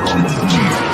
on the beat.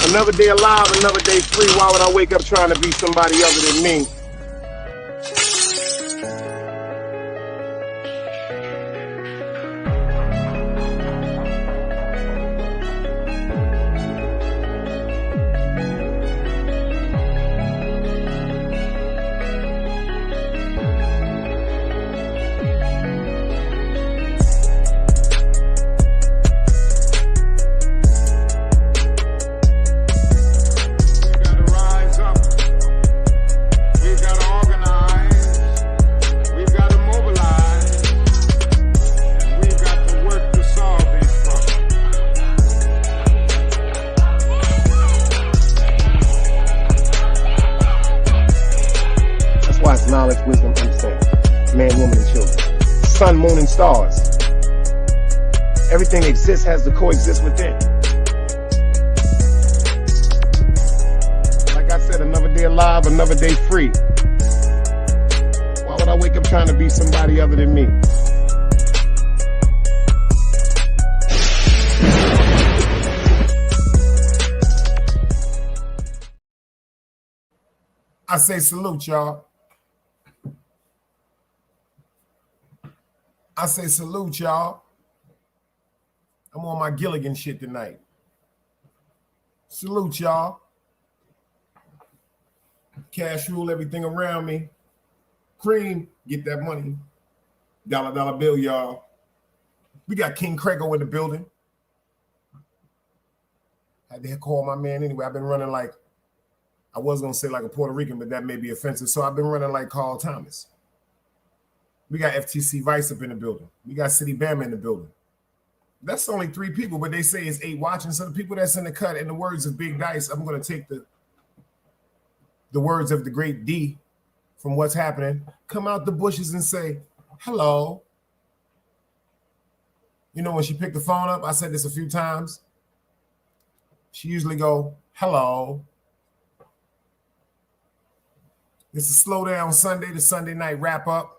Another day alive, another day free. Why would I wake up trying to be somebody other than me? Knowledge, wisdom, understanding. Man, woman, and children. Sun, moon, and stars. Everything exists has to coexist within. Like I said, another day alive, another day free. Why would I wake up trying to be somebody other than me? I say salute, y'all. I say salute, y'all. I'm on my Gilligan shit tonight. Salute, y'all. Cash rule everything around me. Cream, get that money. Dollar bill, y'all. We got King Craigo in the building. I had to call my man anyway. I've been running like, I was going to say like a Puerto Rican, but that may be offensive. So I've been running like Carl Thomas. We got FTC Vice up in the building. We got City Bama in the building. That's only 3 people, but they say it's 8 watching. So the people that's in the cut, in the words of Big Dice, I'm going to take the words of the great D from What's Happening, come out the bushes and say, hello. You know, when she picked the phone up, I said this a few times. She usually go, hello. It's a slow down Sunday, the Sunday night wrap up.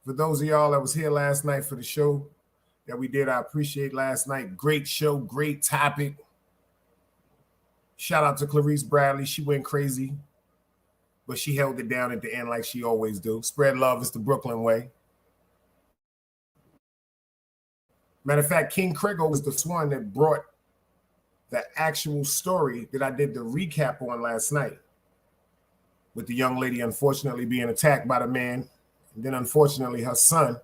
For those of y'all that was here last night for the show that we did, I appreciate last night. Great show, great topic. Shout out to Clarice Bradley. She went crazy, but she held it down at the end like she always do. Spread love is the Brooklyn way. Matter of fact, King Krego was the one that brought the actual story that I did the recap on last night, with the young lady unfortunately being attacked by the man, and then unfortunately her son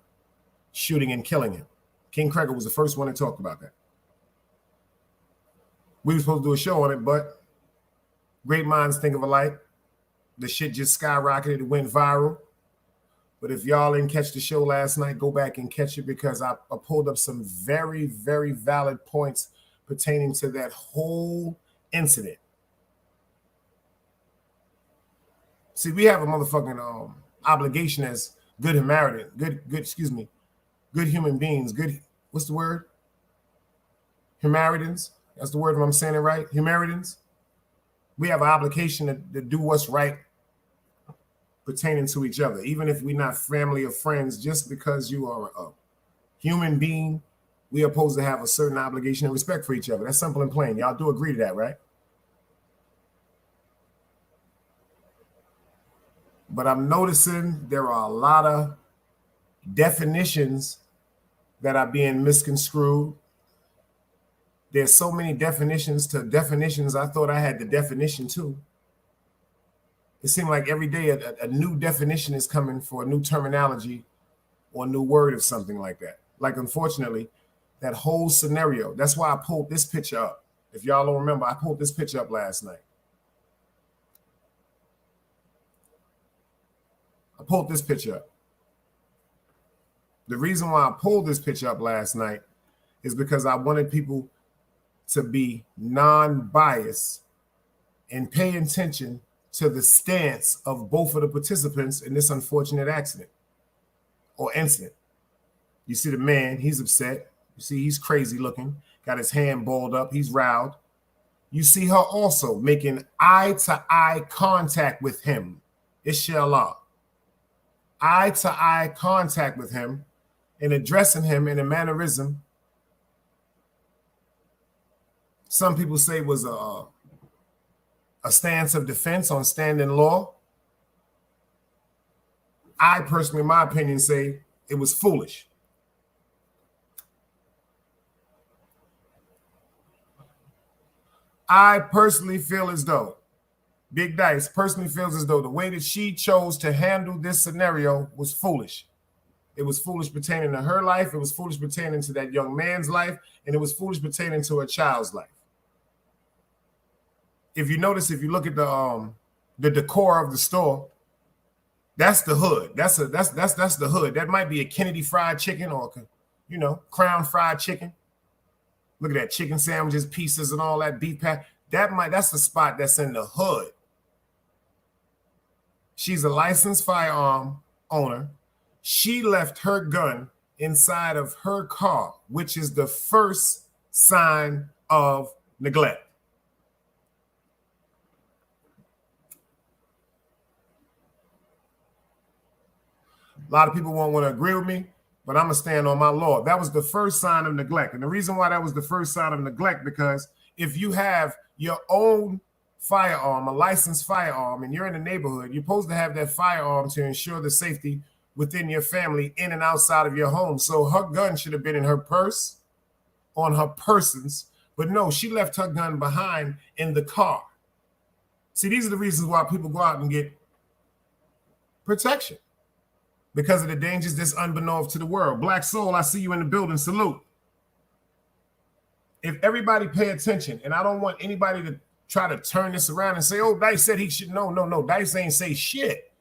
shooting and killing him. King Krego was the first one that talked about that. We were supposed to do a show on it, but great minds think of alike. The shit just skyrocketed. It went viral. But if y'all didn't catch the show last night, go back and catch it, because I pulled up some very, very valid points pertaining to that whole incident. See, we have a motherfucking obligation as good human beings. What's the word? Humaritans. That's the word if I'm saying it right. Humaritans. We have an obligation to do what's right pertaining to each other, even if we're not family or friends. Just because you are a human being, we are supposed to have a certain obligation and respect for each other. That's simple and plain. Y'all do agree to that, right? But I'm noticing there are a lot of definitions that are being misconstrued. There's so many definitions to definitions. I thought I had the definition too. It seemed like every day a new definition is coming for a new terminology or a new word or something like that. Like, unfortunately, that whole scenario. That's why I pulled this picture up. If y'all don't remember, I pulled this picture up last night. I pulled this picture up. The reason why I pulled this picture up last night is because I wanted people to be non-biased and pay attention to the stance of both of the participants in this unfortunate accident or incident. You see the man, he's upset. You see he's crazy looking, got his hand balled up, he's riled. You see her also making eye-to-eye contact with him. Inshallah. Eye-to-eye contact with him and addressing him in a mannerism some people say was a stance of defense on standing law. I personally, in my opinion, say it was foolish. I personally feel as though, Big Dice personally feels as though the way that she chose to handle this scenario was foolish. It was foolish pertaining to her life. It was foolish pertaining to that young man's life. And it was foolish pertaining to a child's life. If you notice, if you look at the decor of the store, that's the hood. That's the hood. That might be a Kennedy Fried Chicken or, you know, Crown Fried Chicken. Look at that, chicken sandwiches, pieces, and all that beef pat. That's the spot that's in the hood. She's a licensed firearm owner. She left her gun inside of her car, which is the first sign of neglect. A lot of people won't want to agree with me, but I'm going to stand on my law. That was the first sign of neglect. And the reason why that was the first sign of neglect, because if you have your own firearm, a licensed firearm, and you're in the neighborhood, you're supposed to have that firearm to ensure the safety within your family, in and outside of your home. So her gun should have been in her purse, on her persons, but no, she left her gun behind in the car. See, these are the reasons why people go out and get protection, because of the dangers that's unbeknownst to the world. Black Soul, I see you in the building. Salute. If everybody pay attention, and I don't want anybody to try to turn this around and say, oh, Dice said he should. No. Dice ain't say shit.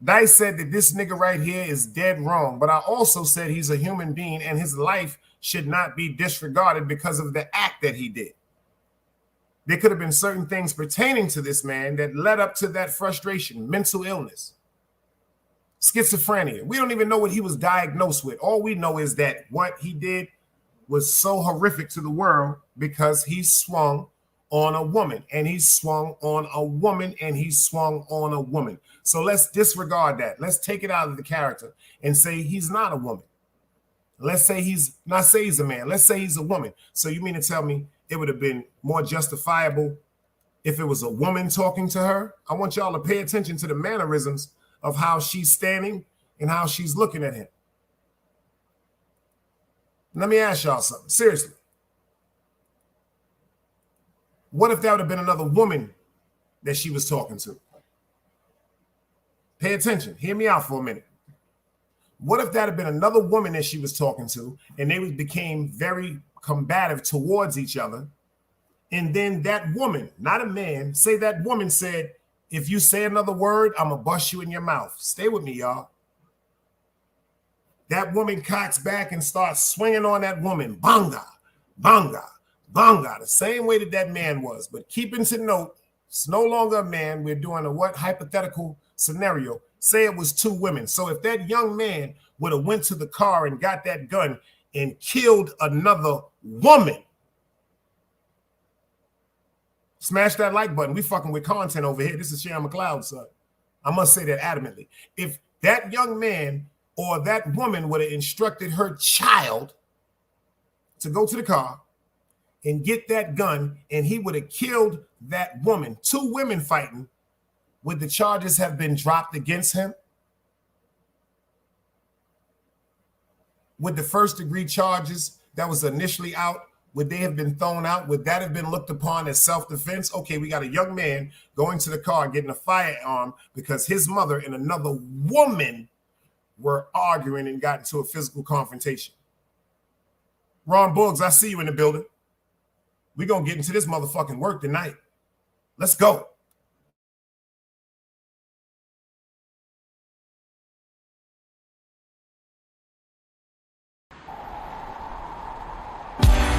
Dice said that this nigga right here is dead wrong. But I also said he's a human being and his life should not be disregarded because of the act that he did. There could have been certain things pertaining to this man that led up to that frustration, mental illness, schizophrenia. We don't even know what he was diagnosed with. All we know is that what he did was so horrific to the world because he swung on a woman, and he swung on a woman, and he swung on a woman. So let's disregard that. Let's take it out of the character and say he's not a woman. Let's say he's a man. Let's say he's a woman. So you mean to tell me it would have been more justifiable if it was a woman talking to her? I want y'all to pay attention to the mannerisms of how she's standing and how she's looking at him. Let me ask y'all something. Seriously. What if that would have been another woman that she was talking to? Pay attention. Hear me out for a minute. What if that had been another woman that she was talking to and they became very combative towards each other? And then that woman, not a man, say that woman said, if you say another word, I'm going to bust you in your mouth. Stay with me, y'all. That woman cocks back and starts swinging on that woman. Banga, banga, banga, the same way that man was. But keeping to note, it's no longer a man. We're doing a what hypothetical scenario. Say it was two women. So if that young man would have went to the car and got that gun and killed another woman, smash that like button. We fucking with content over here. This is Sharon McLeod, son. I must say that adamantly. If that young man or that woman would have instructed her child to go to the car and get that gun, and he would have killed that woman, two women fighting, would the charges have been dropped against him? Would the first-degree charges that was initially out, would they have been thrown out? Would that have been looked upon as self-defense? Okay, we got a young man going to the car getting a firearm because his mother and another woman were arguing and got into a physical confrontation. Ron Boggs, I see you in the building. We're going to get into this motherfucking work tonight. Let's go.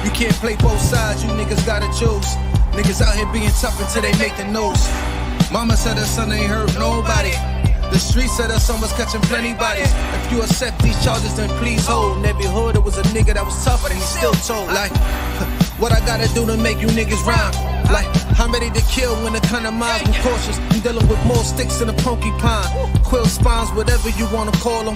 You can't play both sides, you niggas gotta choose. Niggas out here being tough until they make the news. Mama said her son ain't hurt nobody. The streets said her son was catching plenty bodies. If you accept these charges, then please hold. In every hood, it was a nigga that was tough, and he still told. Like, what I gotta do to make you niggas rhyme? Like, I'm ready to kill when the kind of minds be cautious. I'm dealing with more sticks than a porcupine. Quill spines, whatever you wanna call them.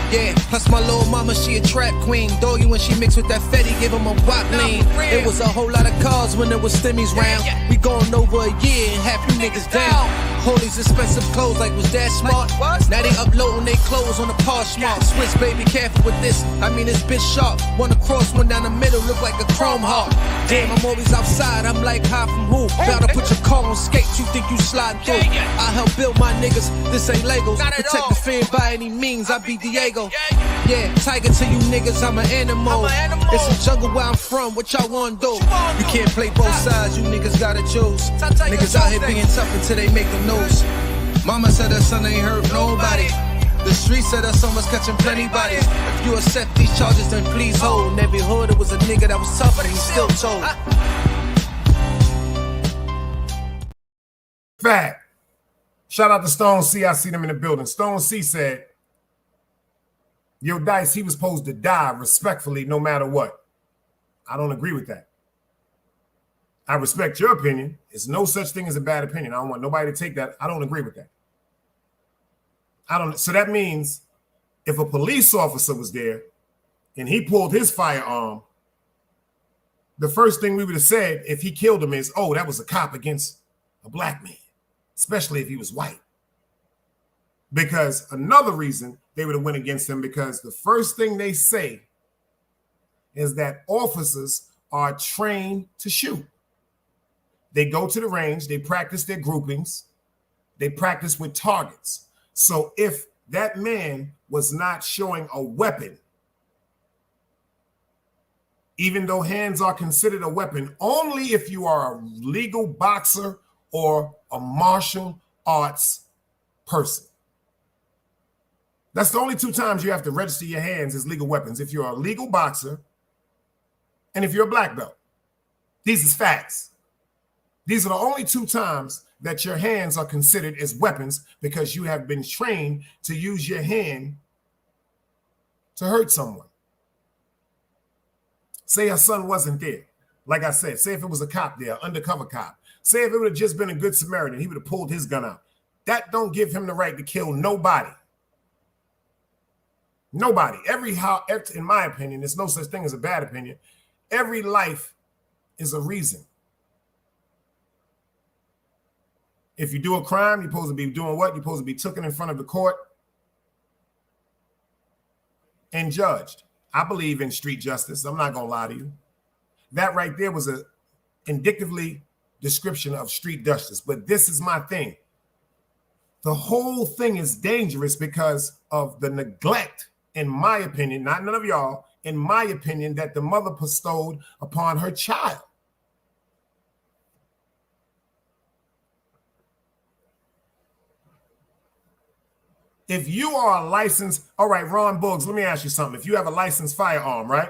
Yeah, plus my little mama, she a trap queen. Doggy when she mixed with that Fetty, give him a wop lean. It was a whole lot of cars when there was stimmies round. We going over a year and half you niggas down. All these expensive clothes, like was that smart? Now they uploading they clothes on the Poshmark. Swiss baby, careful with this. I mean this bitch sharp. One across, one down the middle, look like a chrome heart. Damn, I'm always outside. I'm like high from who? About to put your car on skates. You think you sliding through? I help build my niggas. This ain't Legos. Protect the fan by any means. I be Diego. Yeah, tiger to you niggas. I'm an animal. It's a jungle where I'm from. What y'all wanna do? You can't play both sides. You niggas gotta choose. Niggas out here being tough until they make the news. Mama said her son ain't hurt nobody. The streets said her son was catching plenty bodies. If you accept these charges, then please hold. In every hood, it was a nigga that was tough, and he still told. Fact. Shout out to Stone C. I see them in the building. Stone C said, yo, Dice, he was supposed to die respectfully no matter what. I don't agree with that. I respect your opinion. It's no such thing as a bad opinion. I don't want nobody to take that. I don't agree with that. So that means if a police officer was there and he pulled his firearm, the first thing we would have said if he killed him is, oh, that was a cop against a black man, especially if he was white. Because another reason they would have went against him, because the first thing they say is that officers are trained to shoot. They go to the range, they practice their groupings, they practice with targets. So if that man was not showing a weapon, even though hands are considered a weapon, only if you are a legal boxer or a martial arts person. That's the only two times you have to register your hands as legal weapons. If you're a legal boxer and if you're a black belt. These is facts. These are the only two times that your hands are considered as weapons because you have been trained to use your hand to hurt someone. Say her son wasn't there. Like I said, say if it was a cop there, undercover cop. Say if it would have just been a good Samaritan, he would have pulled his gun out. That don't give him the right to kill nobody. Nobody. In my opinion, there's no such thing as a bad opinion. Every life is a reason. If you do a crime, you're supposed to be doing what? You're supposed to be taken in front of the court and judged. I believe in street justice. I'm not going to lie to you. That right there was a indicatively description of street justice. But this is my thing. The whole thing is dangerous because of the neglect, in my opinion, not none of y'all, in my opinion, that the mother bestowed upon her child. If you are a licensed, all right, Ron Boggs, let me ask you something. If you have a licensed firearm, right?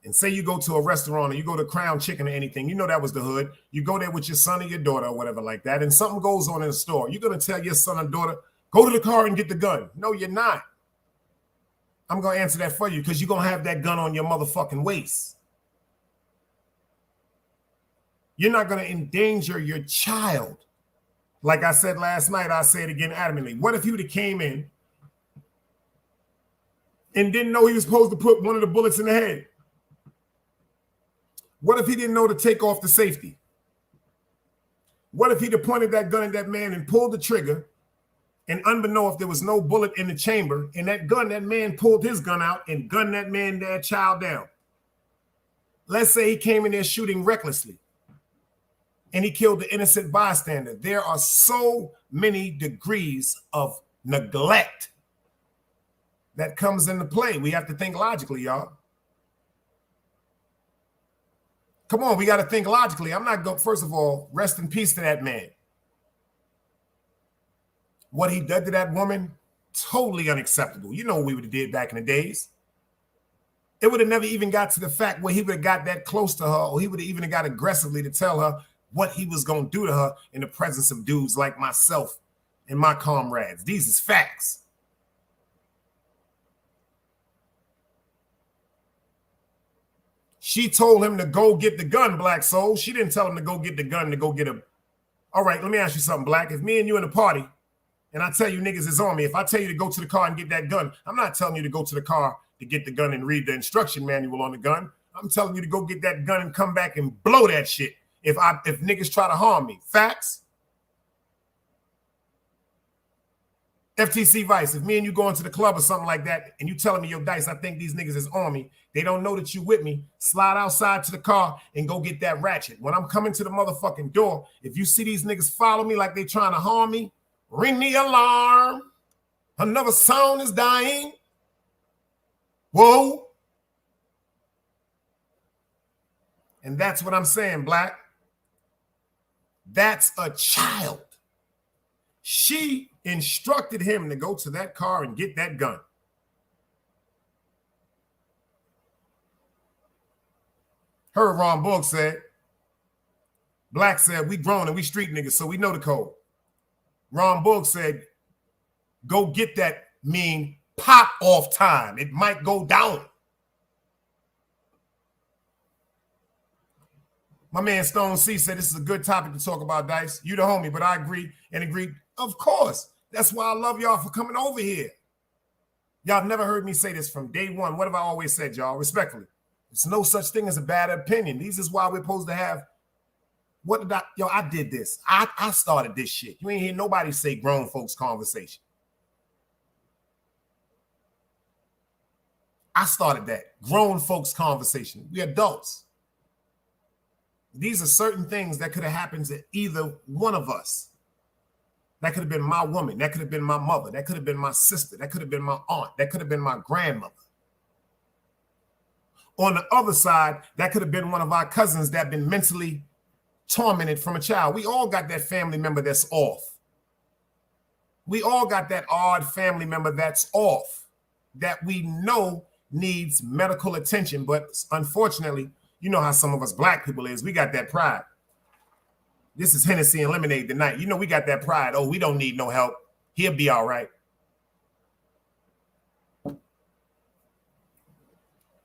And say you go to a restaurant or you go to Crown Chicken or anything, you know that was the hood. You go there with your son or your daughter or whatever like that, and something goes on in the store. You're going to tell your son or daughter, go to the car and get the gun. No, you're not. I'm going to answer that for you because you're going to have that gun on your motherfucking waist. You're not going to endanger your child. Like I said last night, I'll say it again adamantly. What if he would have came in and didn't know he was supposed to put one of the bullets in the head? What if he didn't know to take off the safety? What if he'd have pointed that gun at that man and pulled the trigger, and unbeknown if there was no bullet in the chamber, and that man pulled his gun out and gunned that child down? Let's say he came in there shooting recklessly and he killed the innocent bystander. There are so many degrees of neglect that comes into play. We have to think logically, y'all. Come on, we got to think logically. I'm not going, first of all, rest in peace to that man. What he did to that woman, totally unacceptable. You know what we would have did back in the days. It would have never even got to the fact where he would have got that close to her, or he would have even got aggressively to tell her what he was going to do to her in the presence of dudes like myself and my comrades. These is facts. She told him to go get the gun, Black Soul. She didn't tell him to go get the gun, to go get him. All right, let me ask you something, Black. If me and you in a party and I tell you niggas is on me, if I tell you to go to the car and get that gun, I'm not telling you to go to the car to get the gun and read the instruction manual on the gun. I'm telling you to go get that gun and come back and blow that shit if niggas try to harm me. Facts? FTC Vice, if me and you go into the club or something like that and you telling me, yo, Dice, I think these niggas is on me, they don't know that you with me, slide outside to the car and go get that ratchet. When I'm coming to the motherfucking door, if you see these niggas follow me like they trying to harm me, ring the alarm. Another sound is dying. Whoa. And that's what I'm saying, Black. That's a child. She instructed him to go to that car and get that gun. Heard Ron Book said, Black said, we grown and we street niggas, so we know the code. Ron Book said, go get that mean pop off time. It might go down. My man Stone C said this is a good topic to talk about, Dice. You the homie, but I agree and agreed. Of course. That's why I love y'all for coming over here. Y'all never heard me say this from day one. What have I always said, y'all? Respectfully. There's no such thing as a bad opinion. These is why we're supposed to have. I did this. I started this shit. You ain't hear nobody say grown folks conversation. I started that. Grown folks conversation. We adults. These are certain things that could have happened to either one of us. That could have been my woman. That could have been my mother. That could have been my sister. That could have been my aunt. That could have been my grandmother. On the other side, that could have been one of our cousins that been mentally tormented from a child. We all got that family member that's off. We all got that odd family member that's off that we know needs medical attention. But unfortunately, you know how some of us Black people is. We got that pride. This is Hennessy and lemonade tonight. You know we got that pride. Oh, we don't need no help. He'll be all right.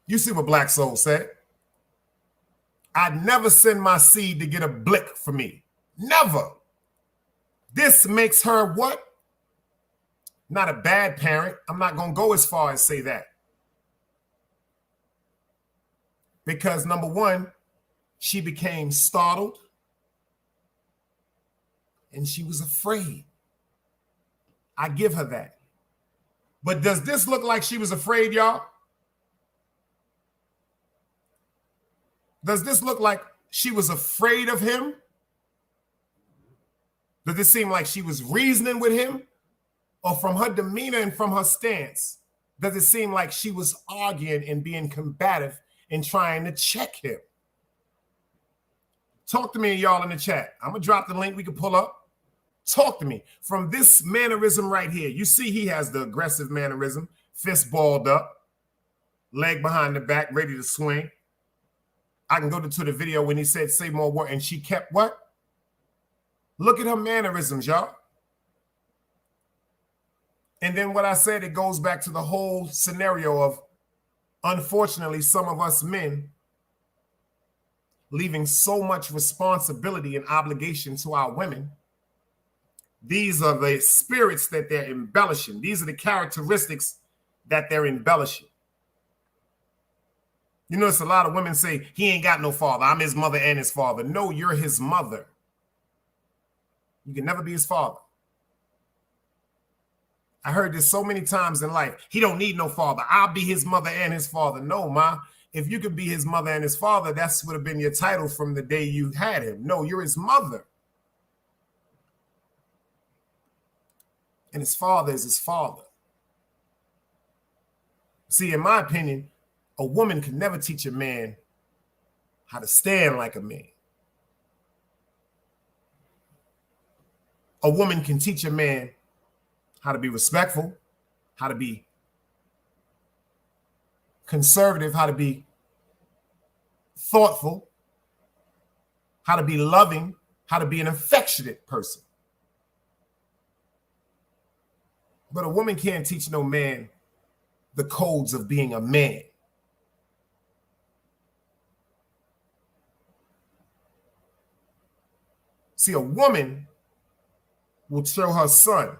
You see what Black Soul said. I'd never send my seed to get a blick for me. Never. This makes her what? Not a bad parent. I'm not going to go as far as say that. Because number one, she became startled and she was afraid. I give her that. But does this look like she was afraid, y'all? Does this look like she was afraid of him? Does it seem like she was reasoning with him? Or from her demeanor and from her stance, does it seem like she was arguing and being combative and trying to check him? Talk to me, y'all, in the chat. I'm going to drop the link we can pull up. Talk to me. From this mannerism right here, you see he has the aggressive mannerism, fist balled up, leg behind the back, ready to swing. I can go to the video when he said, say more words, and she kept what? Look at her mannerisms, y'all. And then what I said, it goes back to the whole scenario of, unfortunately, some of us men leaving so much responsibility and obligation to our women. These are the spirits that they're embellishing. These are the characteristics that they're embellishing. You notice a lot of women say, he ain't got no father. I'm his mother and his father. No, you're his mother. You can never be his father. I heard this so many times in life. He don't need no father. I'll be his mother and his father. No, ma. If you could be his mother and his father, that's would have been your title from the day you had him. No, you're his mother. And his father is his father. See, in my opinion, a woman can never teach a man how to stand like a man. A woman can teach a man how to be respectful, how to be conservative, how to be thoughtful, how to be loving, how to be an affectionate person. But a woman can't teach no man the codes of being a man. See, a woman will show her son,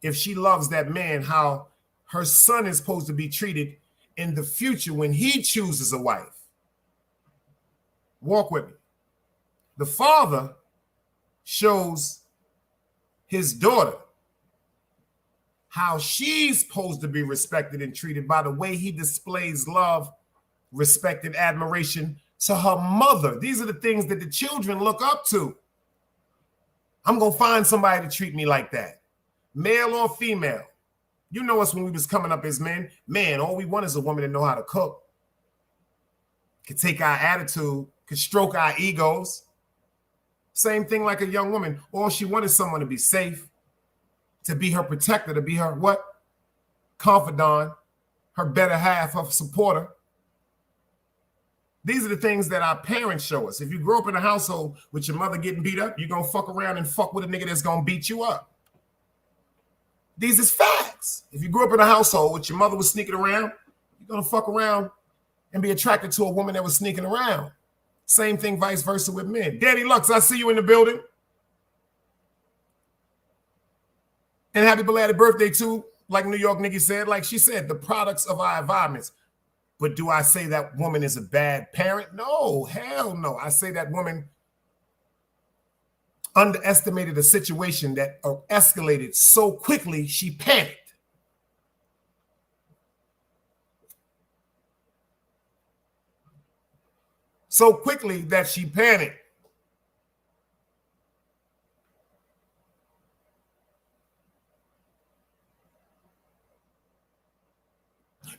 if she loves that man, how her son is supposed to be treated in the future when he chooses a wife. Walk with me. The father shows his daughter how she's supposed to be respected and treated by the way he displays love, respect, and admiration to her mother. These are the things that the children look up to. I'm going to find somebody to treat me like that. Male or female. You know us when we was coming up as men. Man, all we want is a woman to know how to cook. Could take our attitude, could stroke our egos. Same thing like a young woman. All she wanted someone to be safe, to be her protector, to be her what? Confidant, her better half, her supporter. These are the things that our parents show us. If you grow up in a household with your mother getting beat up, you're going to fuck around and fuck with a nigga that's going to beat you up. These is facts. If you grew up in a household with your mother was sneaking around, you're going to fuck around and be attracted to a woman that was sneaking around. Same thing, vice versa with men. Daddy Lux, I see you in the building. And happy belated birthday too, like New York Nikki said, like she said, the products of our environments. But do I say that woman is a bad parent? No, hell no. I say that woman underestimated a situation that escalated so quickly she panicked. So quickly that she panicked.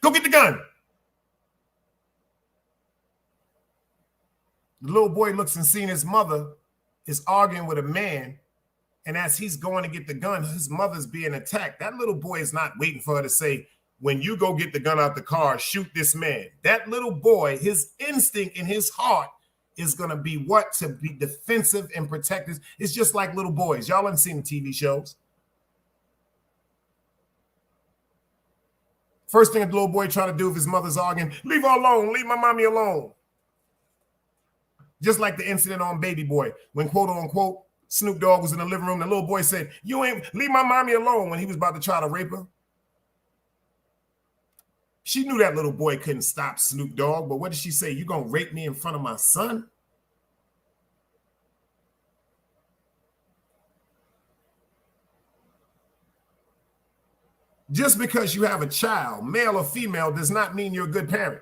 Go get the gun. The little boy looks and sees his mother is arguing with a man. And as he's going to get the gun, his mother's being attacked. That little boy is not waiting for her to say, when you go get the gun out the car, shoot this man. That little boy, his instinct in his heart is going to be what? To be defensive and protective. It's just like little boys. Y'all haven't seen the TV shows. First thing a little boy trying to do if his mother's arguing, leave her alone, leave my mommy alone. Just like the incident on Baby Boy, when quote unquote Snoop Dogg was in the living room, the little boy said, "You ain't leave my mommy alone," when he was about to try to rape her. She knew that little boy couldn't stop Snoop Dogg, but what did she say? "You gonna rape me in front of my son?" Just because you have a child, male or female, does not mean you're a good parent.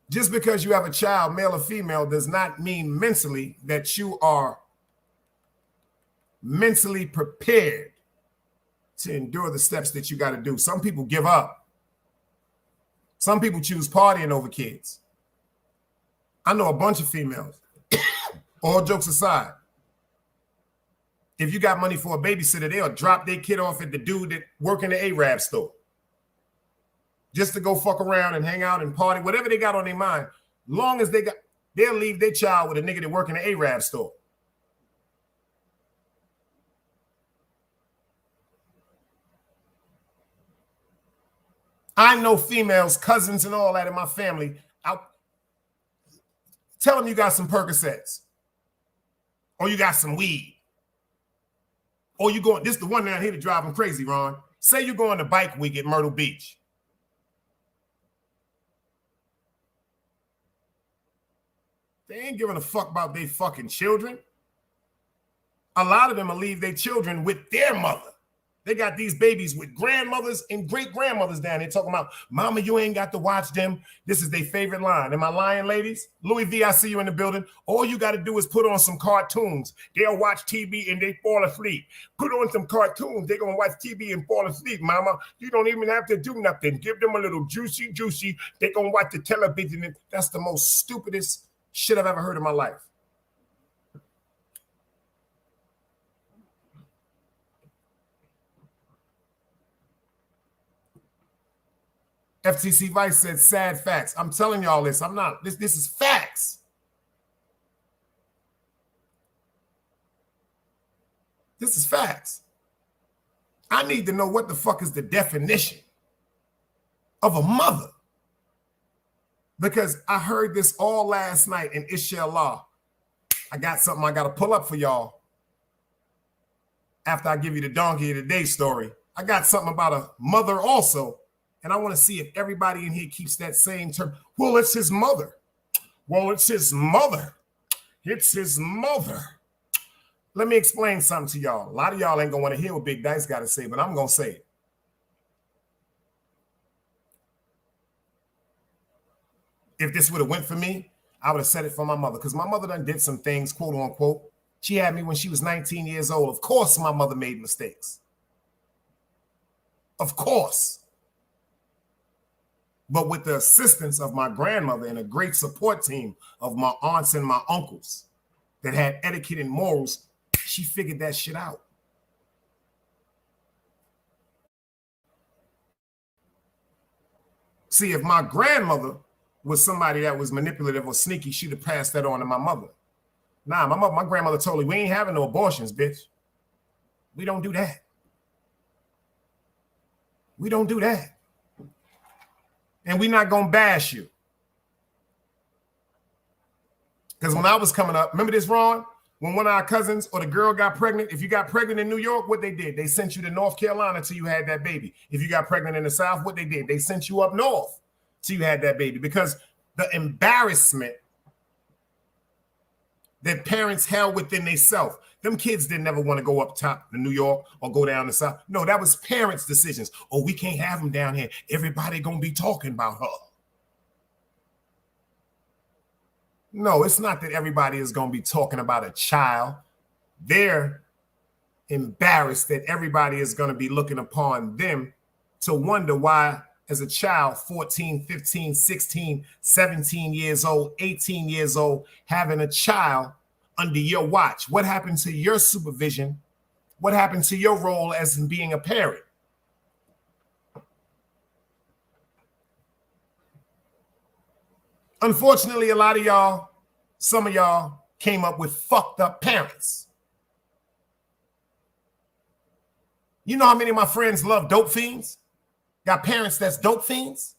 Just because you have a child, male or female, does not mean mentally that you are mentally prepared to endure the steps that you got to do. Some people give up. Some people choose partying over kids. I know a bunch of females, all jokes aside, if you got money for a babysitter, they'll drop their kid off at the dude that work in the Arab store just to go fuck around and hang out and party, whatever they got on their mind. Long as they'll leave their child with a nigga that work in the Arab store. I know females, cousins and all that in my family. Tell them you got some Percocets, or you got some weed, or you going, this is the one down here to drive them crazy, Ron. Say you're going to bike week at Myrtle Beach. They ain't giving a fuck about their fucking children. A lot of them will leave their children with their mother. They got these babies with grandmothers and great-grandmothers down there talking about, "Mama, you ain't got to watch them." This is their favorite line. Am I lying, ladies? Louis V, I see you in the building. All you got to do is put on some cartoons. They'll watch TV and they fall asleep. Put on some cartoons. They're going to watch TV and fall asleep, Mama. You don't even have to do nothing. Give them a little juicy. They're going to watch the television. That's the most stupidest shit I've ever heard in my life. FTC Vice said sad facts. I'm telling y'all this. I'm not. This is facts. This is facts. I need to know what the fuck is the definition of a mother. Because I heard this all last night in Inshallah. I got something I got to pull up for y'all after I give you the donkey of the day story. I got something about a mother also. And I want to see if everybody in here keeps that same term. Well, it's his mother. Well, it's his mother. It's his mother. Let me explain something to y'all. A lot of y'all ain't going to want to hear what Big Dice got to say, but I'm going to say it. If this would have went for me, I would have said it for my mother, because my mother done did some things, quote unquote. She had me when she was 19 years old. Of course, my mother made mistakes. Of course. But with the assistance of my grandmother and a great support team of my aunts and my uncles that had etiquette and morals, she figured that shit out. See, if my grandmother was somebody that was manipulative or sneaky, she'd have passed that on to my mother. Nah, my grandmother told me, "We ain't having no abortions, bitch. We don't do that. We don't do that. And we're not going to bash you." Because when I was coming up, remember this, Ron? When one of our cousins or the girl got pregnant, if you got pregnant in New York, what they did, they sent you to North Carolina till you had that baby. If you got pregnant in the South, what they did, they sent you up north till you had that baby. Because the embarrassment that parents held within themselves. Them kids didn't ever want to go up top to New York or go down the South. No, that was parents' decisions. "Oh, we can't have them down here. Everybody going to be talking about her." No, it's not that everybody is going to be talking about a child. They're embarrassed that everybody is going to be looking upon them to wonder why, as a child, 14, 15, 16, 17 years old, 18 years old, having a child under your watch. What happened to your supervision? What happened to your role as in being a parent? Unfortunately, a lot of y'all, some of y'all came up with fucked up parents. You know how many of my friends love dope fiends? Got parents that's dope fiends?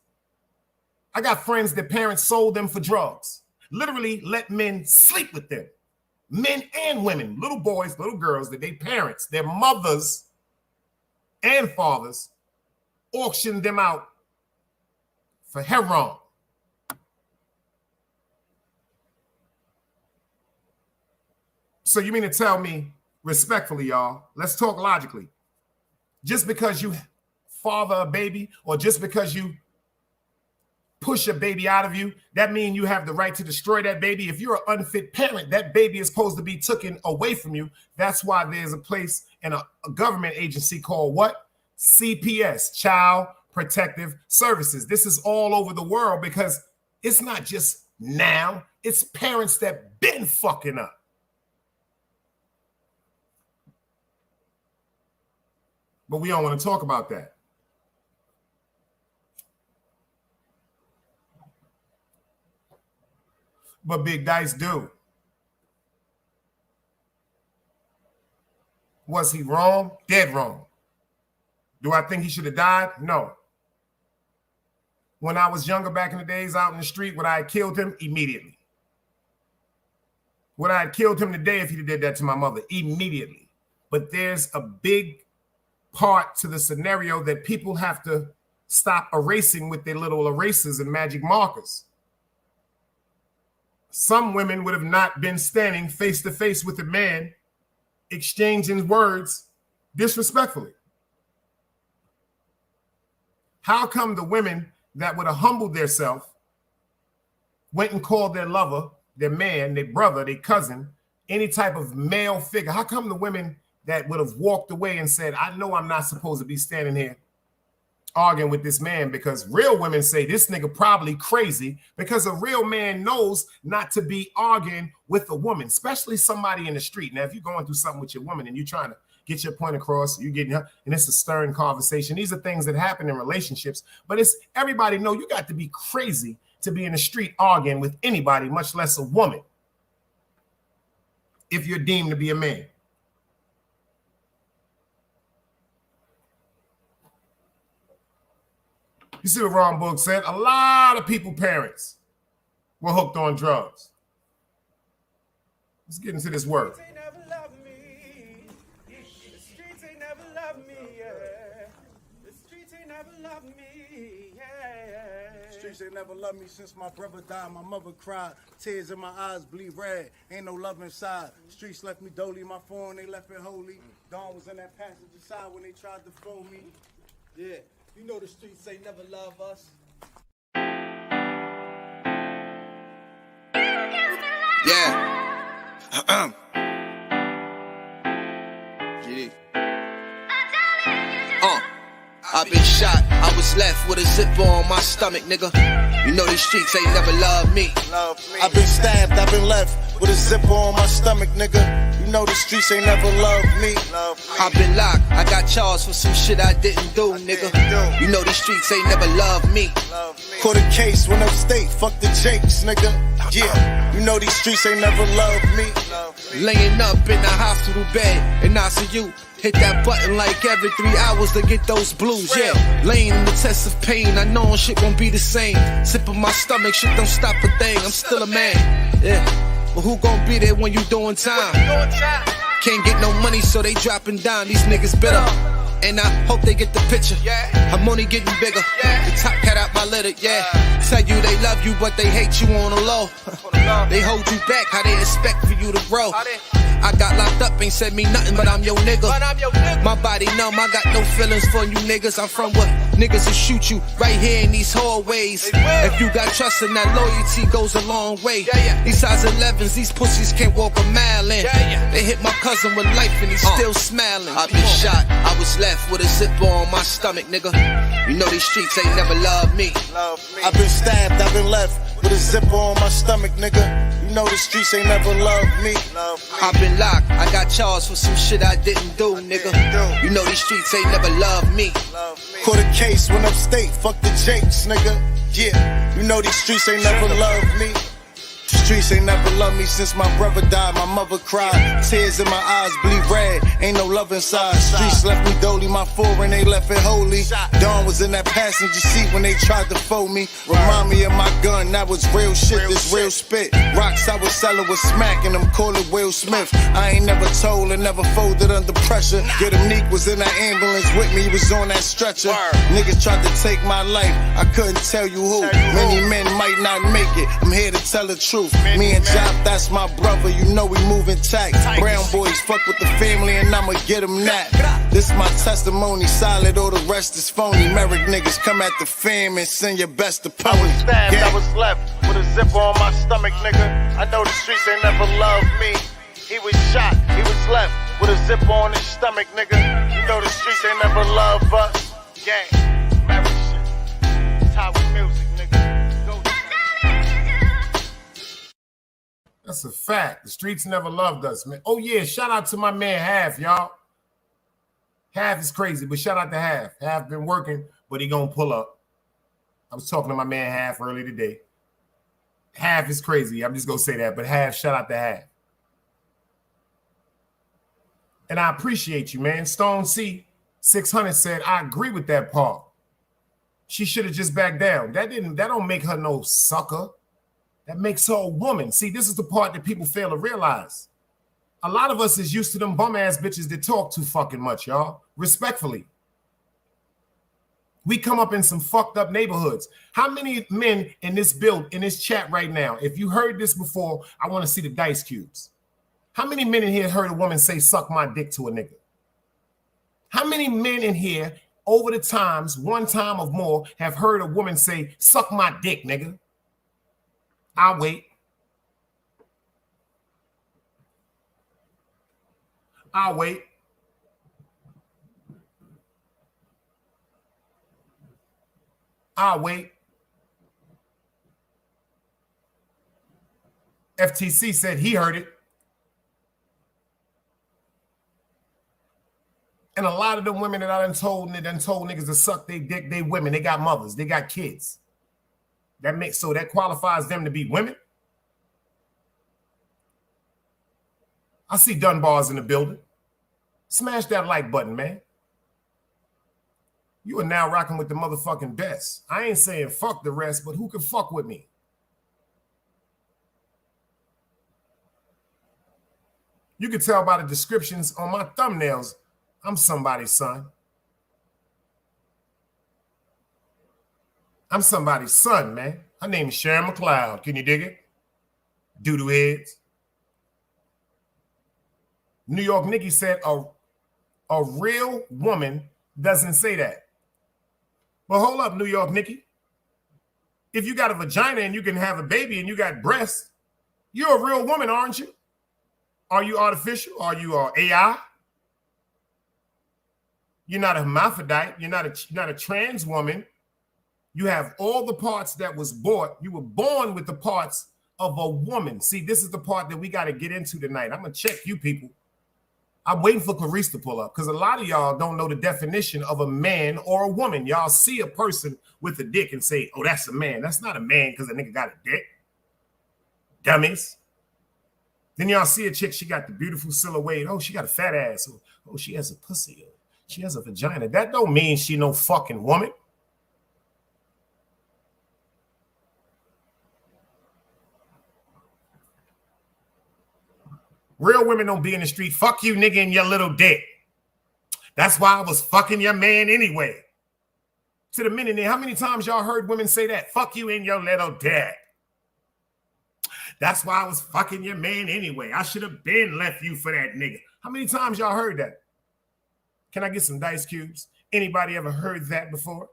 I got friends that parents sold them for drugs. Literally let men sleep with them. Men and women, little boys, little girls, that their parents, their mothers and fathers auctioned them out for heroin. So you mean to tell me, respectfully, y'all, let's talk logically. Just because you father a baby or just because you push a baby out of you, that means you have the right to destroy that baby. If you're an unfit parent, that baby is supposed to be taken away from you. That's why there's a place in a government agency called what? CPS, Child Protective Services. This is all over the world because it's not just now, it's parents that been fucking up. But we don't want to talk about that. But Big Dice do. Was he wrong? Dead wrong. Do I think he should have died? No. When I was younger back in the days out in the street, would I have killed him? Immediately. Would I have killed him today if he did that to my mother? Immediately. But there's a big part to the scenario that people have to stop erasing with their little erasers and magic markers. Some women would have not been standing face to face with a man exchanging words disrespectfully. How come the women that would have humbled themselves went and called their lover, their man, their brother, their cousin, any type of male figure? How come the women that would have walked away and said, I know I'm not supposed to be standing here arguing with this man, because real women say this nigga probably crazy, because a real man knows not to be arguing with a woman, especially somebody in the street. Now, if you're going through something with your woman and you're trying to get your point across, you're getting her, and it's a stern conversation. These are things that happen in relationships, but it's everybody know you got to be crazy to be in the street arguing with anybody, much less a woman, if you're deemed to be a man. You see what Ron Book said? A lot of people, parents, were hooked on drugs. Let's get into this word. They never loved me. The streets ain't never loved me, yeah. The streets ain't never loved me, yeah. Streets ain't never loved me since my brother died. My mother cried, tears in my eyes bleed red. Ain't no love inside. Streets left me dolly, my phone they left it holy. Dawn was in that passenger side when they tried to throw me. Yeah, you know the streets ain't never love us. Yeah. GD. I've been shot, I was left with a zipper on my stomach, nigga. You know these streets ain't never loved me. I've been stabbed, I've been left with a zipper on my stomach, nigga. You know the streets ain't never loved me. I've been locked, I got charged for some shit I didn't do, nigga. You know these streets ain't never loved me. Caught a case, went upstate, fuck the Jakes, nigga. Yeah, you know these streets ain't never loved me. Laying up in the hospital bed in ICU. Hit that button like every 3 hours to get those blues, yeah. Laying in the test of pain, I know shit won't be the same. Sipping my stomach, shit don't stop a thing, I'm still a man, yeah. But who gon' be there when you doing time? Can't get no money, so they dropping down, these niggas bitter. And I hope they get the picture. I'm only getting bigger. The top cat out my litter, yeah. Tell you they love you, but they hate you on the low. They hold you back, how they expect for you to grow. I got locked up, ain't said me nothing, but I'm your nigga. My body numb, I got no feelings for you niggas. I'm from what niggas will shoot you right here in these hallways. If you got trust in that, loyalty goes a long way. These size 11s, these pussies can't walk a mile in. They hit my cousin with life and he's still smiling. I've been shot, I was left with a zipper on my stomach, nigga. You know these streets ain't never loved me. I've been stabbed, I've been left with a zipper on my stomach, nigga. You know the streets ain't never loved me. I've been locked, I got charged for some shit I didn't do, nigga. You know these streets ain't never loved me. Caught a case, went upstate, fuck the Jakes, nigga. Yeah, you know these streets ain't never loved me. streets ain't never loved me since my brother died. My mother cried, tears in my eyes bleed red. Ain't no love inside. Streets left me dolly, my foreign they left it holy. Dawn was in that passenger seat when they tried to fold me. Remind me of my gun, that was real shit, this real spit. Rocks I was selling was smacking them, call it Will Smith. I ain't never told and never folded under pressure. Get him Neek was in that ambulance with me, he was on that stretcher. Niggas tried to take my life, I couldn't tell you who. Many men might not make it, I'm here to tell the truth. Me and Job, that's my brother, you know we moving tight. Brown boys fuck with the family and I'ma get them that. This my testimony, solid, all the rest is phony. Merrick niggas come at the fam and send your best opponent. I was stabbed, I was left with a zipper on my stomach, nigga. I know the streets ain't never loved me. He was shot, he was left with a zipper on his stomach, nigga. You know the streets ain't never loved us. Gang, marriage shit. It's how we music, nigga. Go. That's a fact. The streets never loved us, man. Oh, yeah, shout out to my man Half, y'all. Half is crazy, but shout out to Half. Half been working, but he gonna pull up. I was talking to my man Half earlier today. Half is crazy. I'm just gonna say that, but Half, shout out to Half. And I appreciate you, man. Stone C 600 said, I agree with that part. She should have just backed down. That don't make her no sucker. That makes her a woman. See, this is the part that people fail to realize. A lot of us is used to them bum ass bitches that talk too fucking much, y'all. Respectfully. We come up in some fucked up neighborhoods. How many men in this chat right now, if you heard this before, I want to see the dice cubes. How many men in here heard a woman say, suck my dick to a nigga? How many men in here over the times, one time or more, have heard a woman say, suck my dick, nigga? I'll wait. I'll wait. I'll wait. FTC said he heard it. And a lot of the women that I done told niggas to suck their dick, they women. They got mothers. They got kids. That qualifies them to be women. I see Dunbar's in the building. Smash that like button, man. You are now rocking with the motherfucking best. I ain't saying fuck the rest, but who can fuck with me? You can tell by the descriptions on my thumbnails, I'm somebody's son. I'm somebody's son, man. Her name is Sharon McLeod. Can you dig it? Doodoo heads. New York Nikki said a real woman doesn't say that. But hold up, New York Nikki. If you got a vagina and you can have a baby and you got breasts, you're a real woman, aren't you? Are you artificial? Are you AI? You're not a hermaphrodite. You're not a trans woman. You have all the parts that was bought. You were born with the parts of a woman. See, this is the part that we got to get into tonight. I'm going to check you people. I'm waiting for Clarice to pull up because a lot of y'all don't know the definition of a man or a woman. Y'all see a person with a dick and say, oh, that's a man. That's not a man because a nigga got a dick. Dummies. Then y'all see a chick, she got the beautiful silhouette. Oh, she got a fat ass. Oh, she has a pussy. She has a vagina. That don't mean she no fucking woman. Real women don't be in the street. Fuck you, nigga, and your little dick. That's why I was fucking your man anyway. To the minute there, how many times y'all heard women say that? Fuck you and your little dick. That's why I was fucking your man anyway. I should have been left you for that nigga. How many times y'all heard that? Can I get some dice cubes? Anybody ever heard that before?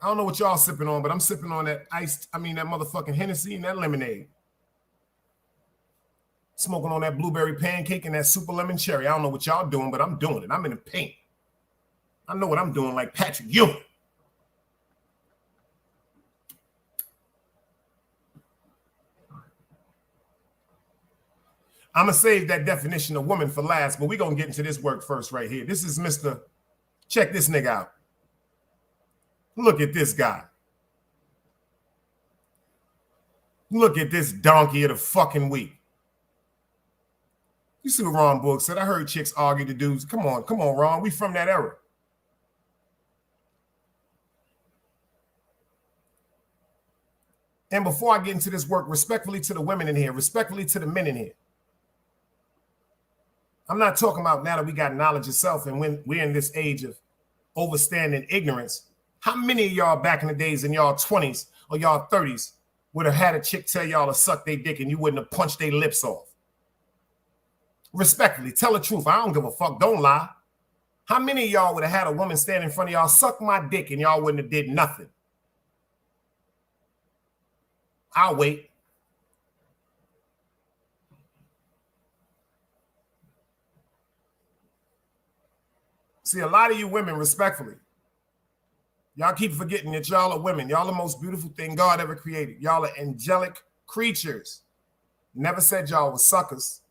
I don't know what y'all sipping on, but I'm sipping on that that motherfucking Hennessy and that lemonade. Smoking on that blueberry pancake and that super lemon cherry. I don't know what y'all doing, but I'm doing it. I'm in the paint. I know what I'm doing like Patrick Ewing. I'm going to save that definition of woman for last, but we're going to get into this work first right here. This is Mr. Check this nigga out. Look at this guy. Look at this donkey of the fucking week. You see what Ron Book said? I heard chicks argue the dudes. Come on, Ron. We from that era. And before I get into this work, respectfully to the women in here, respectfully to the men in here, I'm not talking about now that we got knowledge of self and when we're in this age of overstanding ignorance. How many of y'all back in the days in y'all 20s or y'all 30s would have had a chick tell y'all to suck their dick and you wouldn't have punched their lips off? Respectfully, tell the truth. I don't give a fuck. Don't lie. How many of y'all would have had a woman stand in front of y'all, suck my dick, and y'all wouldn't have did nothing? I'll wait. See, a lot of you women, respectfully, y'all keep forgetting that y'all are women. Y'all the most beautiful thing God ever created. Y'all are angelic creatures. Never said y'all were suckers.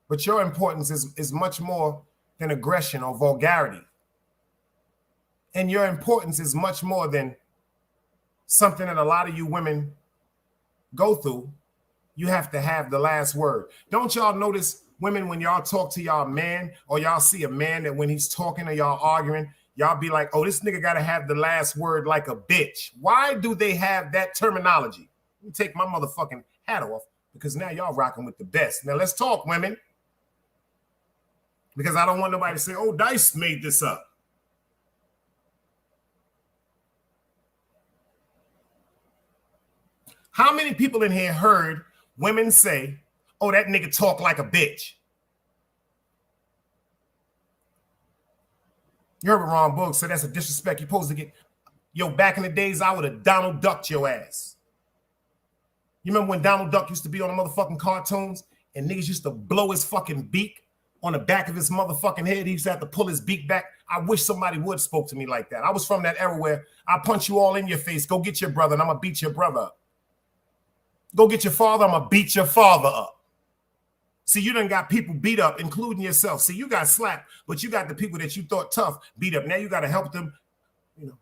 But your importance is much more than aggression or vulgarity. And your importance is much more than something that a lot of you women go through. You have to have the last word. Don't y'all notice, women, when y'all talk to y'all man or y'all see a man that when he's talking or y'all arguing, y'all be like, oh, this nigga got to have the last word like a bitch. Why do they have that terminology? Let me take my motherfucking hat off because now y'all rocking with the best. Now let's talk, women. Because I don't want nobody to say, oh, Dice made this up. How many people in here heard women say, oh, that nigga talk like a bitch? You heard what Ron Book said, that's a disrespect. You're supposed to get, yo, back in the days, I would have Donald Ducked your ass. You remember when Donald Duck used to be on the motherfucking cartoons and niggas used to blow his fucking beak on the back of his motherfucking head? He used to have to pull his beak back. I wish somebody would spoke to me like that. I was from that era where I punch you all in your face. Go get your brother and I'm going to beat your brother up. Go get your father, I'm going to beat your father up. See, you done got people beat up, including yourself. See, you got slapped, but you got the people that you thought tough beat up. Now you got to help them. You know,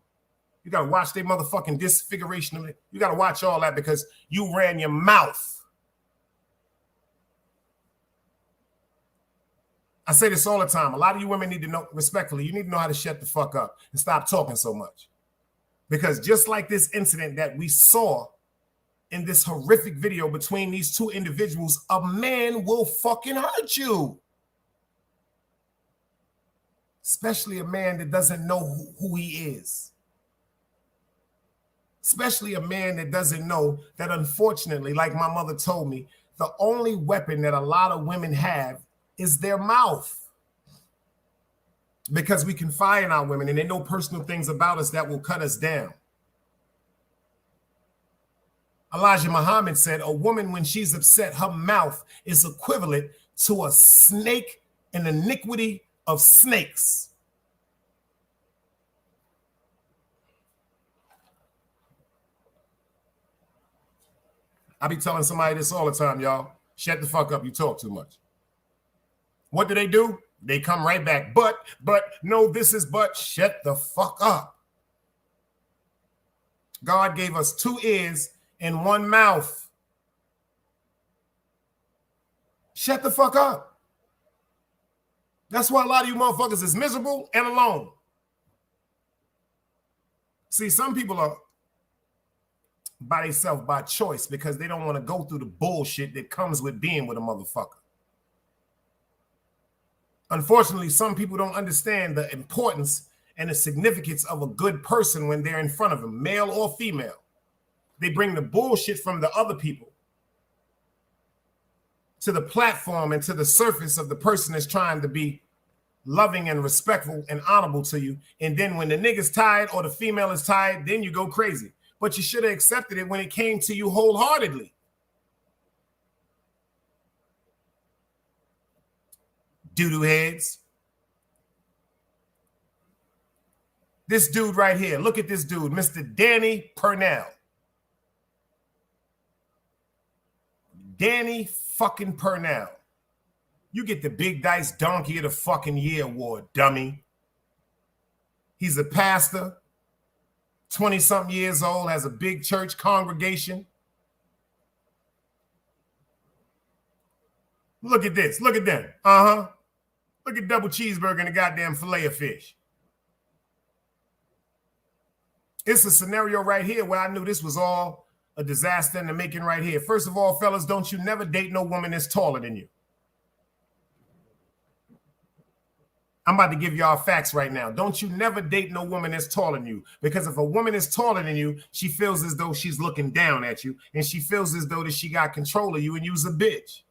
you got to watch their motherfucking disfiguration of it. You got to watch all that because you ran your mouth. I say this all the time. A lot of you women need to know, respectfully, you need to know how to shut the fuck up and stop talking so much. Because just like this incident that we saw in this horrific video between these two individuals, a man will fucking hurt you. Especially a man that doesn't know who he is. Especially a man that doesn't know that, unfortunately, like my mother told me, the only weapon that a lot of women have is their mouth. Because we confide in our women and they know personal things about us that will cut us down. Elijah Muhammad said, a woman, when she's upset, her mouth is equivalent to a snake and iniquity of snakes. I be telling somebody this all the time, y'all. Shut the fuck up. You talk too much. What do? They come right back. But, no, this is but. Shut the fuck up. God gave us 2 ears and 1 mouth. Shut the fuck up. That's why a lot of you motherfuckers is miserable and alone. See, some people are by themselves by choice because they don't want to go through the bullshit that comes with being with a motherfucker. Unfortunately, some people don't understand the importance and the significance of a good person when they're in front of them, male or female. They bring the bullshit from the other people to the platform and to the surface of the person that's trying to be loving and respectful and honorable to you. And then when the nigga's tired or the female is tired, then you go crazy. But you should have accepted it when it came to you wholeheartedly. Doo-doo heads. This dude right here, look at this dude, Mr. Danny Prenell. Danny fucking Prenell. You get the Big Dice Donkey of the fucking Year award, dummy. He's a pastor, 20-something years old, has a big church congregation. Look at this. Look at them. Look at double cheeseburger and a goddamn fillet of fish. It's a scenario right here where I knew this was all a disaster in the making right here. First of all, fellas, don't you never date no woman that's taller than you. I'm about to give y'all facts right now. Don't you never date no woman that's taller than you. Because if a woman is taller than you, she feels as though she's looking down at you. And she feels as though that she got control of you and you's a bitch.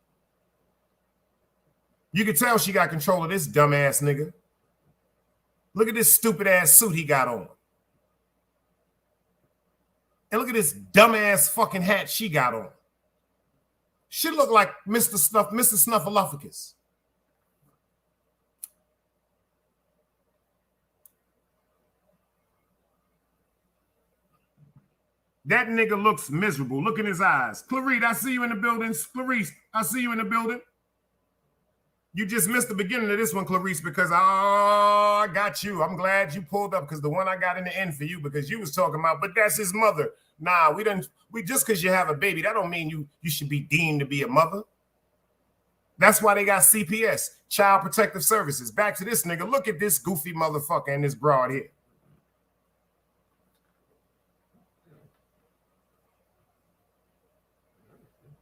You can tell she got control of this dumbass nigga. Look at this stupid ass suit he got on. And look at this dumbass fucking hat she got on. She look like Mr. Snuffleupagus. That nigga looks miserable. Look in his eyes. Clarice, I see you in the building. Clarice, I see you in the building. You just missed the beginning of this one, Clarice, because I got you. I'm glad you pulled up because the one I got in the end for you because you was talking about, but that's his mother. Nah, we just because you have a baby, that don't mean you should be deemed to be a mother. That's why they got CPS, Child Protective Services. Back to this nigga. Look at this goofy motherfucker and this broad here.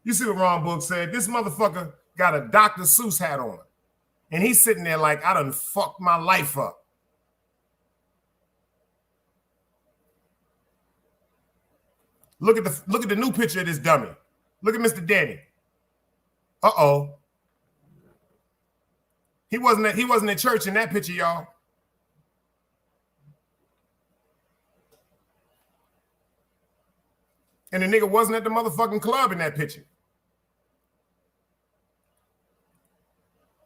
You see what Ron Book said? This motherfucker got a Dr. Seuss hat on. And he's sitting there like, I done fucked my life up. Look at the new picture of this dummy. Look at Mr. Danny. Uh-oh. He wasn't at church in that picture, y'all. And the nigga wasn't at the motherfucking club in that picture.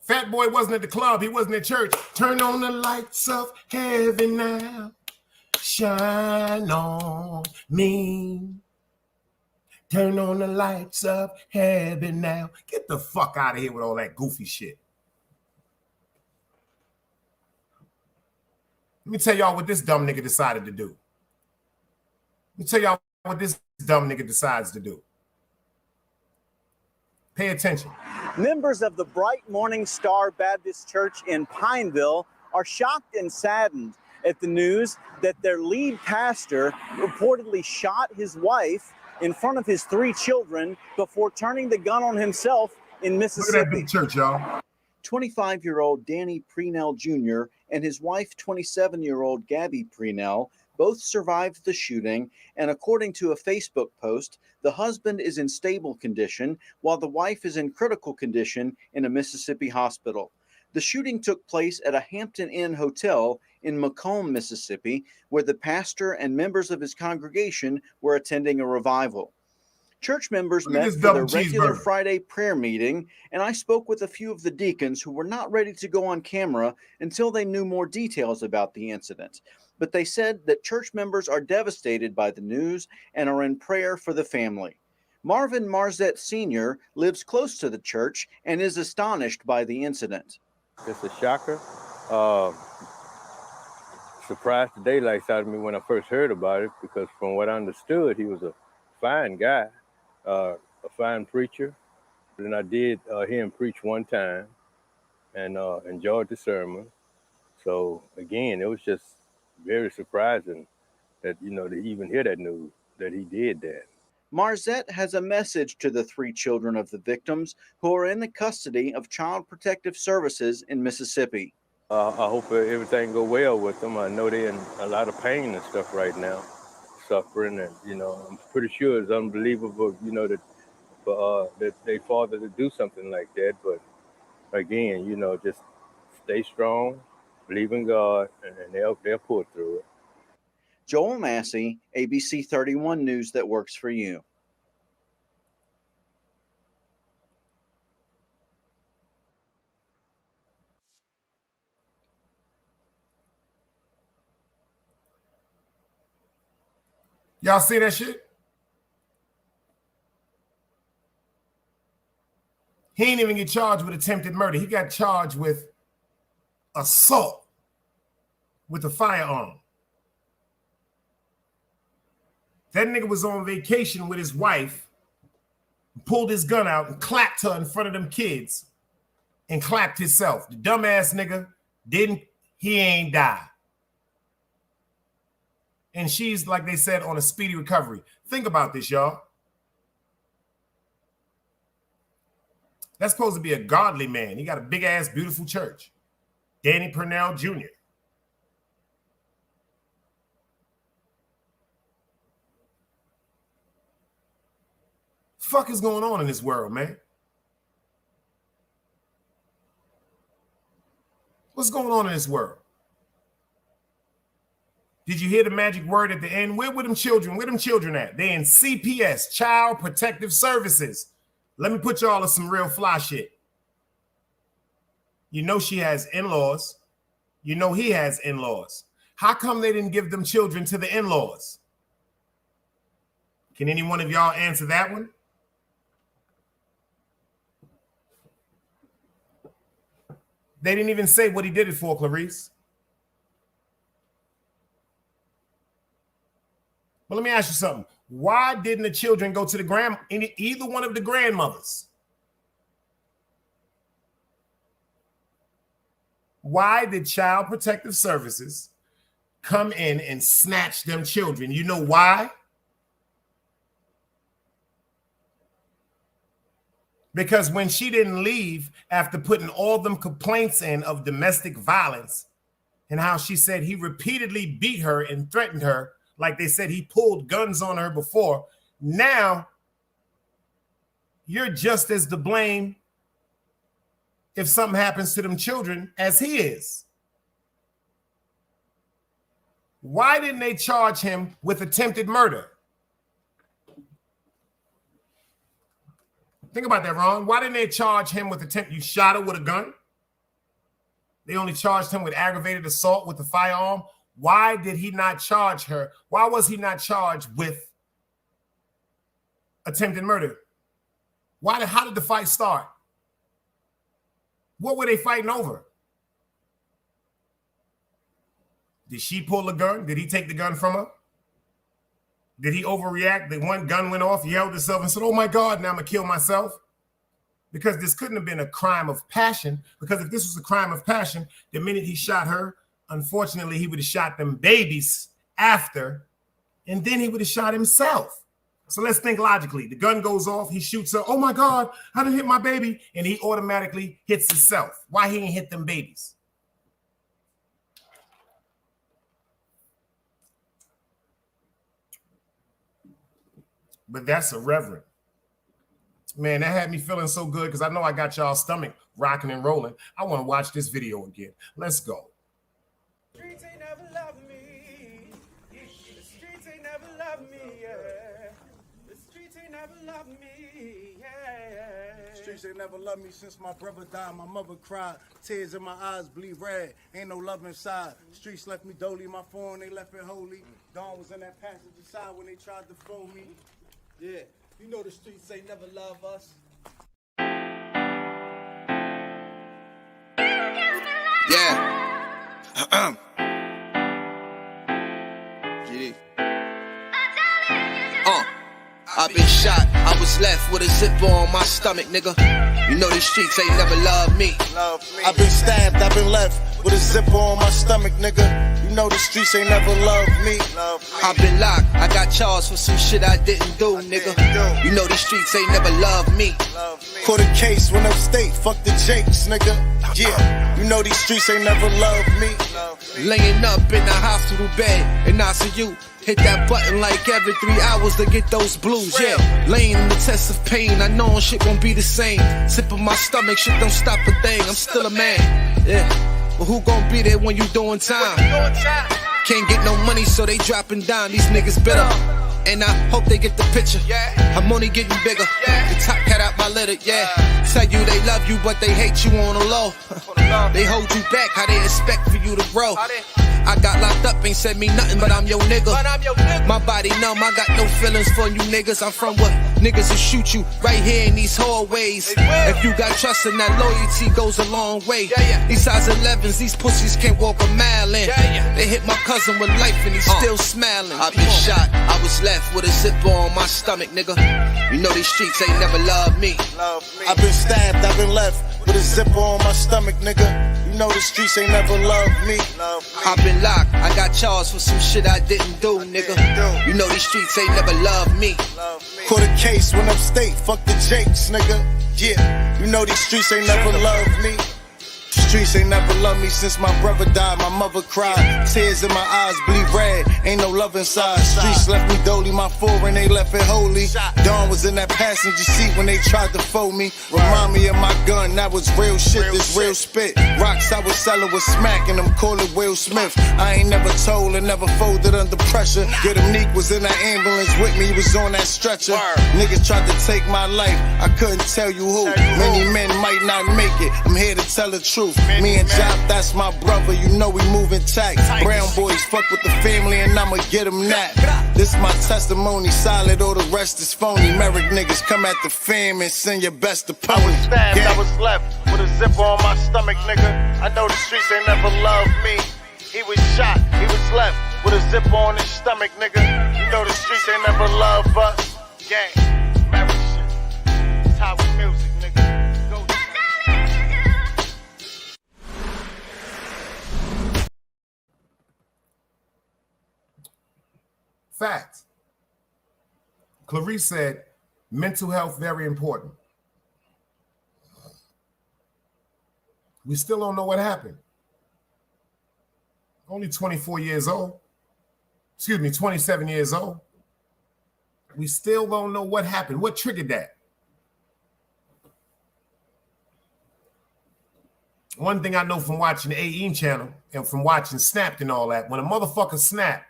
Fat boy wasn't at the club. He wasn't at church. Turn on the lights of heaven now. Shine on me. Turn on the lights of heaven now. Get the fuck out of here with all that goofy shit. Let me tell y'all what this dumb nigga decided to do. Let me tell y'all what this dumb nigga decides to do. Pay attention. Members of the Bright Morning Star Baptist Church in Pineville are shocked and saddened at the news that their lead pastor reportedly shot his wife in front of his 3 children before turning the gun on himself in Mississippi. Look at that big church, y'all. 25-year-old Danny Prenell Jr. and his wife, 27-year-old Gabby Prenell, both survived the shooting, and according to a Facebook post, the husband is in stable condition while the wife is in critical condition in a Mississippi hospital. The shooting took place at a Hampton Inn hotel in Macomb, Mississippi, where the pastor and members of his congregation were attending a revival. Church members met for their regular Friday prayer meeting, and I spoke with a few of the deacons who were not ready to go on camera until they knew more details about the incident. But they said that church members are devastated by the news and are in prayer for the family. Marvin Marzette Sr. lives close to the church and is astonished by the incident. It's a shocker. Surprised the daylights out of me when I first heard about it, because from what I understood, he was a fine guy, a fine preacher. And I did hear him preach one time and enjoyed the sermon. So again, it was just very surprising that, to even hear that news, that he did that. Marzette has a message to the 3 children of the victims who are in the custody of Child Protective Services in Mississippi. I hope everything go well with them. I know they're in a lot of pain and stuff right now, suffering, and I'm pretty sure it's unbelievable, that they father to do something like that. But again, just stay strong, believe in God, and they'll pull through it. Joel Massey, ABC 31 News that works for you. Y'all see that shit? He ain't even get charged with attempted murder. He got charged with assault. with a firearm. That nigga was on vacation with his wife, pulled his gun out and clapped her in front of them kids and clapped himself. The dumbass nigga he ain't die. And she's, like they said, on a speedy recovery. Think about this, y'all. That's supposed to be a godly man. He got a big ass, beautiful church. Danny Prenell Jr. Fuck is going on in this world, man? What's going on in this world? Did you hear the magic word at the end? Where them children? Where them children at? They in CPS, Child Protective Services. Let me put y'all on some real fly shit. You know she has in-laws. You know he has in-laws. How come they didn't give them children to the in-laws? Can any one of y'all answer that one? They didn't even say what he did it for, Clarice. But let me ask you something. Why didn't the children go to either one of the grandmothers? Why did Child Protective Services come in and snatch them children? You know why? Because when she didn't leave after putting all them complaints in of domestic violence and how she said he repeatedly beat her and threatened her, like they said he pulled guns on her before, now you're just as to blame if something happens to them children as he is. Why didn't they charge him with attempted murder? Think about that, Ron. Why didn't they charge him with attempt? You shot her with a gun. They only charged him with aggravated assault with a firearm. Why did he not charge her? Why was he not charged with attempted murder? How did the fight start? What were they fighting over? Did she pull a gun? Did he take the gun from her? Did he overreact? The one gun went off, yelled himself and said, oh my God, now I'm gonna kill myself? Because this couldn't have been a crime of passion. Because if this was a crime of passion, the minute he shot her, unfortunately, he would have shot them babies after, and then he would have shot himself. So let's think logically. The gun goes off, he shoots her. Oh my God, I didn't hit my baby. And he automatically hits himself. Why he ain't hit them babies? But that's irreverent. Man, that had me feeling so good because I know I got y'all stomach rocking and rolling. I want to watch this video again. Let's go. The streets ain't never loved me. The streets ain't never loved me, yeah. The streets ain't never loved me, yeah. Streets ain't never loved me since my brother died. My mother cried, tears in my eyes bleed red. Ain't no love inside. Streets left me dolly, my phone they left it holy. Dawn was in that passenger side when they tried to phone me. Yeah, you know the streets ain't never love us. Yeah. GD. I've been shot, I was left with a zipper on my stomach, nigga. You know these streets ain't never loved me. I've been stabbed, I've been left with a zipper on my stomach, nigga. You know the streets ain't never loved me. I've been locked, I got charged for some shit I didn't do, nigga. You know these streets ain't never loved me. Court a case, went upstate, fuck the Jakes, nigga. Yeah, you know these streets ain't never loved me. Laying up in the hospital bed in ICU. Hit that button like every 3 hours to get those blues, yeah. Laying in the test of pain, I know shit won't be the same. Sipping my stomach, shit don't stop a thing, I'm still a man, yeah. But who gon' be there when you doing time? Can't get no money, so they dropping down, these niggas bitter. And I hope they get the picture. I'm only getting bigger. The top cat out my litter, yeah. Tell you they love you, but they hate you on the low. They hold you back, how they expect for you to grow. I got locked up, ain't said me nothing, but I'm your nigga. My body numb, I got no feelings for you niggas. I'm from what niggas will shoot you right here in these hallways. If you got trust in that loyalty goes a long way. These size 11s, these pussies can't walk a mile in. They hit my cousin with life and he's still smiling. I've been shot, I was left with a zipper on my stomach, nigga. You know these streets ain't never loved me. I've been stabbed, I've been left with a zipper on my stomach, nigga. You know the streets ain't never loved me. I've been locked, I got charged for some shit I didn't do, nigga. You know these streets ain't never loved me. Caught a case, went upstate, fuck the Jakes, nigga. Yeah, you know these streets ain't never loved me. Streets ain't never loved me since my brother died. My mother cried, tears in my eyes bleed red. Ain't no love inside. Streets left me dolly, my foreign they left it holy. Dawn was in that passenger seat when they tried to fold me. Remind me of my gun, that was real shit, this real spit. Rocks I was selling was smacking them, call it Will Smith. I ain't never told and never folded under pressure. Yeah, them Neek was in that ambulance with me, he was on that stretcher. Niggas tried to take my life, I couldn't tell you who. Many men might not make it, I'm here to tell the truth. Me and Job, that's my brother, you know we moving tight. Brown boys fuck with the family and I'ma get them that. This my testimony, solid, all the rest is phony. Merrick niggas come at the fam and send your best opponent. I was stabbed, I was left with a zipper on my stomach, nigga. I know the streets ain't never loved me. He was shot, he was left with a zipper on his stomach, nigga. You know the streets ain't never loved us. Gang, Merrick shit. It's how we music, nigga. Go. Fact. Clarice said, mental health very important. We still don't know what happened. Only 24 years old. Excuse me, 27 years old. We still don't know what happened. What triggered that? One thing I know from watching the AE channel and from watching Snapped and all that, when a motherfucker snap,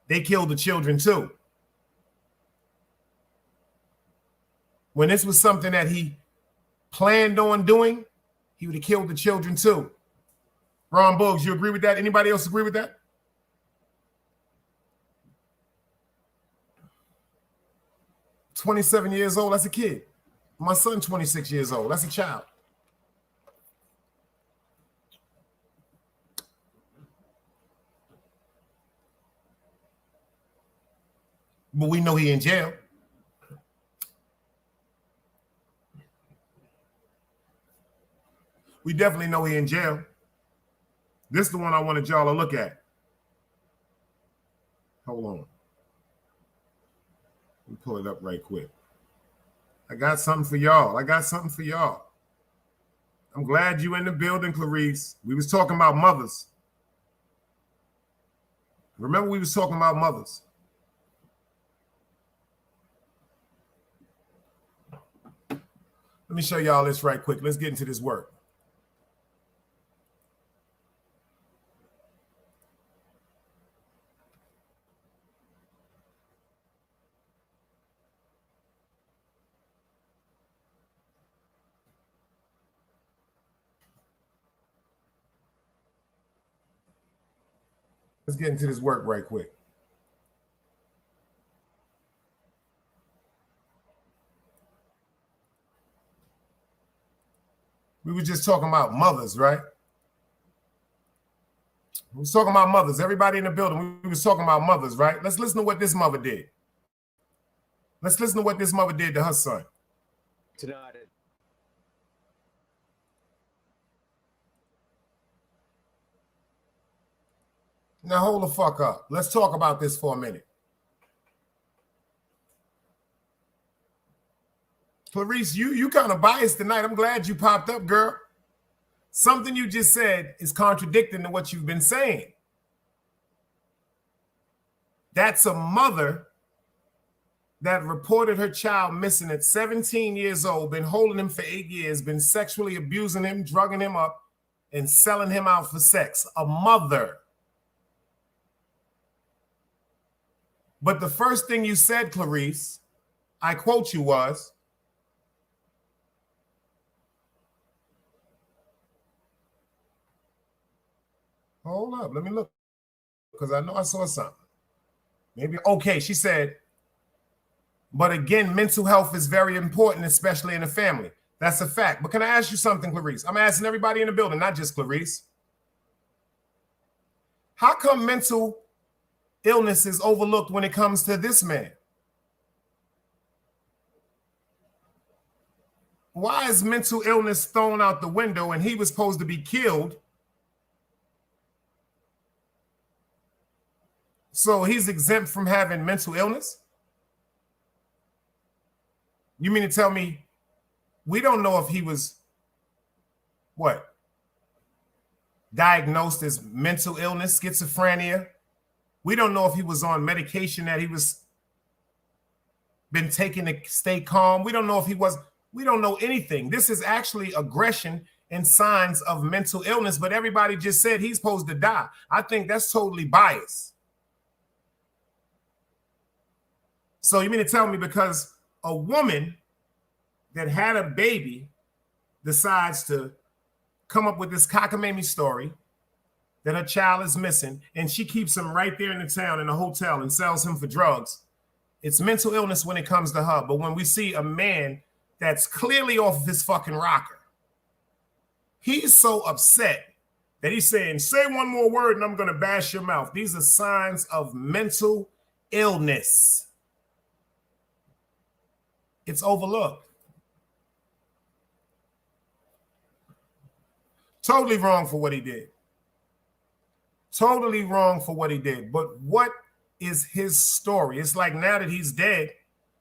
they killed the children too. When this was something that he planned on doing, he would have killed the children too. Ron Boggs, you agree with that? Anybody else agree with that? "27 years old, that's a kid. My son, 26 years old, that's a child. But we know he in jail. We definitely know he in jail. This is the one I wanted y'all to look at. Hold on. Let me pull it up right quick. I got something for y'all. I'm glad you in the building, Clarice. We was talking about mothers. Remember we was talking about mothers. Let me show y'all this right quick. Let's get into this work. Let's get into this work right quick. We were just talking about mothers, right? We was talking about mothers. Everybody in the building, we was talking about mothers, right? Let's listen to what this mother did. Let's listen to what this mother did to her son. Tonight. Now hold the fuck up. Let's talk about this for a minute. Clarice, you kind of biased tonight. I'm glad you popped up, girl. Something you just said is contradicting to what you've been saying. That's a mother that reported her child missing at 17 years old, been holding him for 8 years, been sexually abusing him, drugging him up, and selling him out for sex. A mother. But the first thing you said, Clarice, I quote you, was, hold up, let me look, because I know I saw something. Maybe, okay, she said, but again, mental health is very important, especially in a family. That's a fact. But can I ask you something, Clarice? I'm asking everybody in the building, not just Clarice. How come mental illness is overlooked when it comes to this man? Why is mental illness thrown out the window and he was supposed to be killed? So he's exempt from having mental illness? You mean to tell me we don't know if he was, what, diagnosed as mental illness, schizophrenia? We don't know if he was on medication that he was been taking to stay calm. We don't know if he was, we don't know anything. This is actually aggression and signs of mental illness, but everybody just said he's supposed to die. I think that's totally biased. So you mean to tell me because a woman that had a baby decides to come up with this cockamamie story that her child is missing, and she keeps him right there in the town in a hotel and sells him for drugs, it's mental illness when it comes to her. But when we see a man that's clearly off of his fucking rocker, he's so upset that he's saying, say one more word and I'm going to bash your mouth. These are signs of mental illness. It's overlooked. Totally wrong for what he did. Totally wrong for what he did. But what is his story? It's like now that he's dead,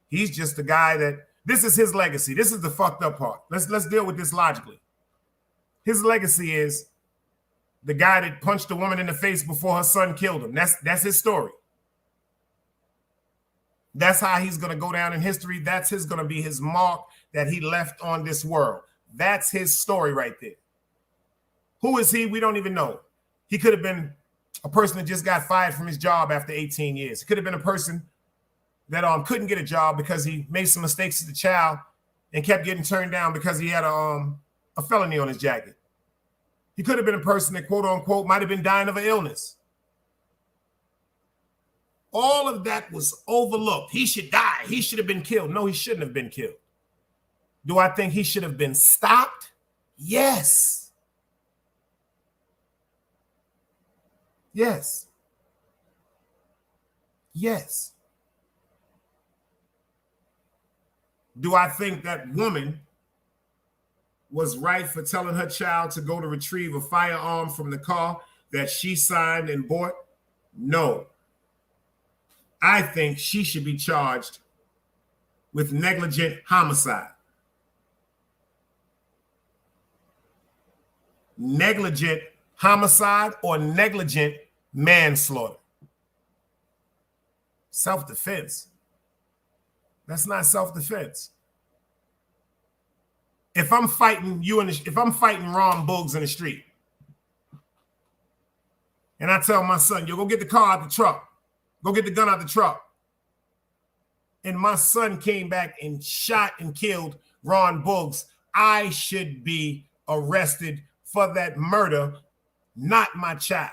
he's just the guy that, this is his legacy. This is the fucked up part. Let's deal with this logically. His legacy is the guy that punched a woman in the face before her son killed him. That's his story. That's how he's going to go down in history. That's going to be his mark that he left on this world. That's his story right there. Who is he? We don't even know. He could have been a person that just got fired from his job after 18 years. It could have been a person that couldn't get a job because he made some mistakes as a child and kept getting turned down because he had a felony on his jacket. He could have been a person that, quote unquote, might have been dying of an illness. All of that was overlooked. He should die. He should have been killed. No, he shouldn't have been killed. Do I think he should have been stopped? Yes. Yes. Yes. Do I think that woman was right for telling her child to go to retrieve a firearm from the car that she signed and bought? No. I think she should be charged with negligent homicide. Negligent homicide or negligent manslaughter. Self-defense. That's not self-defense. If I'm fighting if I'm fighting Ron Buggs in the street, and I tell my son, yo, go get the car out the truck. Go get the gun out the truck. And my son came back and shot and killed Ron Buggs, I should be arrested for that murder, not my child.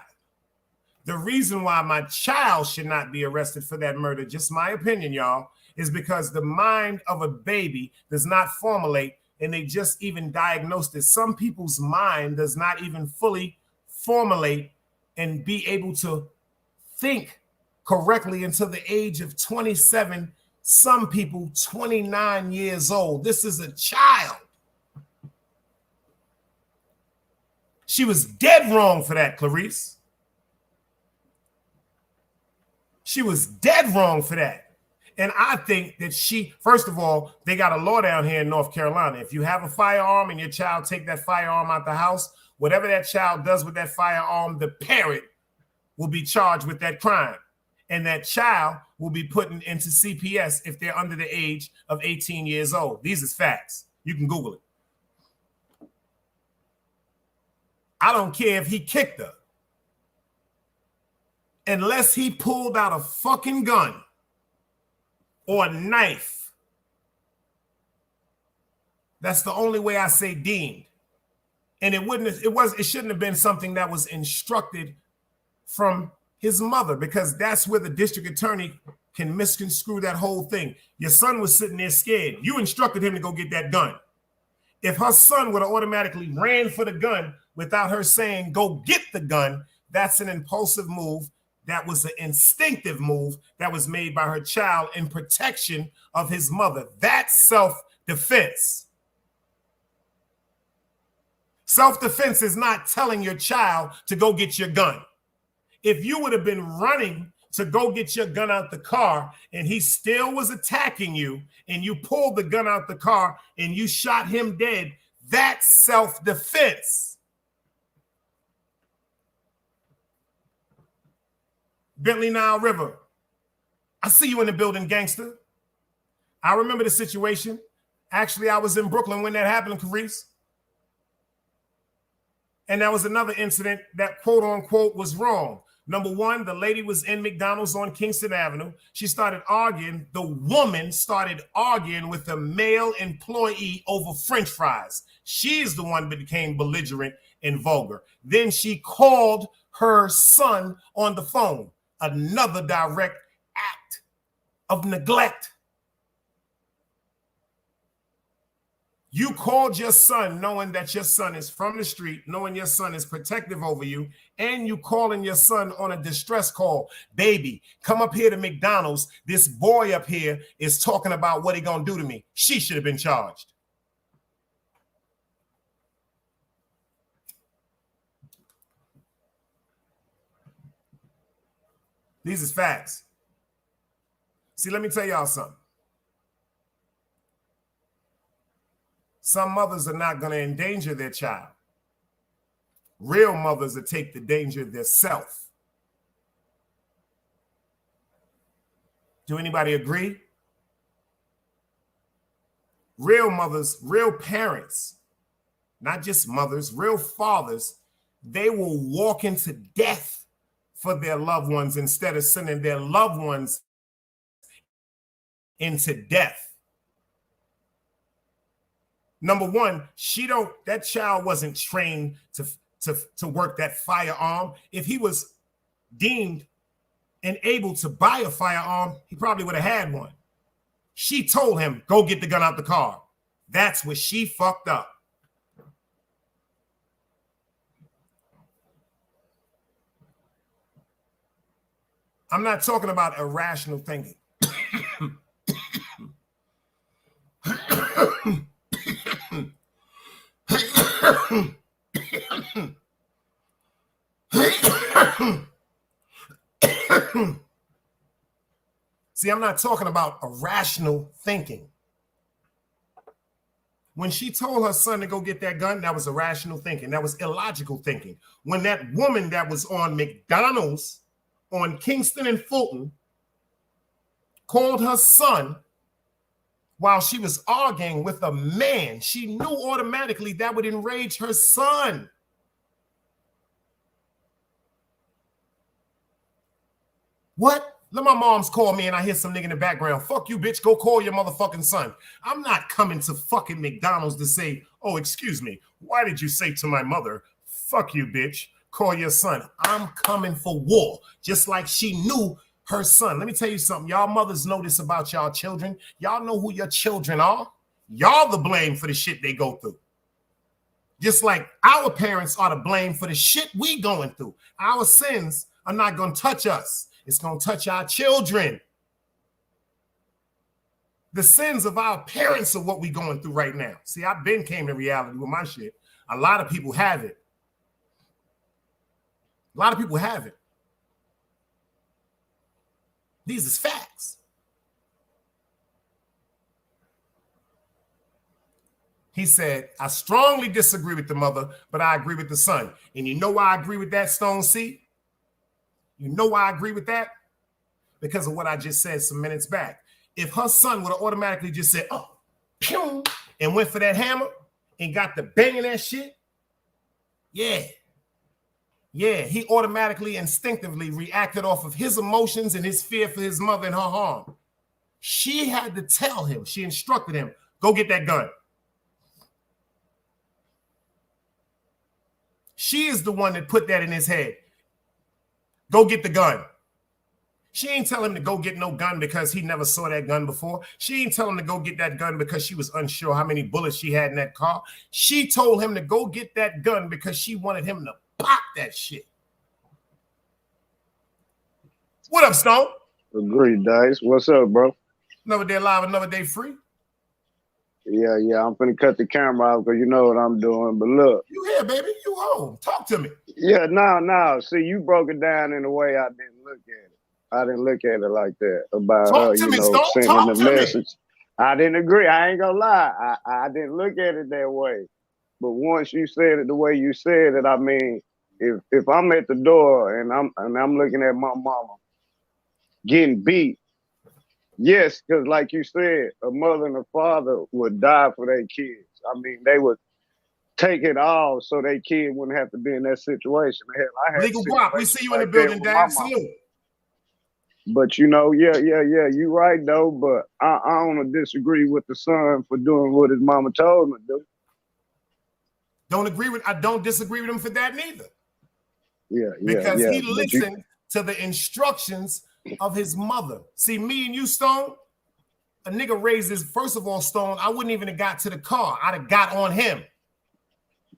The reason why my child should not be arrested for that murder, just my opinion, y'all, is because the mind of a baby does not formulate, and they just even diagnosed it. Some people's mind does not even fully formulate and be able to think correctly until the age of 27. Some people 29 years old. This is a child. She was dead wrong for that, Clarice. She was dead wrong for that. And I think that first of all, they got a law down here in North Carolina. If you have a firearm and your child take that firearm out the house, whatever that child does with that firearm, the parent will be charged with that crime. And that child will be put into CPS if they're under the age of 18 years old. These is facts. You can Google it. I don't care if he kicked her. Unless he pulled out a fucking gun or a knife. That's the only way I say deemed. And it shouldn't have been something that was instructed from his mother, because that's where the district attorney can misconstrue that whole thing. Your son was sitting there scared. You instructed him to go get that gun. If her son would have automatically ran for the gun without her saying, go get the gun, That's an impulsive move. That was an instinctive move that was made by her child in protection of his mother. That's self-defense. Self-defense is not telling your child to go get your gun. If you would have been running to go get your gun out the car and he still was attacking you and you pulled the gun out the car and you shot him dead, that's self-defense. Bentley Nile River, I see you in the building, gangster. I remember the situation. Actually, I was in Brooklyn when that happened, Carice. And that was another incident that quote unquote was wrong. Number one, the lady was in McDonald's on Kingston Avenue. She started arguing. The woman started arguing with a male employee over French fries. She's the one that became belligerent and vulgar. Then she called her son on the phone. Another direct act of neglect. You called your son knowing that your son is from the street, knowing your son is protective over you, and you calling your son on a distress call. Baby, come up here to McDonald's. This boy up here is talking about what he gonna do to me. She should have been charged. These is facts. See, let me tell y'all something. Some mothers are not going to endanger their child. Real mothers will take the danger themselves. Do anybody agree? Real mothers, real parents, not just mothers, real fathers, they will walk into death for their loved ones instead of sending their loved ones into death. Number one, that child wasn't trained to work that firearm. If he was deemed and able to buy a firearm, he probably would have had one. She told him, go get the gun out the car. That's where she fucked up. I'm not talking about irrational thinking. See, I'm not talking about irrational thinking. When she told her son to go get that gun, that was irrational thinking. That was illogical thinking. When that woman that was on McDonald's on Kingston and Fulton called her son while she was arguing with a man, she knew automatically that would enrage her son. What? Let my moms call me and I hear some nigga in the background. Fuck you, bitch. Go call your motherfucking son. I'm not coming to fucking McDonald's to say, oh, excuse me. Why did you say to my mother, fuck you, bitch? Call your son. I'm coming for war. Just like she knew her son. Let me tell you something. Y'all mothers know this about y'all children. Y'all know who your children are. Y'all the blame for the shit they go through. Just like our parents are to blame for the shit we going through. Our sins are not going to touch us. It's going to touch our children. The sins of our parents are what we going through right now. See, I've been came to reality with my shit. A lot of people have it. A lot of people have it. These is facts. He said, I strongly disagree with the mother, but I agree with the son. And you know why I agree with that, Stone C? You know why I agree with that? Because of what I just said some minutes back. If her son would have automatically just said, oh, pew, and went for that hammer and got the banging that shit, yeah, he automatically, instinctively reacted off of his emotions and his fear for his mother and her harm. She had to tell him, she instructed him, go get that gun. She is the one that put that in his head. Go get the gun. She ain't tell him to go get no gun because he never saw that gun before. She ain't tell him to go get that gun because she was unsure how many bullets she had in that car. She told him to go get that gun because she wanted him to pop that shit. What up, Stone? Agreed, Dice. What's up, bro? Another day live, another day free. Yeah. I'm finna cut the camera off because you know what I'm doing. But look. You here, baby. You home. Talk to me. Yeah, no. See, you broke it down in a way I didn't look at it. I didn't look at it like that about Talk to me, Stone. sending Talk the to message. me. I didn't agree. I ain't gonna lie. I didn't look at it that way. But once you said it the way you said it, I mean, if I'm at the door and I'm looking at my mama getting beat, yes, because like you said, a mother and a father would die for their kids. I mean, they would take it all so their kid wouldn't have to be in that situation. Hell, I had Legal guap, we see you in the like building, Dad. Salute. But you know, yeah, you right though. But I don't disagree with the son for doing what his mama told him to do. I don't disagree with him for that neither. Yeah. Because he listened to the instructions of his mother. See, me and you, Stone, a nigga raised his, first of all, Stone, I wouldn't even have got to the car. I'd have got on him.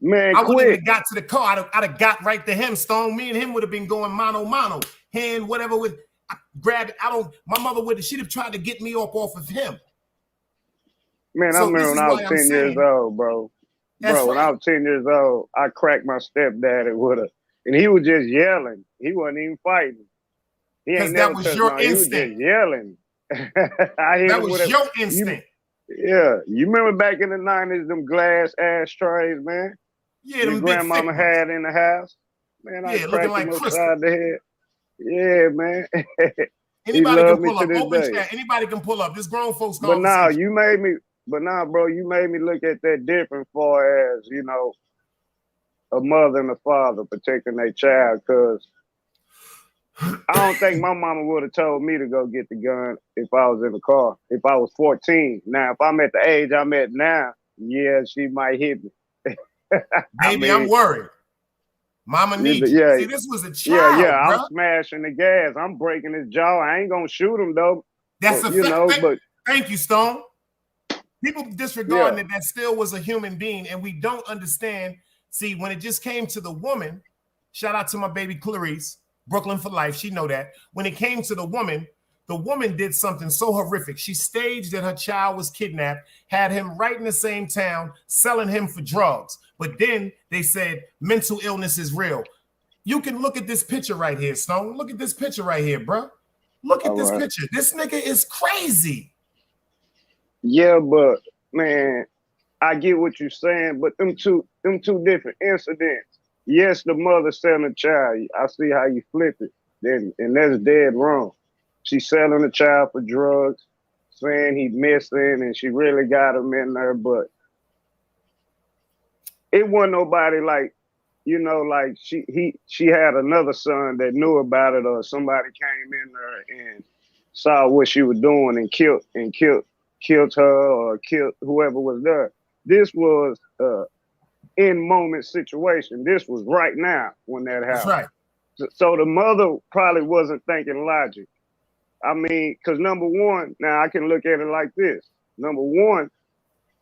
Man, I wouldn't have got to the car. I'd have got right to him, Stone. Me and him would have been going mano, hand, whatever with grab it. My mother she'd have tried to get me off of him. Man, I remember when I was 10 years old, bro. When I was 10 years old, I cracked my stepdaddy with and he was just yelling. He wasn't even fighting. Because that was your instinct. He was just yelling. That was your instinct. You remember back in the 90s, them glass ashtrays, man? Yeah, them grandmama had in the house. Man, I cracked him upside the head. Yeah, man. Anybody can pull up. Open chat. Anybody can pull up. This grown folks. But now you made me. But now, bro, you made me look at that different, far as a mother and a father protecting their child. Because I don't think my mama would have told me to go get the gun if I was in the car. If I was 14. Now, if I'm at the age I'm at now, yeah, she might hit me. Baby, I'm worried. Mama needs you. See, this was a child. Yeah. I'm smashing the gas. I'm breaking his jaw. I ain't gonna shoot him though. That's a fact. But thank you, Stone. People disregarding that still was a human being, and we don't understand. See, when it just came to the woman, shout out to my baby Clarice, Brooklyn for life. She know that. When it came to the woman did something so horrific. She staged that her child was kidnapped, had him right in the same town, selling him for drugs. But then they said mental illness is real. You can look at this picture right here, Stone. Look at this picture right here, bro. Look at this picture. This nigga is crazy. Yeah, but man, I get what you're saying, but them two different incidents. Yes, the mother selling a child. I see how you flip it. And that's dead wrong. She's selling the child for drugs, saying he's missing, and she really got him in there, but it wasn't nobody like she had another son that knew about it, or somebody came in there and saw what she was doing and killed her or killed whoever was there. This was in moment situation. This was right now when that happened. That's right. So the mother probably wasn't thinking logic. I mean, because number one, now I can look at it like this. Number one,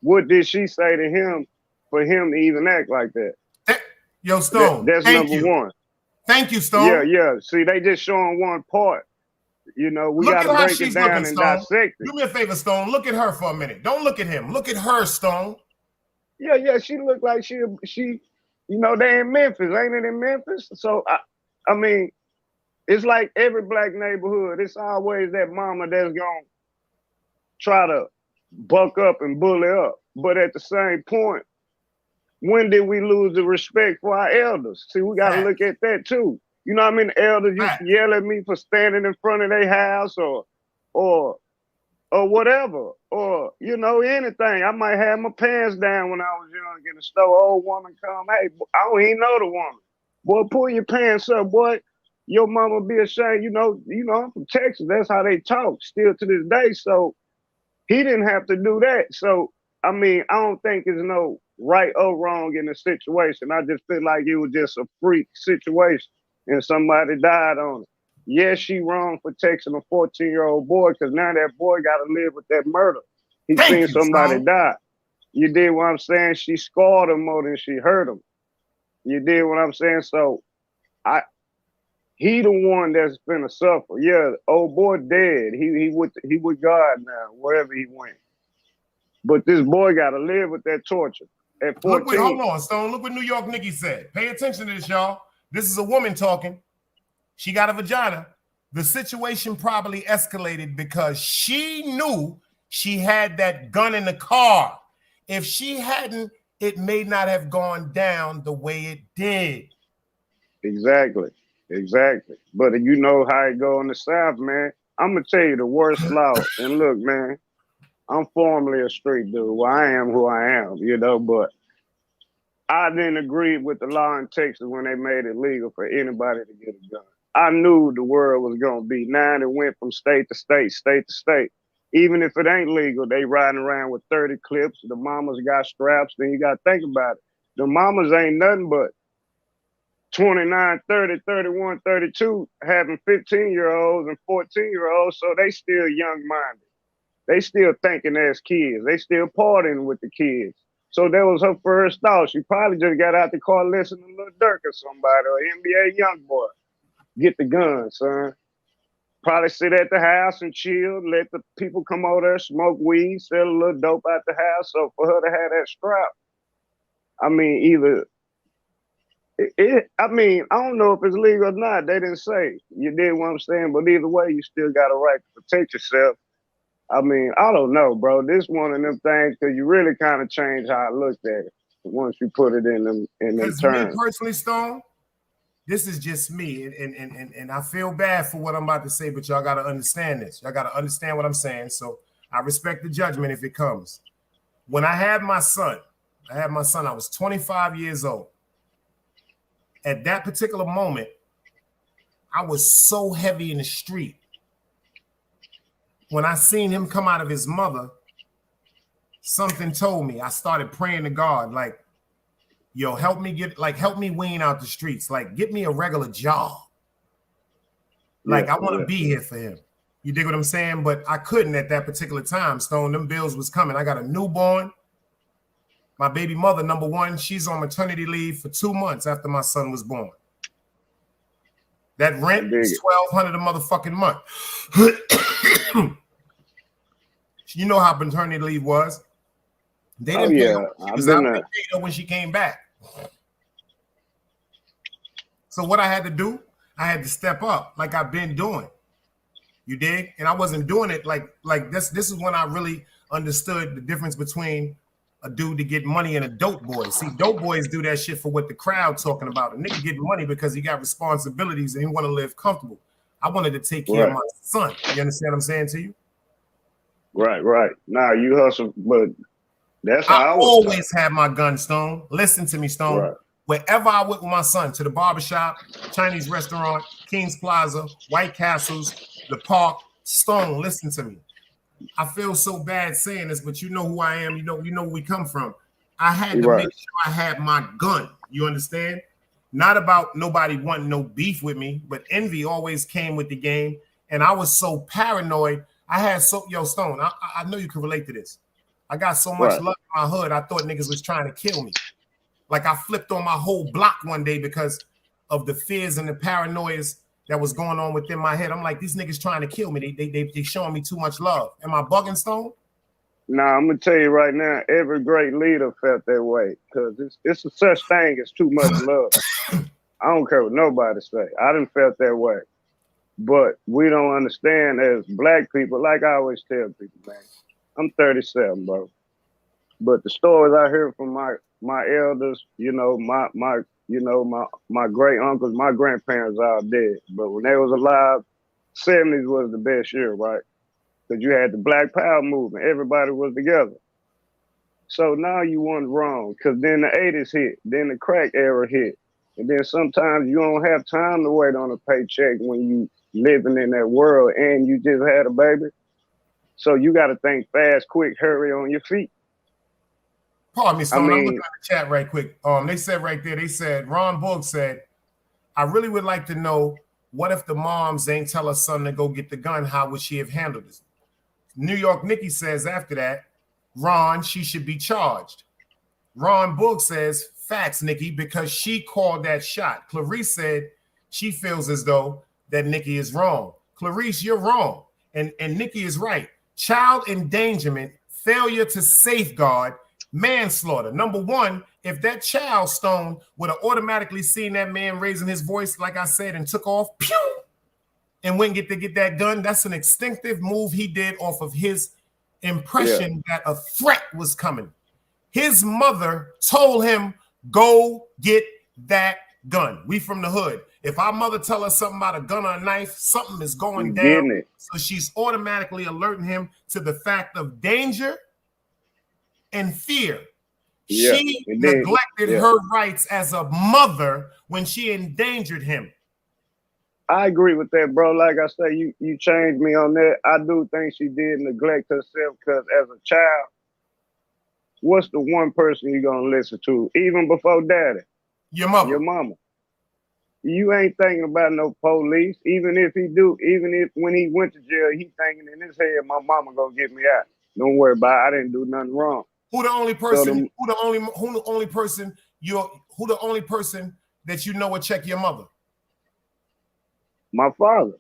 what did she say to him for him to even act like that? Yo, Stone. That's number one. Thank you, Stone. Yeah. See, they just showing one part. We got to break it down and dissect it. Do me a favor, Stone. Look at her for a minute. Don't look at him. Look at her, Stone. Yeah. She looked like she. They in Memphis, ain't it in Memphis? So I mean, it's like every black neighborhood. It's always that mama that's gonna try to buck up and bully up. But at the same point, when did we lose the respect for our elders? See, we got to look at that too. You know what I mean? The elders used to yell at me for standing in front of their house or whatever, or anything. I might have my pants down when I was young in the store. Old woman come, hey, I don't even know the woman. Boy, pull your pants up, boy. Your mama be ashamed. I'm from Texas. That's how they talk still to this day. So he didn't have to do that. So I mean, I don't think there's no right or wrong in the situation. I just feel like it was just a freak situation and somebody died on it. Yes, she wrong for texting a 14-year-old boy because now that boy got to live with that murder. He seen somebody die. You did what I'm saying? She scarred him more than she hurt him. You did what I'm saying? So he the one that's finna suffer. Yeah, old boy dead. He with God now, wherever he went. But this boy gotta live with that torture at 14. Hold on, Stone. Look what New York Nikki said. Pay attention to this, y'all. This is a woman talking. She got a vagina. The situation probably escalated because she knew she had that gun in the car. If she hadn't, it may not have gone down the way it did. Exactly. But you know how it go in the South, man. I'm gonna tell you the worst law. And look, man, I'm formerly a street dude. Well, I am who I am, you know, but I didn't agree with the law in Texas when they made it legal for anybody to get a gun. I knew the world was gonna be. Now it went from state to state, state to state. Even if it ain't legal, they riding around with 30 clips. The mamas got straps. Then you gotta think about it. The mamas ain't nothing but 29, 30, 31, 32, having 15-year-olds and 14-year-olds, so they still young-minded. They still thinking as kids. They still partying with the kids. So that was her first thought. She probably just got out the car listening to Lil Durk or somebody or NBA Youngboy. Get the gun, son. Probably sit at the house and chill, let the people come over there, smoke weed, sell a little dope out the house. So for her to have that strap, I mean, either I don't know if it's legal or not. They didn't say. You did what I'm saying, but either way, you still got a right to protect yourself. I mean, I don't know, bro. This one of them things, because you really kind of change how I looked at it once you put it in them terms. Me personally, Stone, this is just me, and I feel bad for what I'm about to say, but y'all got to understand this. Y'all got to understand what I'm saying. So I respect the judgment if it comes. When I had my son, I was 25 years old. At that particular moment, I was so heavy in the street. When I seen him come out of his mother, something told me. I started praying to God, like, yo, help me wean out the streets. Like, get me a regular job. Like, I want to be here for him. You dig what I'm saying? But I couldn't at that particular time, Stone. Them bills was coming. I got a newborn. My baby mother, number one, she's on maternity leave for 2 months after my son was born. That rent is $1,200 a motherfucking month. You know how maternity leave was. They didn't pay her. She was out there when she came back. So what I had to do, I had to step up like I've been doing. You dig? And I wasn't doing it like this. This is when I really understood the difference between a dude to get money and a dope boy. See, dope boys do that shit for what the crowd talking about. A nigga getting money because he got responsibilities and he want to live comfortable. I wanted to take care of my son. You understand what I'm saying to you? Right. Now you hustle, but that's how I always had my gun, Stone. Listen to me, Stone. Right. Wherever I went with my son, to the barbershop, Chinese restaurant, King's Plaza, White Castles, the park, Stone, listen to me. I feel so bad saying this, but you know who I am. You know where we come from. I had to make sure I had my gun. You understand? Not about nobody wanting no beef with me, but envy always came with the game. And I was so paranoid. I had Stone, I know you can relate to this. I got so much love in my hood, I thought niggas was trying to kill me. Like I flipped on my whole block one day because of the fears and the paranoias that was going on within my head. I'm like, these niggas trying to kill me. They showing me too much love. Am I bugging, Stone? Nah, I'm gonna tell you right now, every great leader felt that way because it's a such thing as too much love. I don't care what nobody say. I done felt that way. But we don't understand as black people, like I always tell people, man, I'm 37, bro. But the stories I hear from my elders, my great uncles, my grandparents are all dead. But when they was alive, 70s was the best year, right? Because you had the Black Power movement. Everybody was together. So now you wasn't wrong, because then the 80s hit, then the crack era hit. And then sometimes you don't have time to wait on a paycheck when you living in that world and you just had a baby. So you got to think fast, quick, hurry on your feet. Pardon me, Stone. I'm looking at the chat right quick. They said right there, Ron Boog said, I really would like to know, what if the moms ain't tell her son to go get the gun? How would she have handled this? New York Nikki says after that, Ron, she should be charged. Ron Boog says, facts, Nikki, because she called that shot. Clarice said, she feels as though that Nikki is wrong. Clarice, you're wrong. And Nikki is right. Child endangerment, failure to safeguard, manslaughter. Number one, if that child, Stone, would have automatically seen that man raising his voice, like I said, and took off, pew, and went to get that gun, that's an instinctive move he did off of his impression that a threat was coming. His mother told him, go get that gun. We from the hood. If our mother tell us something about a gun or a knife, something is going down. So she's automatically alerting him to the fact of danger and fear. She neglected her rights as a mother when she endangered him. I agree with that, bro. Like I say, you changed me on that. I do think she did neglect herself because as a child, what's the one person you're going to listen to, even before daddy? Your mama. Your mama. You ain't thinking about no police. Even if he do, even if when he went to jail, he thinking in his head, my mama gonna get me out. Don't worry about it. I didn't do nothing wrong. Who the only person that you know would check your mother? My father.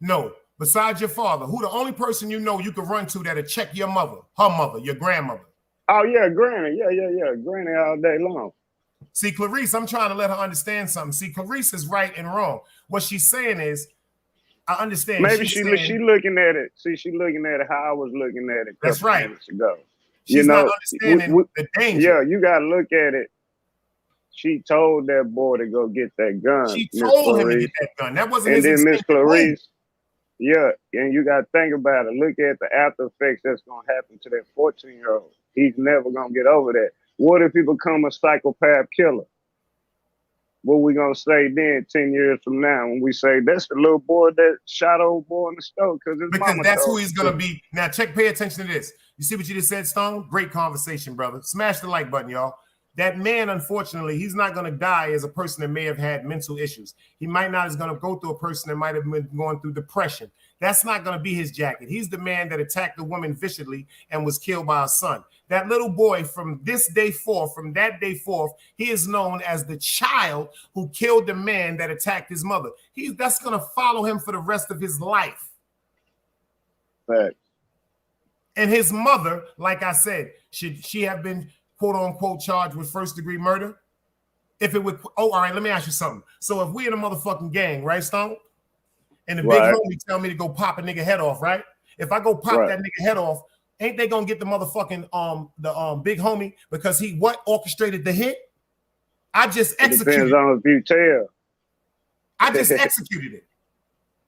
No, besides your father, who the only person you know you could run to that'll check your mother, her mother, your grandmother? Oh yeah, granny. Yeah. Granny all day long. See, Clarice, I'm trying to let her understand something. See, Clarice is right and wrong. What she's saying is, I understand. Maybe she looking at it. See, she looking at it how I was looking at it. That's right. Minutes ago. She's not understanding the danger. Yeah, you got to look at it. She told that boy to go get that gun. She told him to get that gun. That wasn't his intent. And then Miss Clarice, yeah, and you got to think about it. Look at the after effects that's going to happen to that 14-year-old. He's never going to get over that. What if he become a psychopath killer? What we gonna say then 10 years from now when we say that's the little boy that shot old boy in the stove? Because that's who he's gonna be. Now pay attention to this. You see what you just said, Stone? Great conversation, brother. Smash the like button, y'all. That man, unfortunately, he's not gonna die as a person that may have had mental issues. He might not is gonna go through a person that might have been going through depression. That's not gonna be his jacket. He's the man that attacked the woman viciously and was killed by a son. That little boy from that day forth, he is known as the child who killed the man that attacked his mother. That's going to follow him for the rest of his life. Right. And his mother, like I said, should she have been quote unquote charged with first-degree murder? If it would, all right, let me ask you something. So if we in a motherfucking gang, right, Stone? And the big homie tell me to go pop a nigga head off, right? If I go pop that nigga head off, ain't they gonna get the motherfucking big homie because he orchestrated the hit? I just executed. Depends on if you tell. I just executed it.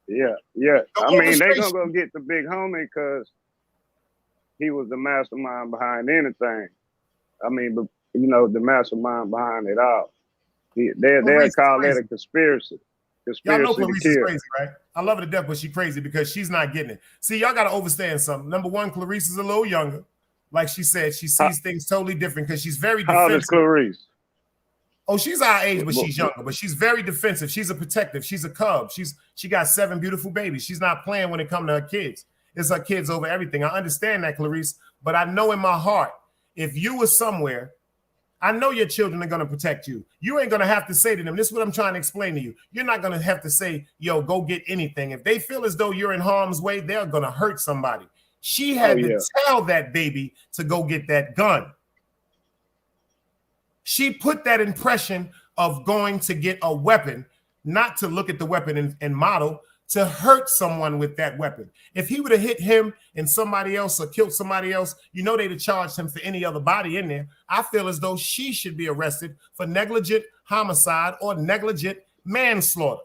Yeah. I mean, they gonna go get the big homie because he was the mastermind behind anything. I mean, but you know, the mastermind behind it all. They'll call that a conspiracy. Y'all know Clarice is crazy, right? I love her to death, but she's crazy because she's not getting it. See, y'all got to understand something. Number one, Clarice is a little younger. Like she said, she sees things totally different because she's very defensive. How old is Clarice? Oh, she's our age, but she's younger. But she's very defensive. She's a protective. She's a cub. She got 7 beautiful babies. She's not playing when it comes to her kids. It's her kids over everything. I understand that, Clarice, but I know in my heart, if you were somewhere, I know your children are going to protect you. You ain't going to have to say to them, this is what I'm trying to explain to you. You're not going to have to say, yo, go get anything. If they feel as though you're in harm's way, they're going to hurt somebody. She had to tell that baby to go get that gun. She put that impression of going to get a weapon, not to look at the weapon and model, to hurt someone with that weapon. If he would have hit him and somebody else or killed somebody else, you know they'd have charged him for any other body in there. I feel as though she should be arrested for negligent homicide or negligent manslaughter.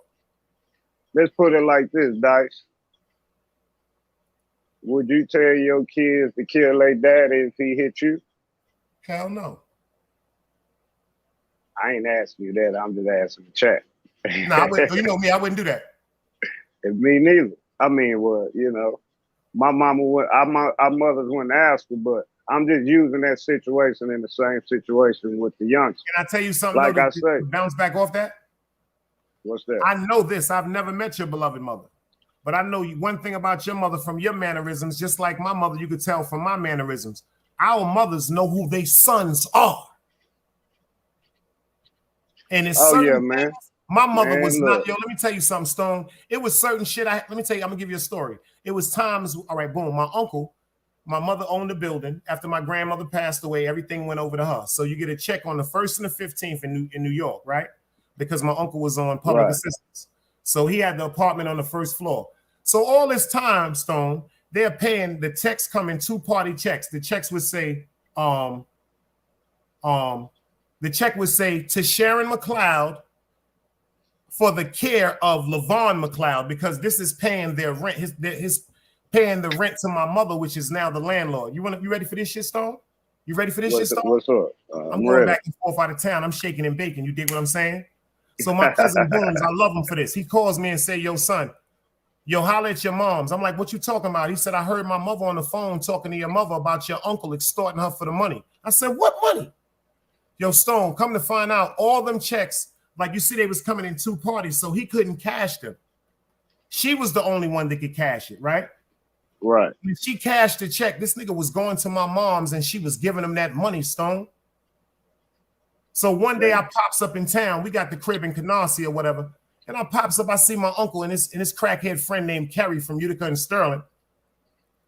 Let's put it like this, Dice. Would you tell your kids to kill their daddy if he hit you? Hell no. I ain't asking you that. I'm just asking the chat. Nah, you know me, I wouldn't do that. Me neither. I mean, well, you know, my mama our mothers wouldn't ask her, but I'm just using that situation in the same situation with the youngsters. Can I tell you something? Like I say, bounce back off that. What's that? I know this. I've never met your beloved mother, but I know one thing about your mother from your mannerisms, just like my mother, you could tell from my mannerisms. Our mothers know who their sons are. And it's man. My mother Man, was look. not, yo, let me tell you something, Stone. It was certain shit. Let me tell you, I'm gonna give you a story. It was times, all right, boom, my uncle, my mother owned the building. After my grandmother passed away, everything went over to her. So you get a check on the 1st and the 15th in New York, right? Because my uncle was on public assistance. So he had the apartment on the 1st floor. So all this time, Stone, they're paying, the checks come in 2-party checks. The checks would say, the check would say to Sharon McLeod for the care of LaVon McLeod, because this is paying their rent, his paying the rent to my mother, which is now the landlord. You ready for this shit, Stone? You ready for this shit, Stone? What's up? I'm going back and forth out of town. I'm shaking and baking. You dig what I'm saying? So my cousin Booms, I love him for this. He calls me and say, yo, son, yo, holla at your moms. I'm like, what you talking about? He said, I heard my mother on the phone talking to your mother about your uncle extorting her for the money. I said, what money? Yo, Stone, come to find out, all them checks, like you see, they was coming in 2 parties, so he couldn't cash them. She was the only one that could cash it, right? Right. When she cashed the check, this nigga was going to my mom's and she was giving him that money, Stone. So one day I pops up in town. We got the crib in Canarsie or whatever. And I pops up, I see my uncle and his crackhead friend named Kerry from Utica and Sterling.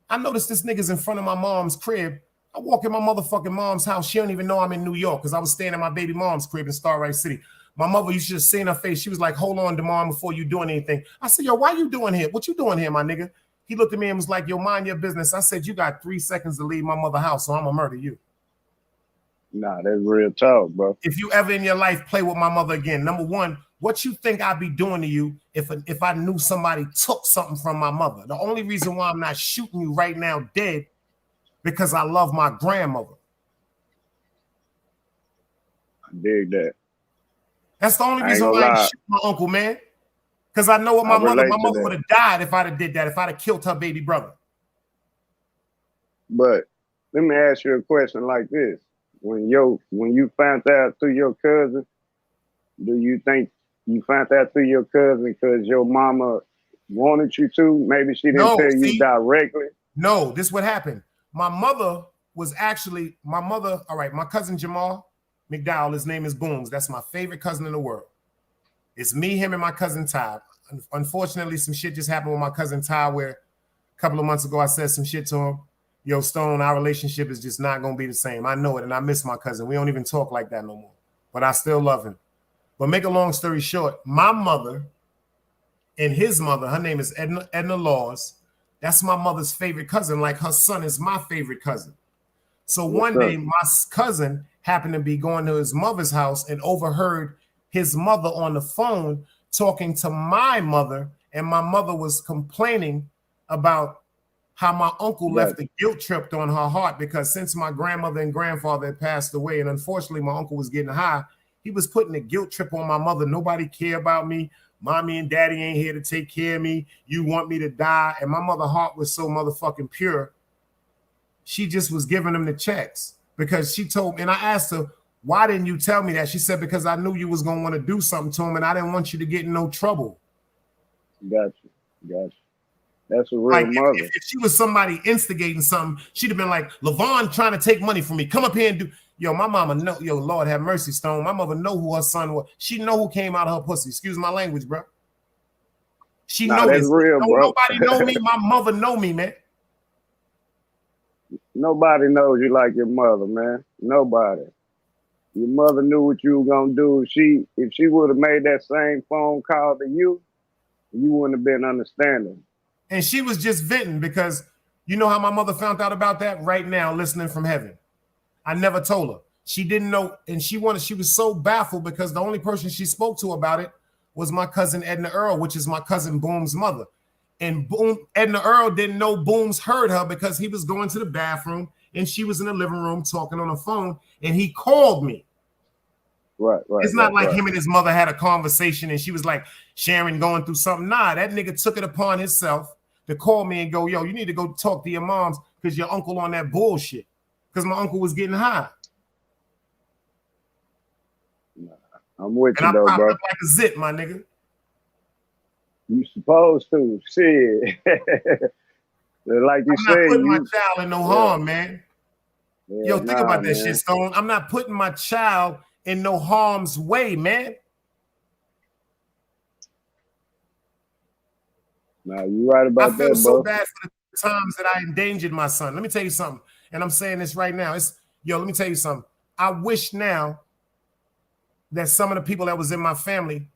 I noticed this nigga's in front of my mom's crib. I walk in my motherfucking mom's house. She don't even know I'm in New York because I was staying at my baby mom's crib in Starlight City. My mother, you should have seen her face. She was like, hold on, DeMar, before you doing anything. I said, yo, why you doing here? What you doing here, my nigga? He looked at me and was like, yo, mind your business. I said, you got 3 seconds to leave my mother's house, so I'm going to murder you. Nah, that's real talk, bro. If you ever in your life play with my mother again, number one, what you think I'd be doing to you if I knew somebody took something from my mother? The only reason why I'm not shooting you right now dead, because I love my grandmother. I dig that. That's the only reason why I ain't shoot my uncle, man. Because I know what my mother would have died if I'd have did that, if I'd have killed her baby brother. But let me ask you a question like this. When you found out through your cousin, do you think you found out through your cousin because your mama wanted you to? Maybe she didn't tell you directly. No, this is what happened. My mother was actually, all right, my cousin Jamal McDowell, his name is Booms. That's my favorite cousin in the world. It's me, him, and my cousin Ty. Unfortunately, some shit just happened with my cousin Ty where a couple of months ago I said some shit to him. Yo, Stone, our relationship is just not going to be the same. I know it, and I miss my cousin. We don't even talk like that no more. But I still love him. But make a long story short, my mother and his mother, her name is Edna Laws. That's my mother's favorite cousin. Like her son is my favorite cousin. So one day, my cousin happened to be going to his mother's house and overheard his mother on the phone talking to my mother, and my mother was complaining about how my uncle left a guilt trip on her heart because since my grandmother and grandfather had passed away, and unfortunately my uncle was getting high, he was putting a guilt trip on my mother. Nobody care about me. Mommy and daddy ain't here to take care of me. You want me to die. And my mother's heart was so motherfucking pure. She just was giving him the checks because she told me, and I asked her, why didn't you tell me that? She said, because I knew you was going to want to do something to him and I didn't want you to get in no trouble. Gotcha. That's a real mother. If she was somebody instigating something, she'd have been like, LaVon trying to take money from me. Come up here and do. Yo, my mama know. Yo, Lord have mercy, Stone. My mother know who her son was. She know who came out of her pussy. Excuse my language, bro. She know that's this. real, bro. Nobody know me. My mother know me, man. Nobody knows you like your mother, man. Nobody. Your mother knew what you were gonna do. If she would have made that same phone call to you, you wouldn't have been understanding. And she was just venting because you know how my mother found out about that? Right now, listening from heaven. I never told her. She didn't know, and she was so baffled because the only person she spoke to about it was my cousin Edna Earl, which is my cousin Boom's mother. And Edna Earl didn't know Booms heard her because he was going to the bathroom and she was in the living room talking on the phone and he called me. Right. It's not like him and his mother had a conversation and she was like, Sharon going through something. Nah, that nigga took it upon himself to call me and go, yo, you need to go talk to your moms because your uncle on that bullshit. Because my uncle was getting high. Nah, I'm with and you though, bro. Up like a zip, my nigga. You supposed to. Shit. Like you said, I'm not putting my child in no harm, man. Yeah, yo, think about that shit, Stone. I'm not putting my child in no harm's way, man. Nah, you right I about feel that, so bro. bad for the times that I endangered my son. Let me tell you something, and I'm saying this right now. Let me tell you something. I wish now that some of the people that was in my family,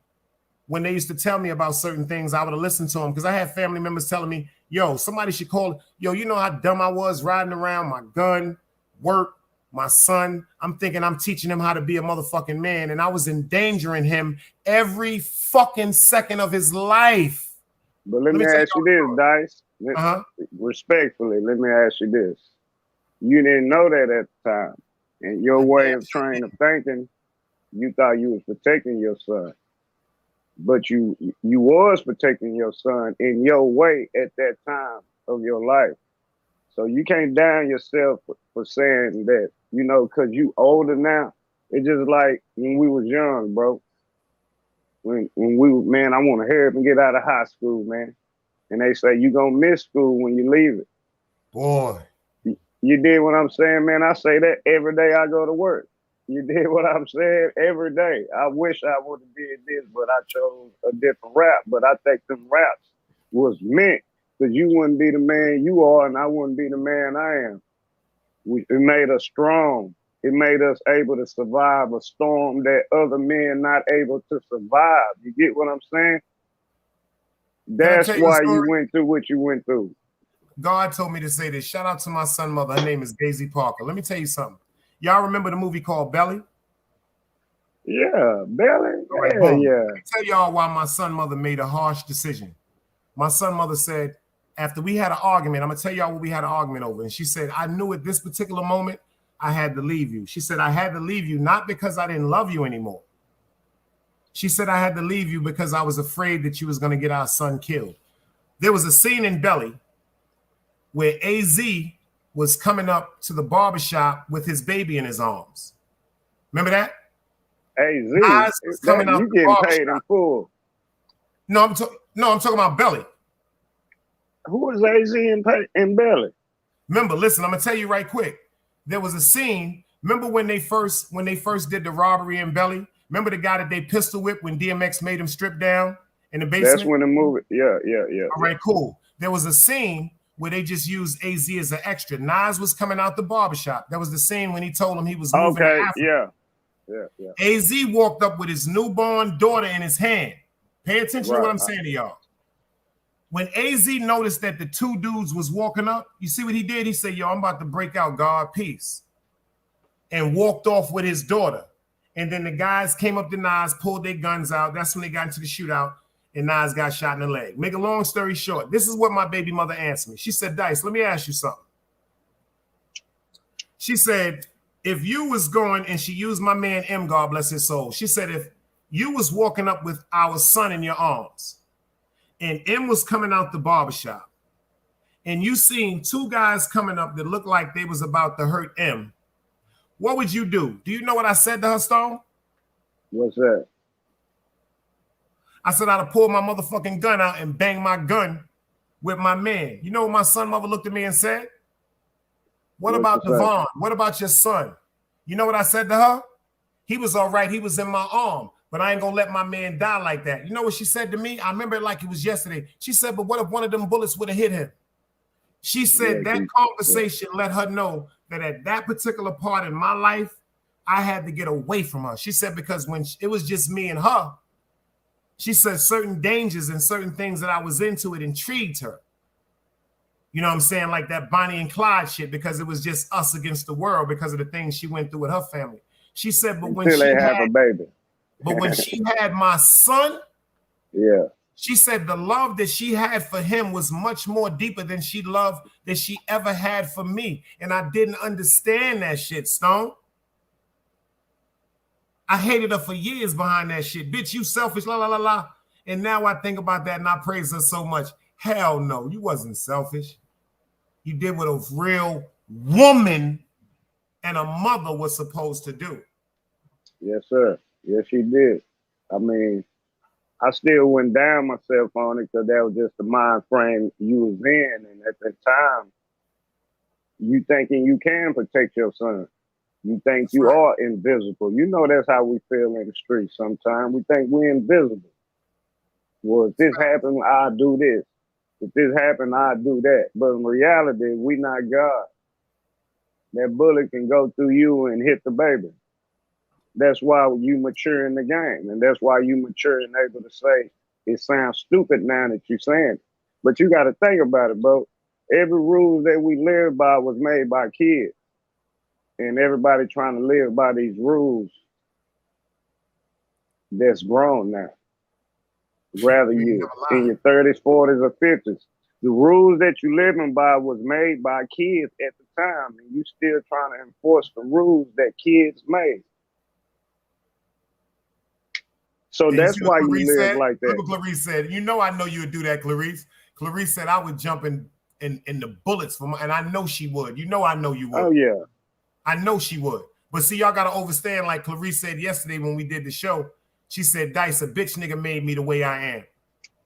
when they used to tell me about certain things, I would have listened to them, because I had family members telling me, yo, somebody should call. Yo, you know how dumb I was riding around my gun, work, my son. I'm thinking I'm teaching him how to be a motherfucking man, and I was endangering him every fucking second of his life. But let me tell ask you this, Dice. Respectfully, let me ask you this. You didn't know that at the time. And your way of train of thinking, you thought you was protecting your son. But you was protecting your son in your way at that time of your life. So you can't down yourself for saying that, you know, because you older now. It's just like when we was young, bro. When we, man, I want to hurry up and get out of high school, man. And they say, you going to miss school when you leave it. Boy. You did what I'm saying, man. I say that every day I go to work. You did what I'm saying every day. I wish I would have did this, but I chose a different rap. But I think them raps was meant, because you wouldn't be the man you are and I wouldn't be the man I am. It made us strong. It made us able to survive a storm that other men not able to survive. You get what I'm saying? That's why you went through what you went through. God told me to say this. Shout out to my son mother. Her name is Daisy Parker. Let me tell you something. Y'all remember the movie called Belly? Yeah, Belly. Right, yeah. Let me tell y'all why my son mother made a harsh decision. My son mother said, after we had an argument, I'm going to tell y'all what we had an argument over. And she said, I knew at this particular moment I had to leave you. She said, I had to leave you not because I didn't love you anymore. She said, I had to leave you because I was afraid that you was going to get our son killed. There was a scene in Belly where AZ was coming up to the barbershop with his baby in his arms. Remember that? AZ, was coming up. You getting paid in full. No, I'm talking about Belly. Who is AZ in Belly? Remember, listen, I'm gonna tell you right quick. There was a scene. Remember when they first did the robbery in Belly? Remember the guy that they pistol whipped when DMX made him strip down in the basement? That's when the movie. Yeah. All right, cool. There was a scene where they just used AZ as an extra. Nas was coming out the barbershop. That was the scene when he told him he was moving to Africa. Yeah. AZ walked up with his newborn daughter in his hand. Pay attention to what I'm saying to y'all. When AZ noticed that the two dudes was walking up, you see what he did? He said, yo, I'm about to break out, God, peace. And walked off with his daughter. And then the guys came up to Nas, pulled their guns out. That's when they got into the shootout. And Nas got shot in the leg. Make a long story short, this is what my baby mother answered me. She said, Dice, let me ask you something. She said, if you was going, and she used my man M, God bless his soul. She said, if you was walking up with our son in your arms, and M was coming out the barbershop, and you seen two guys coming up that looked like they was about to hurt M, what would you do? Do you know what I said to her, Stone? What's that? I said I'd have pulled my motherfucking gun out and bang my gun with my man. You know what my son mother looked at me and said? What about Devon? What about your son? You know what I said to her? He was all right. He was in my arm, but I ain't gonna let my man die like that. You know what she said to me? I remember it like it was yesterday. She said, but what if one of them bullets would have hit him? She said that conversation let her know that at that particular part in my life, I had to get away from her. She said, because when it was just me and her, she said certain dangers and certain things that I was into, it intrigued her. You know what I'm saying? Like that Bonnie and Clyde shit, because it was just us against the world because of the things she went through with her family. She said, but when she have a baby. But when she had my son, yeah, she said the love that she had for him was much more deeper than she ever had for me. And I didn't understand that shit, Stone. I hated her for years behind that shit. Bitch, you selfish, la, la, la, la. And now I think about that and I praise her so much. Hell no, you wasn't selfish. You did what a real woman and a mother was supposed to do. Yes, sir. Yes, she did. I mean, I still went down myself on it because that was just the mind frame you was in. And at the time, you thinking you can protect your son. You think you are invisible. You know that's how we feel in the streets sometimes. We think we're invisible. Well, if this happens, I'll do this. If this happened, I'd do that. But in reality, we not God. That bullet can go through you and hit the baby. That's why you mature in the game. And that's why you mature and able to say, it sounds stupid now that you're saying it. But you got to think about it, bro. Every rule that we live by was made by kids. And everybody trying to live by these rules that's grown now. Rather you in your 30s, 40s, or 50s. The rules that you living by was made by kids at the time, and you still trying to enforce the rules that kids made. So And that's why you live said, like that. Clarice said, you know, I know you would do that, Clarice. Clarice said I would jump in the bullets for my, and I know she would. You know, I know you would. Oh yeah, I know she would. But see, y'all gotta understand, like Clarice said yesterday when we did the show. She said, Dice, a bitch nigga made me the way I am.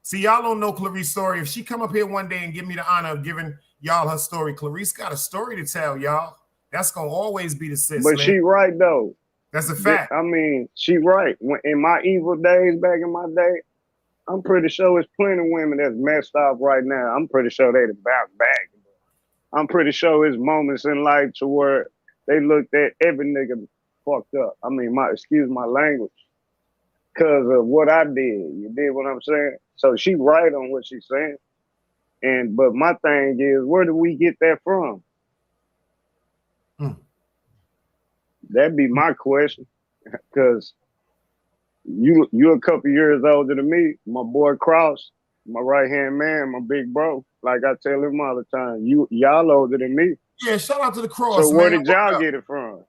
See, y'all don't know Clarice's story. If she come up here one day and give me the honor of giving y'all her story, Clarice got a story to tell y'all. That's gonna always be the sis. But man. she right though. That's a fact. I mean, she right. When, in my evil days, back in my day, I'm pretty sure there's plenty of women that's messed up right now. I'm pretty sure they'd bounce back. I'm pretty sure there's moments in life to where they looked at every nigga fucked up. I mean, excuse my language. Because of what I did. You did what I'm saying? So she right on what she's saying. But my thing is, where do we get that from? That'd be my question. Because you're a couple years older than me. My boy Cross, my right-hand man, my big bro. Like I tell him all the time, y'all older than me. Yeah, shout out to the Cross. So where did y'all get it from?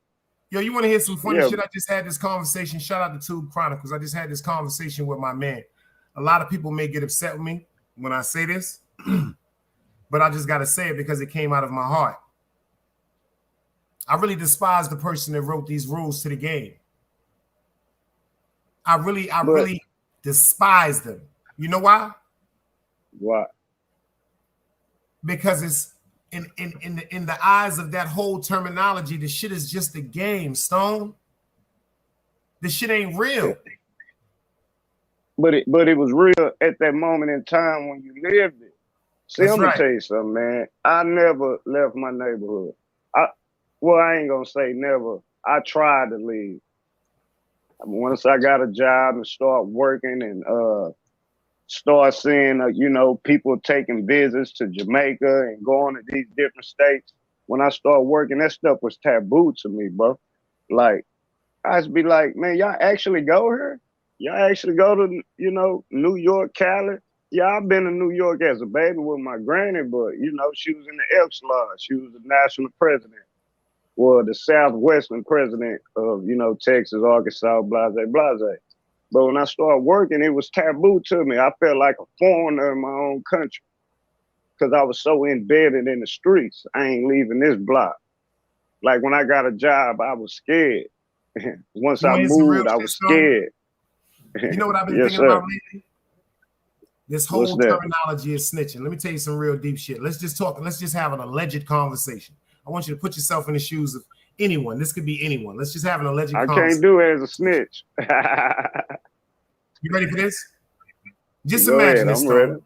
Yo, you want to hear some funny shit? I just had this conversation. Shout out to Tube Chronicles. I just had this conversation with my man. A lot of people may get upset with me when I say this, but I just got to say it because it came out of my heart. I really despise the person that wrote these rules to the game. I really despise them. You know why? Why? Because it's in the eyes of that whole terminology, the shit is just a game, Stone. The shit ain't real. But it was real at that moment in time when you lived it. See, I'm gonna tell you something, man. I never left my neighborhood. I ain't gonna say never. I tried to leave. Once I got a job and start working and start seeing, people taking visits to Jamaica and going to these different states. When I started working, that stuff was taboo to me, bro. Like, I just be like, man, y'all actually go here? Y'all actually go to, New York, Cali? Yeah, I've been to New York as a baby with my granny, but, she was in the Elks Lodge. She was the national president. Well, the Southwestern president of, Texas, Arkansas, blase, blase. But when I started working, it was taboo to me. I felt like a foreigner in my own country because I was so embedded in the streets. I ain't leaving this block. Like when I got a job, I was scared. Once I moved, I was scared. You know what I've been thinking about lately? This whole terminology is snitching. Let me tell you some real deep shit. Let's just talk. Let's just have an alleged conversation. I want you to put yourself in the shoes of anyone. This could be anyone. Let's just have an alleged conversation. I can't do it as a snitch. You ready for this? Just imagine this, though.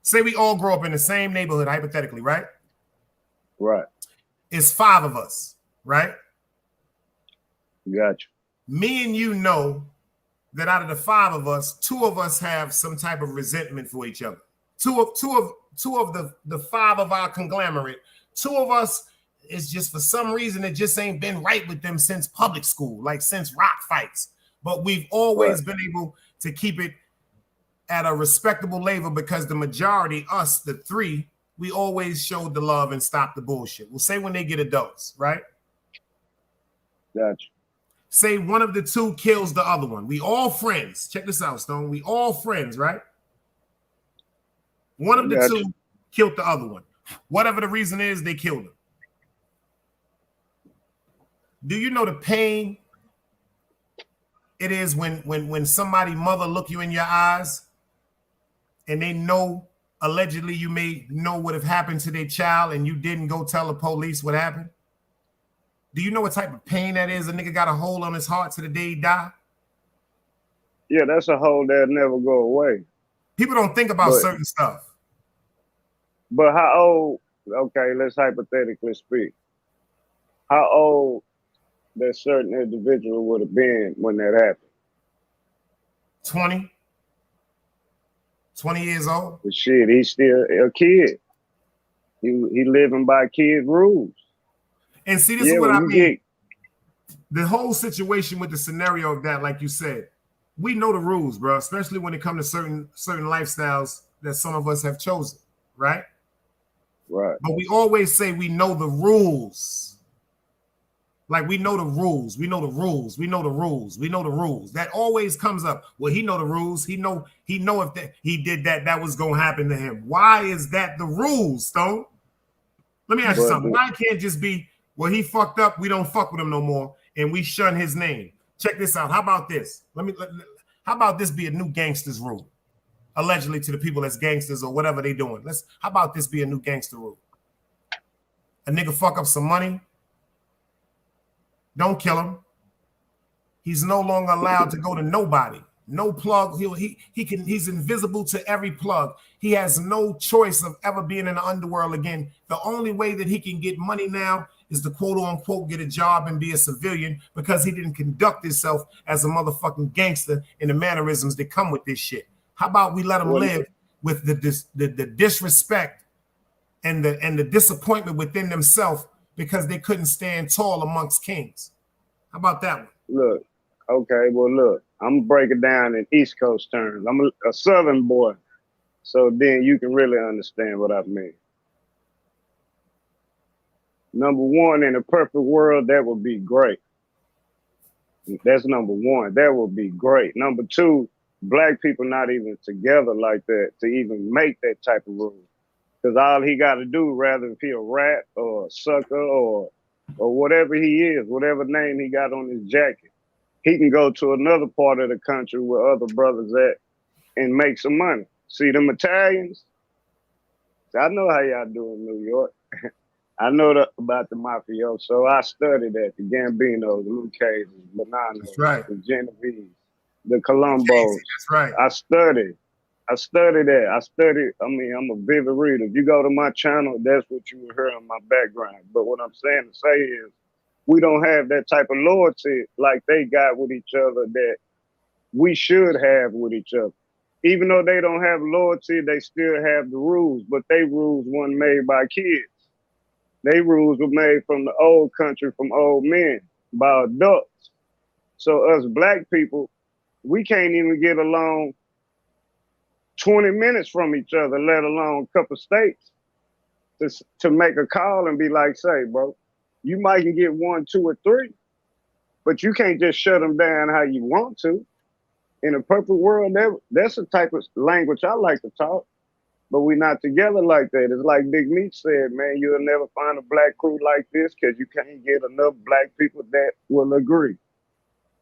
Say we all grow up in the same neighborhood, hypothetically, right? Right. It's 5 of us, right? Gotcha. Me and you know that out of the 5 of us, 2 of us have some type of resentment for each other. Two of the 5 of our conglomerate, 2 of us is just for some reason it just ain't been right with them since public school, like since rock fights. But we've always been able to keep it at a respectable level because the majority, us, the 3, we always showed the love and stopped the bullshit. We'll say when they get adults, right? Gotcha. Say one of the 2 kills the other one. We all friends. Check this out, Stone. We all friends, right? One of the 2 killed the other one. Whatever the reason is, they killed him. Do you know the pain it is when somebody mother look you in your eyes and they know allegedly you may know what have happened to their child and you didn't go tell the police what happened? Do you know what type of pain that is? A nigga got a hole on his heart to the day he die? Yeah, that's a hole that'll never go away. People don't think about certain stuff. But how old? Okay, let's hypothetically speak. How old that certain individual would have been when that happened? 20 years old. But shit, he's still a kid. He living by kids' rules. And see, this is Yeah, what when I you mean. get The whole situation with the scenario of that, like you said, we know the rules, bro, especially when it comes to certain lifestyles that some of us have chosen, right? right. But we always say we know the rules. Like we know the rules, we know the rules, we know the rules, we know the rules. That always comes up. Well, he know the rules. He know if that he did that, that was gonna happen to him. Why is that the rules, Stone? Let me ask you But something. Why can't it just be, well, he fucked up, we don't fuck with him no more, and we shun his name? Check this out. How about this? How about this be a new gangster's rule? Allegedly to the people that's gangsters or whatever they doing. How about this be a new gangster rule? A nigga fuck up some money, don't kill him. He's no longer allowed to go to nobody. No plug. He's invisible to every plug. He has no choice of ever being in the underworld again. The only way that he can get money now is to quote unquote get a job and be a civilian because he didn't conduct himself as a motherfucking gangster in the mannerisms that come with this shit. How about we let him live with the disrespect and the disappointment within themselves because they couldn't stand tall amongst kings? How about that one? Look, okay, well, look, I'm gonna break it down in East Coast terms. I'm a Southern boy, so then you can really understand what I mean. Number one, in a perfect world, that would be great. That's number one. That would be great. Number two, black people not even together like that to even make that type of rule. Because all he got to do, rather if he a rat or a sucker or whatever he is, whatever name he got on his jacket, he can go to another part of the country where other brothers at and make some money. See them Italians? I know how y'all do in New York. I know about the mafia, so I studied that, the Gambinos, the Lucchese's, the Bonanos, right. the Genovese, the Colombos. That's right. I studied that. I mean, I'm a vivid reader. If you go to my channel, that's what you will hear in my background. But what I'm saying to say is, we don't have that type of loyalty like they got with each other that we should have with each other. Even though they don't have loyalty, they still have the rules, but they rules weren't made by kids. They rules were made from the old country, from old men, by adults. So us black people, we can't even get along 20 minutes from each other, let alone a couple states, to make a call and be like, say, bro, you might can get 1, 2, or 3, but you can't just shut them down how you want to. In a perfect world, that's the type of language I like to talk, but we're not together like that. It's like Big Meat said, man, you'll never find a black crew like this because you can't get enough black people that will agree.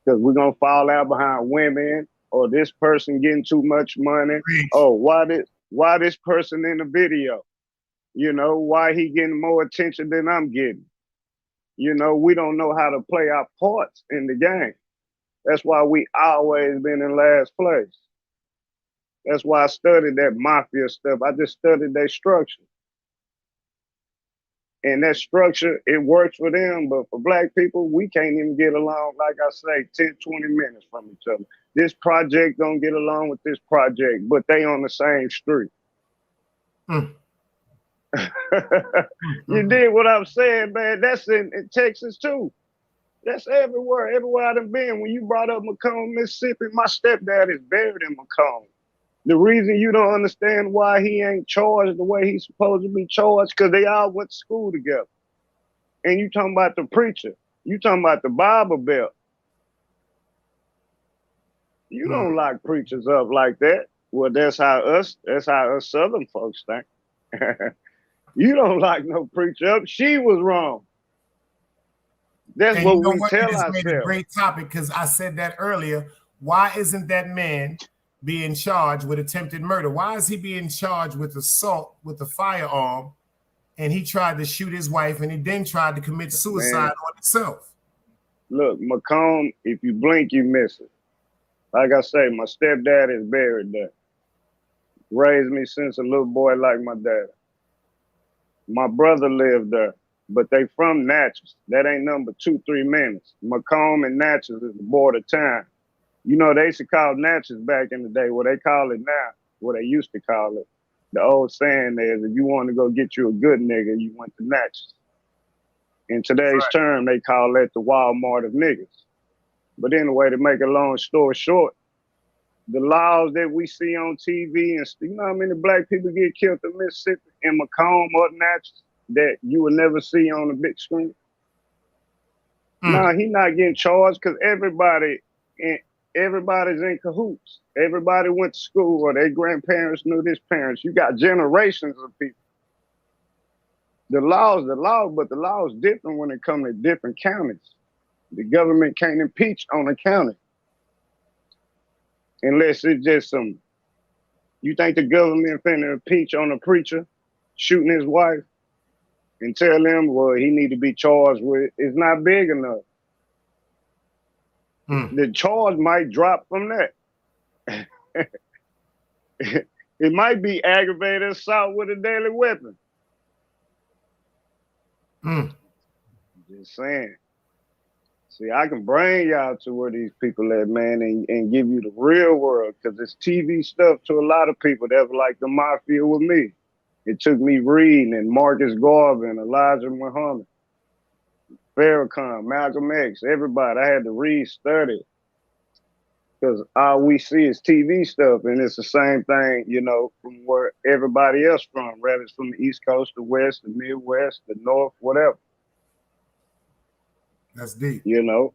Because we're going to fall out behind women, or this person getting too much money. Oh, why this person in the video? You know, why he getting more attention than I'm getting? You know, we don't know how to play our parts in the game. That's why we always been in last place. That's why I studied that mafia stuff. I just studied their structure. And that structure, it works for them, but for black people, we can't even get along, like I say, 10, 20 minutes from each other. This project don't get along with this project, but they on the same street. You did what I'm saying, man. That's in Texas too. That's everywhere. Everywhere I done been. When you brought up Macomb, Mississippi, my stepdad is buried in Macomb. The reason you don't understand why he ain't charged the way he's supposed to be charged, because they all went to school together. And you talking about the preacher. You talking about the Bible Belt. You don't lock preachers up like that. Well, that's how us Southern folks think. You don't lock no preacher up. She was wrong. That's what we tell ourselves. Made a great topic because I said that earlier. Why isn't that man being charged with attempted murder? Why is he being charged with assault with a firearm, and he tried to shoot his wife, and he then tried to commit suicide on himself? Look, Macomb, if you blink, you miss it. Like I say, my stepdad is buried there. Raised me since a little boy like my dad. My brother lived there, but they from Natchez. That ain't nothing but 2-3 minutes. Macomb and Natchez is the border town. You know, they used to call Natchez back in the day. What they call it now, what they used to call it. The old saying is, if you want to go get you a good nigga, you went to Natchez. In today's term, they call that the Walmart of niggas. But anyway, to make a long story short, the laws that we see on TV, and you know how many black people get killed in Mississippi, in Macomb or Natchez, that you would never see on the big screen? No, he not getting charged because everybody's in cahoots. Everybody went to school, or their grandparents knew their parents. You got generations of people. The law, but the law is different when it comes to different counties. The government can't impeach on a county. Unless it's just some, you think the government finna impeach on a preacher shooting his wife and tell him, well, he need to be charged with, it's not big enough. The charge might drop from that. It might be aggravated assault with a deadly weapon. Just saying. See, I can bring y'all to where these people at, man, and give you the real world, because it's TV stuff to a lot of people that were like the mafia with me. It took me reading and Marcus Garvey and Elijah Muhammad, Farrakhan, Malcolm X, everybody. I had to read, study, because all we see is TV stuff, and it's the same thing, you know, from where everybody else from, whether it's from the East Coast, the West, the Midwest, the North, whatever. That's deep. You know,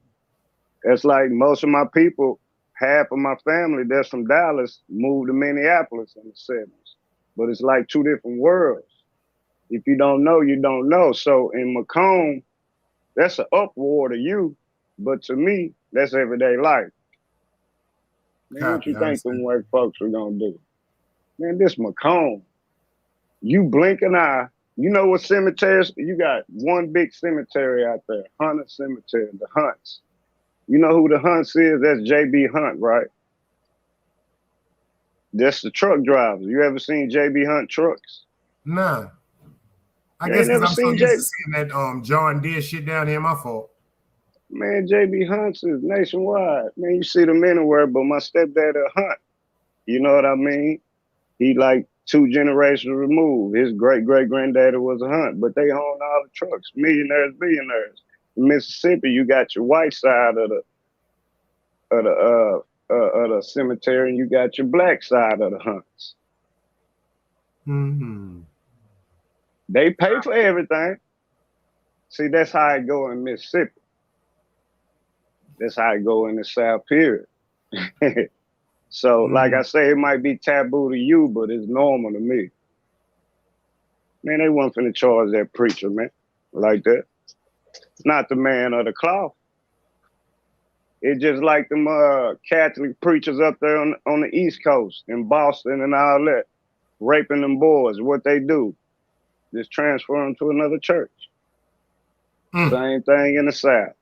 it's like most of my people, half of my family that's from Dallas moved to Minneapolis in the 70s. But it's like two different worlds. If you don't know, you don't know. So in Macomb, that's an upward to you, but to me, that's everyday life. Man, what you think them white folks are gonna do? Man, this Macomb, you blink an eye. You know what cemeteries? You got one big cemetery out there, Hunter Cemetery, the Hunts. You know who the Hunts is? That's JB Hunt, right? That's the truck drivers. You ever seen JB Hunt trucks? Nah. I guess because I'm so used to seeing that John Deere shit down here, my fault. Man, JB Hunts is nationwide. Man, you see them anywhere, but my stepdad a Hunt. You know what I mean? He like 2 generations removed. His great-great-granddaddy was a Hunt, but they own all the trucks, millionaires, billionaires. In Mississippi, you got your white side of the cemetery, and you got your black side of the Hunts. They pay for everything. See, that's how it go in Mississippi. That's how it go in the South, period. So, like I say, it might be taboo to you, but it's normal to me. Man, they wasn't finna charge that preacher, man, like that. It's not the man of the cloth. It's just like them Catholic preachers up there on the East Coast, in Boston and all that, raping them boys. What they do, just transfer them to another church. Same thing in the South.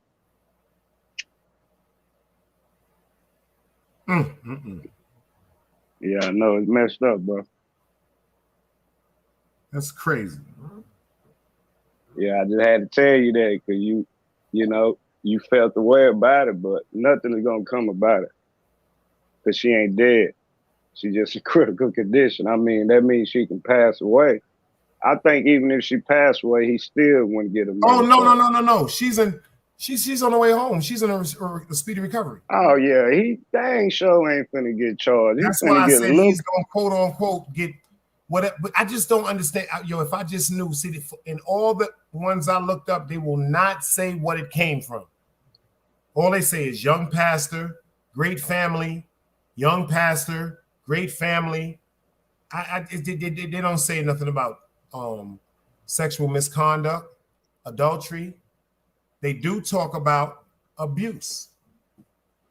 Yeah, I know, it's messed up, bro. That's crazy. Yeah, I just had to tell you that because you know, you felt the way about it, but nothing is gonna come about it. Because she ain't dead. She's just in critical condition. I mean, that means she can pass away. I think even if she passed away, he still wouldn't get a Oh, no. She's on the way home. She's in a speedy recovery. Oh, yeah. He dang sure ain't finna get charged. That's why I said he's gonna quote unquote get whatever. But I just don't understand. If I just knew, see, in all the ones I looked up, they will not say what it came from. All they say is young pastor, great family, young pastor, great family. They don't say nothing about sexual misconduct, adultery. They do talk about abuse,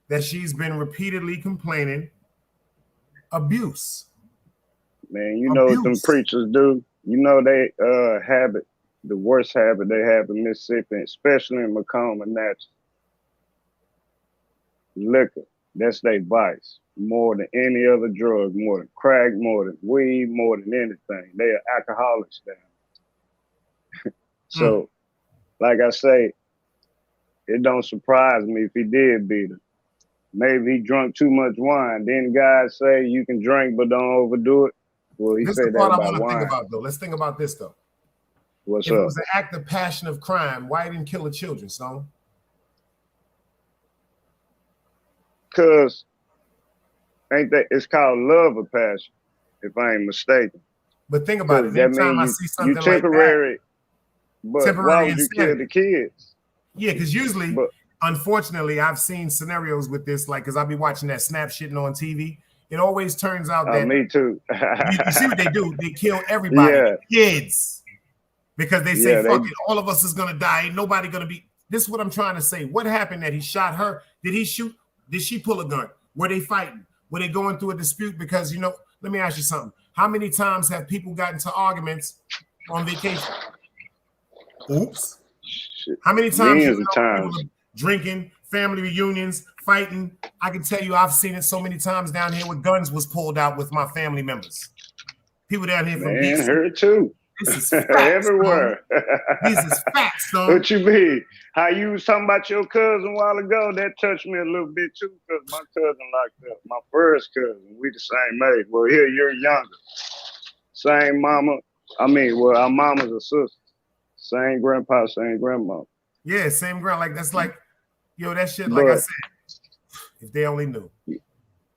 that she's been repeatedly complaining. Abuse. Man, you know what them preachers do? You know they habit, the worst habit they have in Mississippi, especially in Macomb and Natchez. Liquor. That's their vice. More than any other drug, more than crack, more than weed, more than anything. They are alcoholics down. So, like I say, it don't surprise me if he did beat her. Maybe he drunk too much wine. Then guys say you can drink but don't overdo it. Well, he This is said the that part I about want to think wine. about, though. Let's think about this, though. What's If it up? was an act of passion of crime, why didn't kill the children, Stone? Cause it's called love or passion, if I ain't mistaken. But think about it. That Anytime I means see you something like temporary, that, but why would you kill the kids? Yeah, because usually, unfortunately, I've seen scenarios with this, like, because I'll be watching that snap shitting on TV. It always turns out that me too. you see what they do? They kill everybody, Yeah. Kids, because they say, Yeah, fuck it, all of us is gonna die. Ain't nobody gonna be. This is what I'm trying to say. What happened that he shot her? Did he shoot? Did she pull a gun? Were they fighting? Were they going through a dispute? Because, you know, let me ask you something. How many times have people gotten into arguments on vacation? Oops. How many times Millions of times. people are drinking, family reunions, fighting? I can tell you I've seen it so many times down here with guns was pulled out with my family members. People down here from Man, DC. her too. This is facts, everywhere. This is facts, Stone. What you mean? How you was talking about your cousin a while ago? That touched me a little bit too, because my cousin locked up. My first cousin. We the same age. Well, here you're younger. Same mama. I mean, well, our mama's a sister. Same grandpa, same grandma. Yeah, same ground. Like that's like, yo, that shit. Like I said, if they only knew.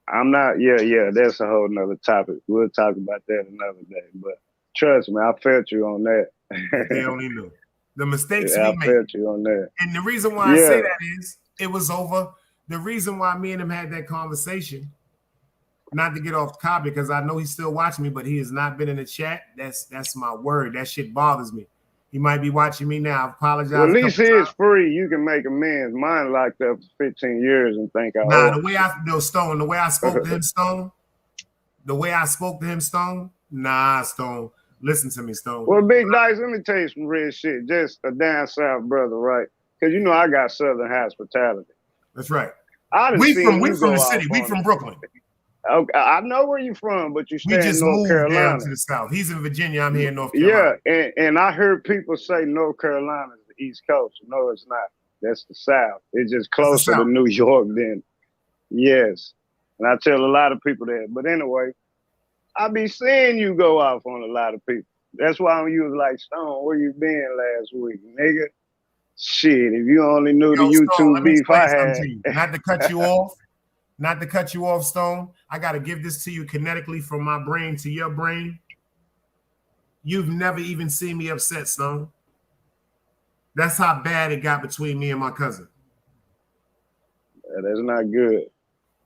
I'm not. Yeah. That's a whole nother topic. We'll talk about that another day. But trust me, I felt you on that. If they only knew the mistakes I we made. felt you on that. And the reason why I say that is it was over. The reason why me and him had that conversation, not to get off topic, because I know he's still watching me, but he has not been in the chat. That's my word. That shit bothers me. He might be watching me now. I apologize. Well, at least it's free. You can make amends. Mine locked up for 15 years and think I owe the way Stone, the way I spoke to him, Stone, nah, Stone. Listen to me, Stone. Well, Big Dice, let me tell you some real shit. Just a down south brother, right? Because you know I got Southern hospitality. That's right. We from the city. We from Brooklyn. Okay, I know where you from, but you stay in North Carolina. Down to the south. He's in Virginia. I'm here in North Carolina. Yeah, and I heard people say North Carolina is the East Coast. No, it's not. That's the South. It's just closer to New York than, yes. And I tell a lot of people that. But anyway, I be seeing you go off on a lot of people. That's why when you was like, Stone, where you been last week, nigga? Shit, if you only knew the YouTube beef I had. Not to cut you off, Stone. I got to give this to you kinetically from my brain to your brain. You've never even seen me upset, Stone. That's how bad it got between me and my cousin. That's not good.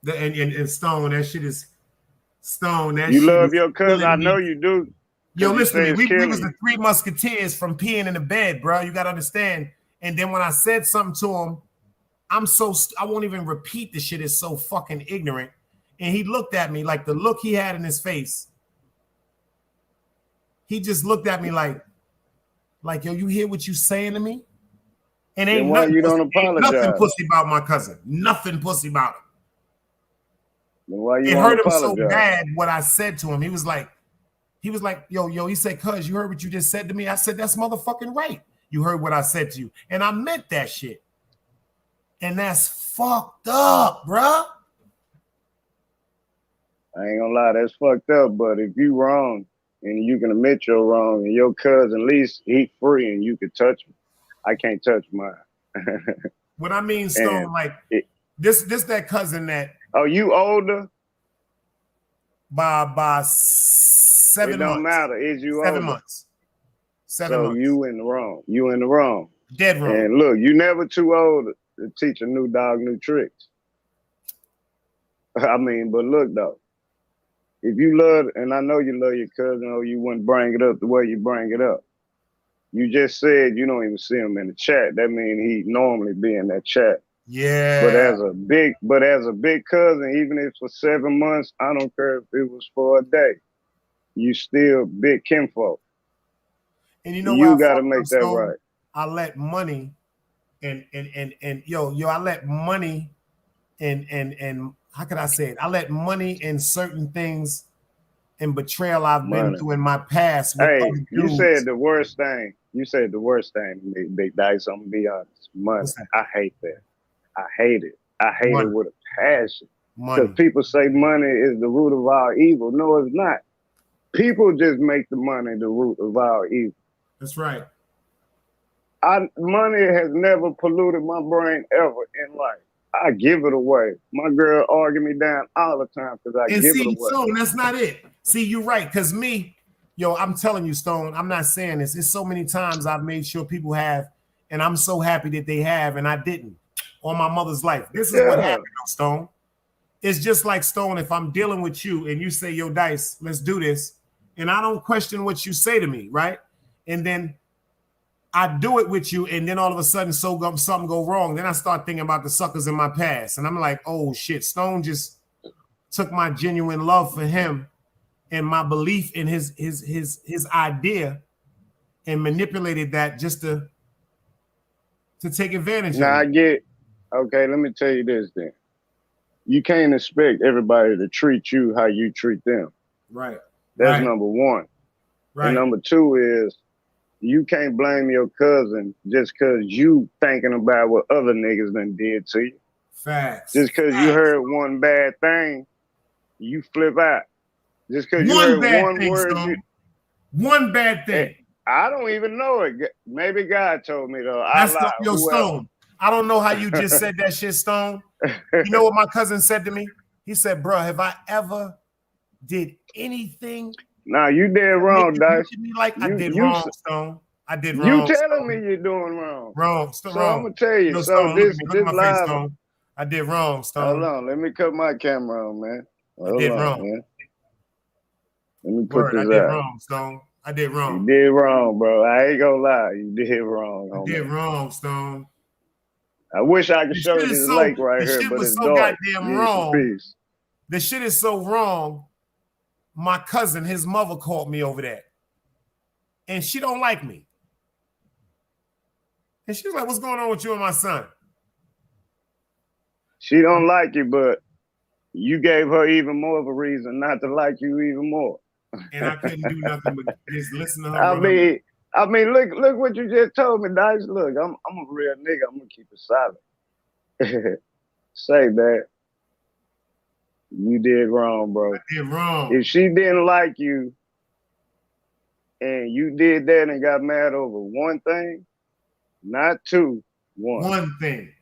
And Stone, that shit is Stone. That you shit love your cousin. I know you do. Yo, listen to me. We was the Three Musketeers from peeing in the bed, bro. You got to understand. And then when I said something to him, I won't even repeat the shit. It's so fucking ignorant. And he looked at me like the look he had in his face. He just looked at me like, yo, you hear what you saying to me? And ain't nothing, you don't apologize. Nothing pussy about my cousin. Nothing pussy about him. Then why you it hurt him apologize? so bad what I said to him. He was like, yo, he said, cuz, you heard what you just said to me? I said, that's motherfucking right. You heard what I said to you. And I meant that shit. And that's fucked up, bruh. I ain't gonna lie, that's fucked up. But if you wrong and you can admit you're wrong, and your cousin, at least he free and you can touch him, I can't touch mine. What I mean, Stone, this that cousin that. Oh, you older? By 7 months. It don't matter. Is you 7 older? months. 7 months. You in the wrong. You in the wrong. Dead wrong. And look, you never too old to teach a new dog new tricks. I mean, but look though, if you love, and I know you love your cousin, or you wouldn't bring it up the way you bring it up. You just said you don't even see him in the chat. That means he normally be in that chat. Yeah. But as a big cousin, even if for 7 months, I don't care if it was for a day, you still big kinfolk. And you know you got to make that right. I let money and I let money and how could I say it? I let money and certain things and betrayal I've been through in my past. Hey, you said the worst thing. You said the worst thing to me, Big Dice. I'm gonna be honest. Money. I hate that. I hate it. I hate Money. it with a passion. Money. Because people say money is the root of all evil. No, it's not. People just make the money the root of all evil. That's right. Money has never polluted my brain ever in life. I give it away. My girl argue me down all the time because I give it away. Stone, that's not it. See, you're right. Because me, I'm telling you, Stone, I'm not saying this. It's so many times I've made sure people have, and I'm so happy that they have, and I didn't on my mother's life. This is what happened, Stone. It's just like, Stone, if I'm dealing with you and you say, yo, Dice, let's do this, and I don't question what you say to me, right? And then I do it with you, and then all of a sudden something go wrong. Then I start thinking about the suckers in my past, and I'm like, oh shit, Stone just took my genuine love for him and my belief in his idea and manipulated that just to take advantage of it. Now I get, okay, let me tell you this then. You can't expect everybody to treat you how you treat them. Right. That's number one. Right. And number two is, you can't blame your cousin just because you thinking about what other niggas done did to you. Facts. Just because you heard one bad thing, you flip out. Just because you heard one word. One bad thing. I don't even know it. Maybe God told me though. Yo, Stone, I don't know how you just said that shit, Stone. You know what my cousin said to me? He said, bro, have I ever did anything? Nah, you did wrong, Dice. I did wrong, Stone. I did wrong. You telling me you're doing wrong. Wrong. So I'm gonna tell you. Stone, this look at my face, live. Stone. I did wrong, Stone. Hold on, let me cut my camera on, man. I did wrong. Man. Let me put this I did wrong, Stone. I did wrong. You did wrong, bro. I ain't gonna lie. You did wrong. I did wrong, Stone. I wish I could show you this lake right here, but it's so dark. Goddamn wrong. The shit is so wrong. My cousin, his mother called me over that. And she don't like me. And she was like, what's going on with you and my son? She don't like you, but you gave her even more of a reason not to like you even more. And I couldn't do nothing but just listen to her. I mean, look what you just told me, Dice. Look, I'm a real nigga. I'm gonna keep it silent. Say that. You did wrong, bro. I did wrong. If she didn't like you and you did that and got mad over one thing, not two, one. One thing.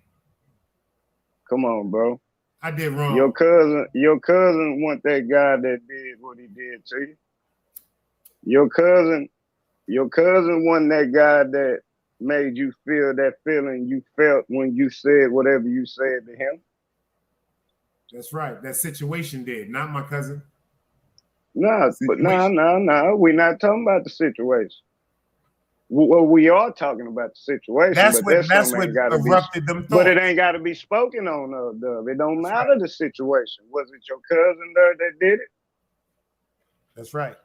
Come on, bro. I did wrong. Your cousin want that guy that did what he did to you. Your cousin wasn't that guy that made you feel that feeling you felt when you said whatever you said to him. That's right. That situation did, not my cousin. No. We're not talking about the situation. Well, we are talking about the situation. That's what erupted them thoughts. But it ain't got to be spoken on of. It don't matter the situation. Was it your cousin there that did it? That's right.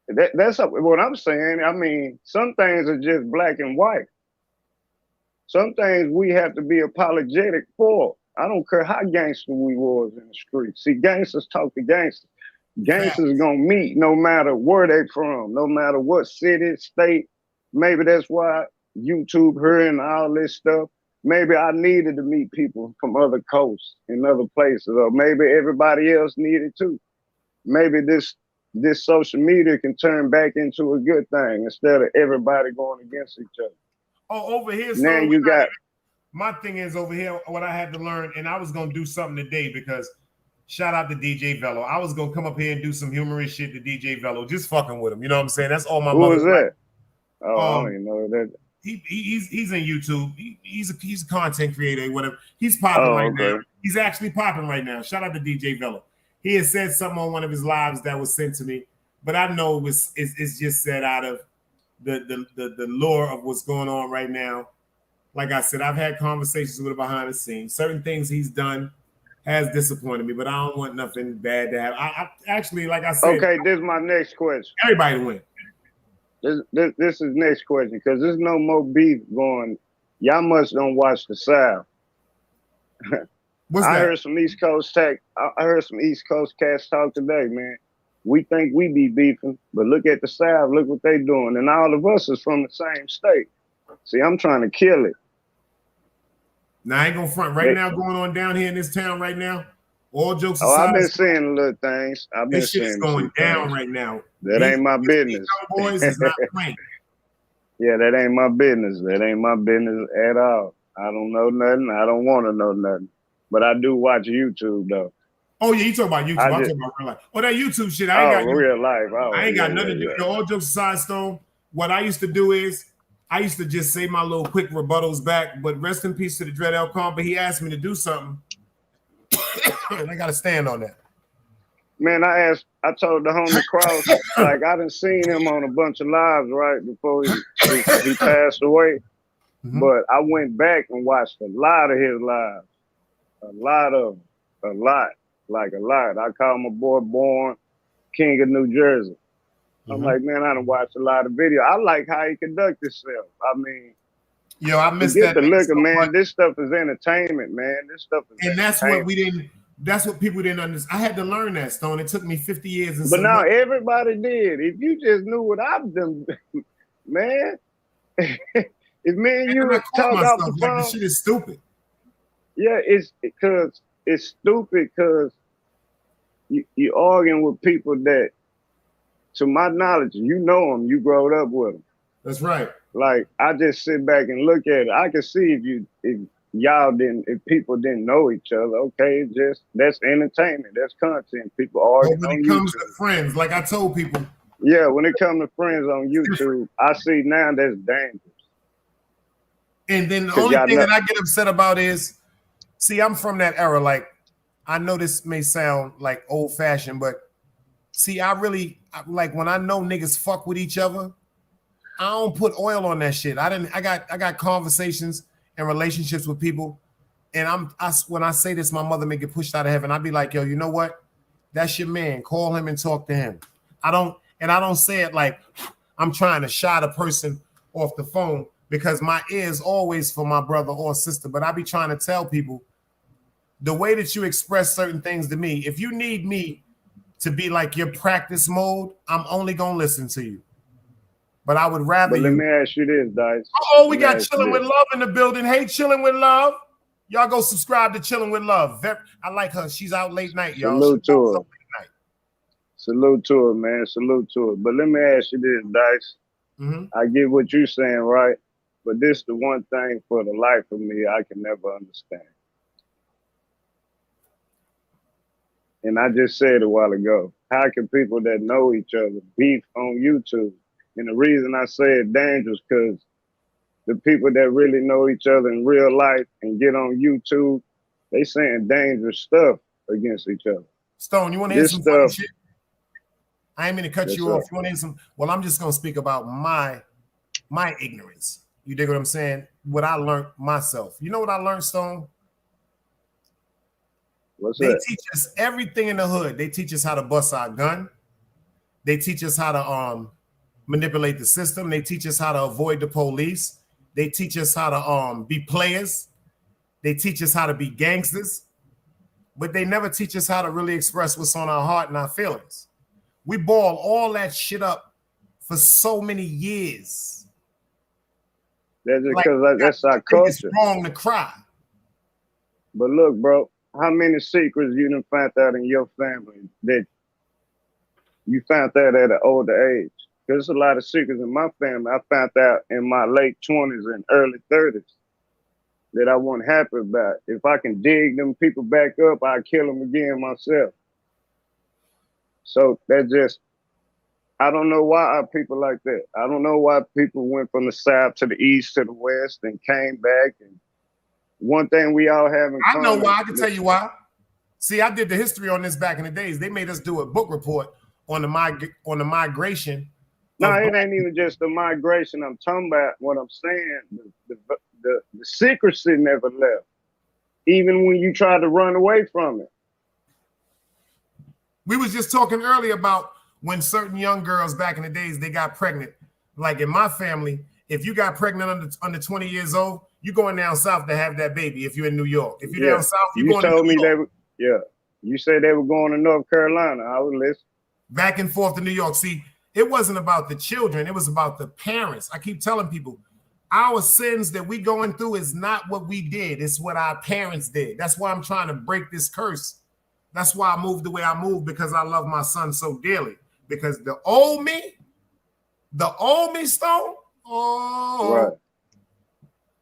That's what I'm saying. I mean, some things are just black and white. Some things we have to be apologetic for. I don't care how gangster we was in the street. See, gangsters talk to gangsters. Gangsters gonna meet no matter where they from, no matter what city, state. Maybe that's why YouTube her and all this stuff. Maybe I needed to meet people from other coasts and other places, or maybe everybody else needed too. Maybe this social media can turn back into a good thing instead of everybody going against each other. Oh, over here. Now you got. My thing is over here, what I had to learn, and I was going to do something today because shout out to DJ Velo. I was going to come up here and do some humorous shit to DJ Velo, just fucking with him. You know what I'm saying? That's all my mother. Who was that? Oh, I don't even know that. He's in YouTube. He's a content creator, whatever. He's popping now. He's actually popping right now. Shout out to DJ Velo. He had said something on one of his lives that was sent to me, but I know it's just said out of the lore of what's going on right now. Like I said, I've had conversations with him behind the scenes. Certain things he's done has disappointed me, but I don't want nothing bad to happen. I actually, like I said. Okay, this is my next question. Everybody win. This is next question because there's no more beef going. Y'all must don't watch the South. What's that? I heard some East Coast cats talk today, man. We think we be beefing, but look at the South, look what they doing. And all of us is from the same state. See, I'm trying to kill it. Now, I ain't gonna front right now going on down here in this town right now. All jokes Oh, aside. I've been seeing little things. I've been this shit is seeing going down things. right now. That ain't my business. Boys is not playing. Yeah, that ain't my business. That ain't my business at all. I don't know nothing. I don't want to know nothing. But I do watch YouTube though. Oh yeah, you talk about YouTube. I'm talking about real life. Oh, that YouTube shit. I ain't got real life. Oh, I ain't got nothing to do. All jokes aside, Stone. What I used to do is I used to just say my little quick rebuttals back. But rest in peace to the Dread L. But he asked me to do something, and I got to stand on that. Man, I told the homie Cross, like I done seen him on a bunch of lives right before he passed away. Mm-hmm. But I went back and watched a lot of his lives. A lot. I call my boy Born King of New Jersey. I'm like, man, I done watched a lot of video. I like how he conduct himself. I mean, yo, I missed that. The liquor, man. This stuff is entertainment, man. This stuff is and that's what we didn't. That's what people didn't understand. I had to learn that, Stone. It took me 50 years. And but now everybody did. If you just knew what I've done, man. If me and you talk off the phone, this shit is stupid. Yeah, it's because it's stupid because you arguing with people that, to my knowledge, you know them, you growed up with them. That's right. Like I just sit back and look at it. I can see if people didn't know each other, okay, that's entertainment, that's content. People arguing. But when it comes to friends, like I told people. Yeah, when it comes to friends on YouTube, I see now that's dangerous. And then the only thing that I get upset about is, see, I'm from that era. Like, I know this may sound like old fashioned, but see, I like when I know niggas fuck with each other, I don't put oil on that shit. I got conversations and relationships with people, and when I say this, my mother may get pushed out of heaven. I'd be like, yo, you know what? That's your man. Call him and talk to him. I don't say it like I'm trying to shot a person off the phone, because my ear is always for my brother or sister. But I be trying to tell people the way that you express certain things to me. If you need me to be like your practice mode, I'm only gonna listen to you. But I would rather. Let me ask you this, Dice. Oh, we got Chilling with Love in the building. Hey, Chilling with Love. Y'all go subscribe to Chilling with Love. I like her. She's out late night, y'all. Salute to her. Salute to her, man. Salute to her. But let me ask you this, Dice. Mm-hmm. I get what you're saying, right? But this the one thing for the life of me I can never understand. And I just said a while ago, how can people that know each other beef on YouTube? And the reason I say it dangerous, because the people that really know each other in real life and get on YouTube, they saying dangerous stuff against each other. Stone, you want to hear some funny shit? I ain't mean to cut you off. You want to hear some? Well, I'm just going to speak about my ignorance. You dig what I'm saying? What I learned myself. You know what I learned, Stone? They teach us everything in the hood. They teach us how to bust our gun. They teach us how to manipulate the system. They teach us how to avoid the police. They teach us how to be players. They teach us how to be gangsters. But they never teach us how to really express what's on our heart and our feelings. We ball all that shit up for so many years. That's because that's our culture. It's wrong to cry. But look, bro, how many secrets you done found out in your family that you found out at an older age? There's a lot of secrets in my family I found out in my late 20s and early 30s that I wasn't happy about. If I can dig them people back up, I'll kill them again myself. So that just, I don't know why are people like that. I don't know why people went from the South to the East to the West and came back. And one thing we all have in common. I know why. I can tell you why. See, I did the history on this back in the days. They made us do a book report on the migration. No, it ain't even just the migration. I'm talking about what I'm saying. The secrecy never left, even when you tried to run away from it. We was just talking earlier about when certain young girls back in the days, they got pregnant. Like in my family, if you got pregnant under 20 years old, you going down south to have that baby. If you're in New York, if you're down south, you going told to New York. You said they were going to North Carolina. I was listening. back and forth to New York. See, it wasn't about the children. It was about the parents. I keep telling people, our sins that we going through is not what we did. It's what our parents did. That's why I'm trying to break this curse. That's why I moved the way I moved, because I love my son so dearly. Because the old me, Stone, oh. Right.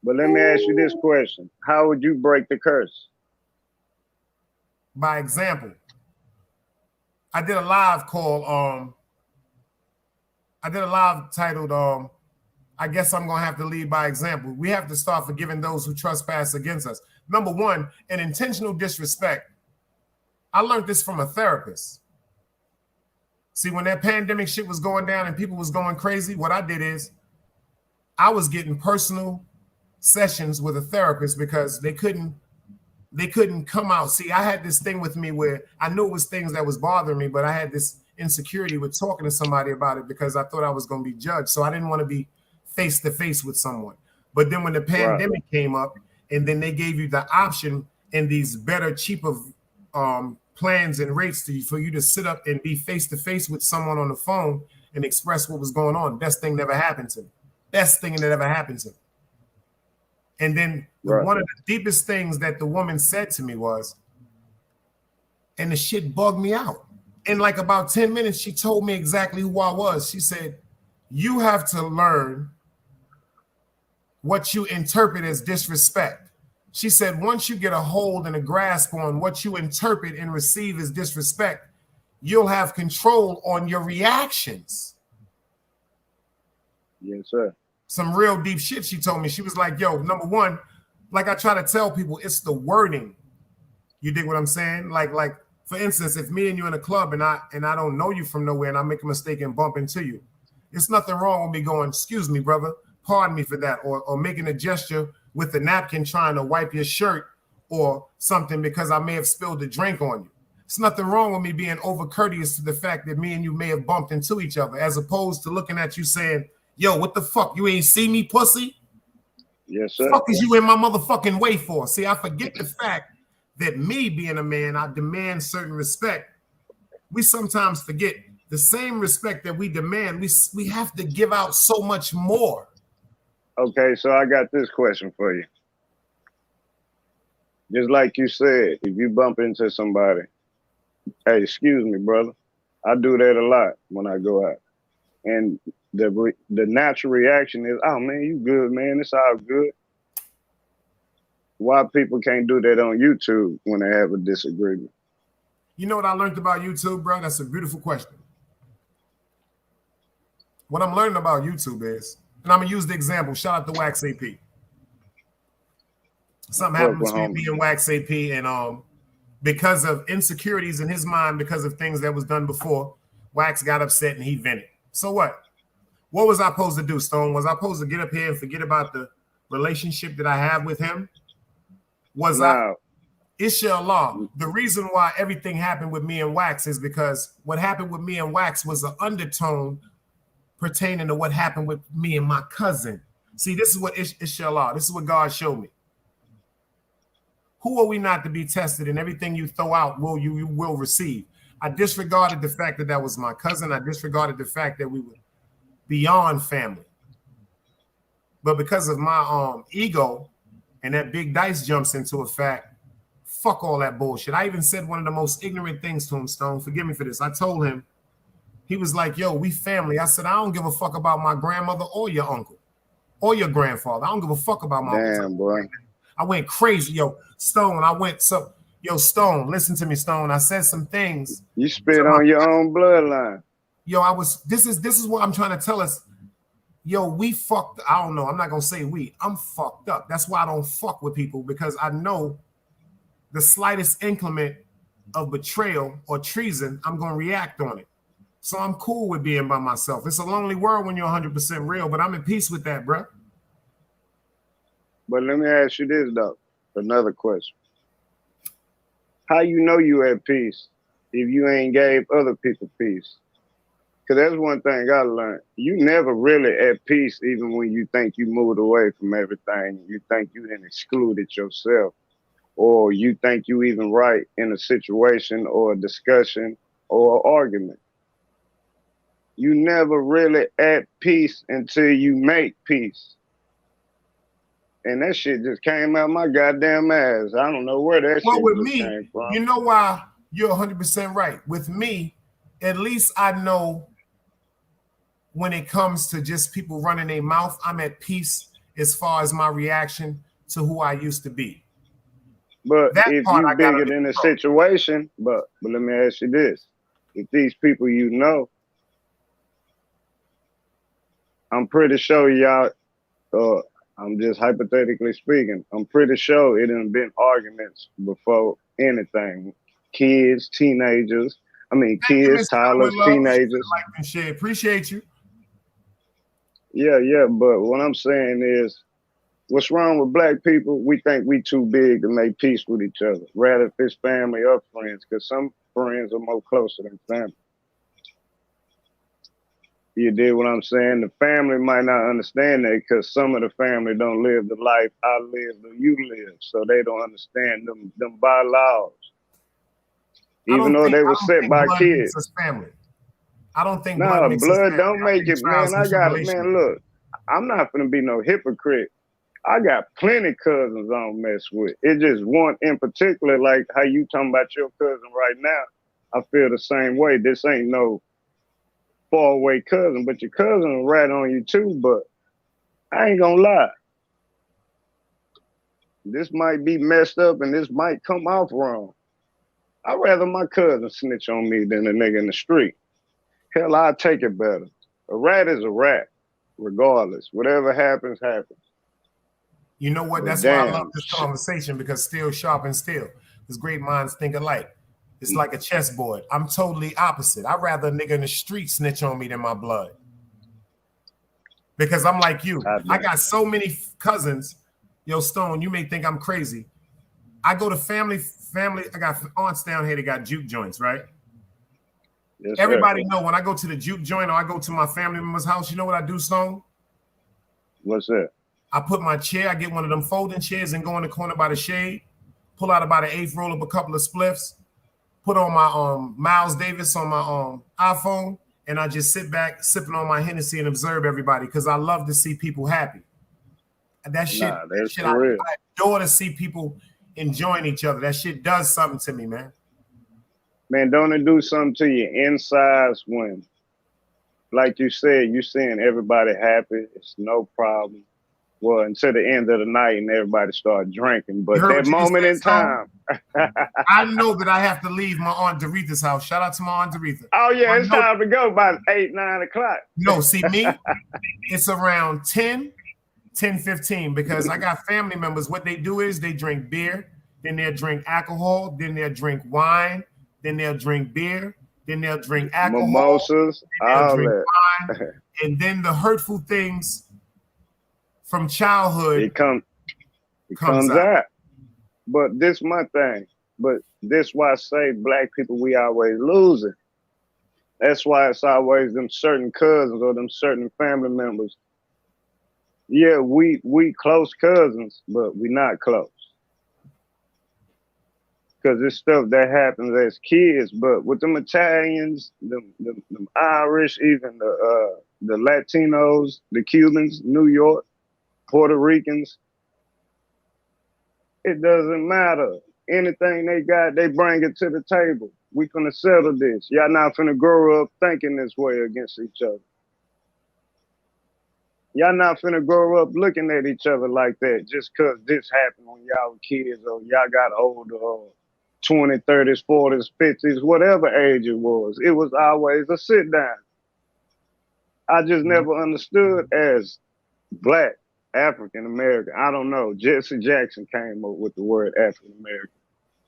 But let me ask you this question. How would you break the curse? By example. I did a live call. I did a live titled, I guess I'm going to have to lead by example. We have to start forgiving those who trespass against us. Number one, an intentional disrespect. I learned this from a therapist. See, when that pandemic shit was going down and people was going crazy, what I did is I was getting personal sessions with a therapist because they couldn't come out. See, I had this thing with me where I knew it was things that was bothering me, but I had this insecurity with talking to somebody about it because I thought I was going to be judged. So I didn't want to be face to face with someone. But then when the pandemic came up and then they gave you the option and these better, cheaper plans and rates for you to sit up and be face to face with someone on the phone and express what was going on. Best thing that ever happened to me. Best thing that ever happened to me. And then one of the deepest things that the woman said to me was, and the shit bugged me out. In like about 10 minutes, she told me exactly who I was. She said, you have to learn what you interpret as disrespect. She said, once you get a hold and a grasp on what you interpret and receive as disrespect, you'll have control on your reactions. Yes, sir. Some real deep shit she told me. She was like, yo, number one, like I try to tell people, it's the wording. You dig what I'm saying? Like for instance, if me and you in a club and I don't know you from nowhere and I make a mistake and bump into you, it's nothing wrong with me going, excuse me, brother, pardon me for that, or making a gesture with the napkin trying to wipe your shirt or something because I may have spilled a drink on you. It's nothing wrong with me being over courteous to the fact that me and you may have bumped into each other, as opposed to looking at you saying, yo, what the fuck? You ain't see me, pussy? Yes, sir. Fuck is you in my motherfucking way for? See, I forget the fact that me being a man, I demand certain respect. We sometimes forget the same respect that we demand. We have to give out so much more. Okay, so I got this question for you. Just like you said, if you bump into somebody, hey, excuse me, brother. I do that a lot when I go out. And the natural reaction is, oh, man, you good, man. It's all good. Why people can't do that on YouTube when they have a disagreement? You know what I learned about YouTube, bro? That's a beautiful question. What I'm learning about YouTube is, and I'm going to use the example, shout out to Wax AP. Something happened between me and Wax AP, and because of insecurities in his mind, because of things that was done before, Wax got upset and he vented. So what? What was I supposed to do, Stone? Was I supposed to get up here and forget about the relationship that I have with him? Inshallah, the reason why everything happened with me and Wax is because what happened with me and Wax was an undertone pertaining to what happened with me and my cousin. See, this is what inshallah, this is what God showed me. Who are we not to be tested? And everything you throw out, you will receive. I disregarded the fact that was my cousin. I disregarded the fact that we were beyond family. But because of my ego and that big dice jumps into a fact, fuck all that bullshit. I even said one of the most ignorant things to him, Stone. Forgive me for this. I told him, he was like, yo, we family. I said, I don't give a fuck about my grandmother or your uncle or your grandfather. I don't give a fuck about my damn boy. I went crazy, yo, Stone. Yo, Stone, listen to me, Stone. I said some things. You spit on your own bloodline. Yo, this is what I'm trying to tell us. Yo, we fucked. I don't know. I'm not gonna say we. I'm fucked up. That's why I don't fuck with people, because I know the slightest increment of betrayal or treason, I'm gonna react on it. So I'm cool with being by myself. It's a lonely world when you're 100% real, but I'm in peace with that, bro. But let me ask you this, though. Another question. How you know you at peace if you ain't gave other people peace? Because that's one thing I learned. You never really at peace, even when you think you moved away from everything. You think you didn't excluded yourself, or you think you even right in a situation or a discussion or an argument. you never really at peace until you make peace. And that shit just came out my goddamn ass. I don't know where that Well, shit with just me, came from. you know why you're 100% right. With me, at least I know when it comes to just people running their mouth, I'm at peace as far as my reaction to who I used to be. But That if part you I got bigger under than the control. situation, but let me ask you this. If these people you know, I'm pretty sure y'all, I'm just hypothetically speaking, I'm pretty sure it done been arguments before anything. Kids, teenagers, kids, toddlers, teenagers. And shit. Appreciate you. Yeah, but what I'm saying is, what's wrong with black people? We think we too big to make peace with each other, rather if it's family or friends, because some friends are more closer than family. You did what I'm saying? The family might not understand that because some of the family don't live the life I lived or you lived, so they don't understand them bylaws. Even though they were set by kids. Family. I don't think no, blood don't make it, man. I got it, man. Look, I'm not gonna be no hypocrite. I got plenty cousins I don't mess with. It just one in particular, like how you talking about your cousin right now. I feel the same way. This ain't no far away cousin, but your cousin will rat on you too. But I ain't gonna lie. This might be messed up and this might come off wrong. I'd rather my cousin snitch on me than a nigga in the street. Hell, I'll take it better. A rat is a rat, regardless. Whatever happens, happens. You know what? That's why I love this conversation, because steel sharpens steel. Because great minds think alike. It's like a chessboard. I'm totally opposite. I'd rather a nigga in the street snitch on me than my blood. Because I'm like you. I got so many cousins. Yo, Stone, you may think I'm crazy. I go to family. I got aunts down here that got juke joints, right? Yes, everybody know when I go to the juke joint or I go to my family member's house, you know what I do, Stone? What's that? I put my chair, I get one of them folding chairs and go in the corner by the shade, pull out about an eighth, roll up a couple of spliffs, put on my Miles Davis on my iPhone, and I just sit back sipping on my Hennessy and observe everybody because I love to see people happy. That shit, I adore to see people enjoying each other. That shit does something to me, man. Man, don't it do something to your insides when, like you said, you're seeing everybody happy. It's no problem. Well, until the end of the night and everybody start drinking. But that moment in time. I know that I have to leave my Aunt Doretha's house. Shout out to my Aunt Doretha. Oh, yeah, it's time to go by 8, 9 o'clock. No, see me, it's around 10:15, because I got family members. What they do is they drink beer, then they'll drink alcohol, then they'll drink wine, then they'll drink beer, then they'll drink alcohol, mimosas, all drink that. Wine, and then the hurtful things from childhood it comes out. But this my thing. But this why I say black people, we always losing. That's why it's always them certain cousins or them certain family members. Yeah, we close cousins, but we not close. Because it's stuff that happens as kids. But with them Italians, them Irish, even the Latinos, the Cubans, New York, Puerto Ricans, it doesn't matter. Anything they got, they bring it to the table. We finna settle this. Y'all not finna grow up thinking this way against each other. Y'all not finna grow up looking at each other like that just because this happened when y'all were kids or y'all got older or 20s, 30s, 40s, 50s, whatever age it was. It was always a sit down. I just never understood as black, African American. I don't know. Jesse Jackson came up with the word African American.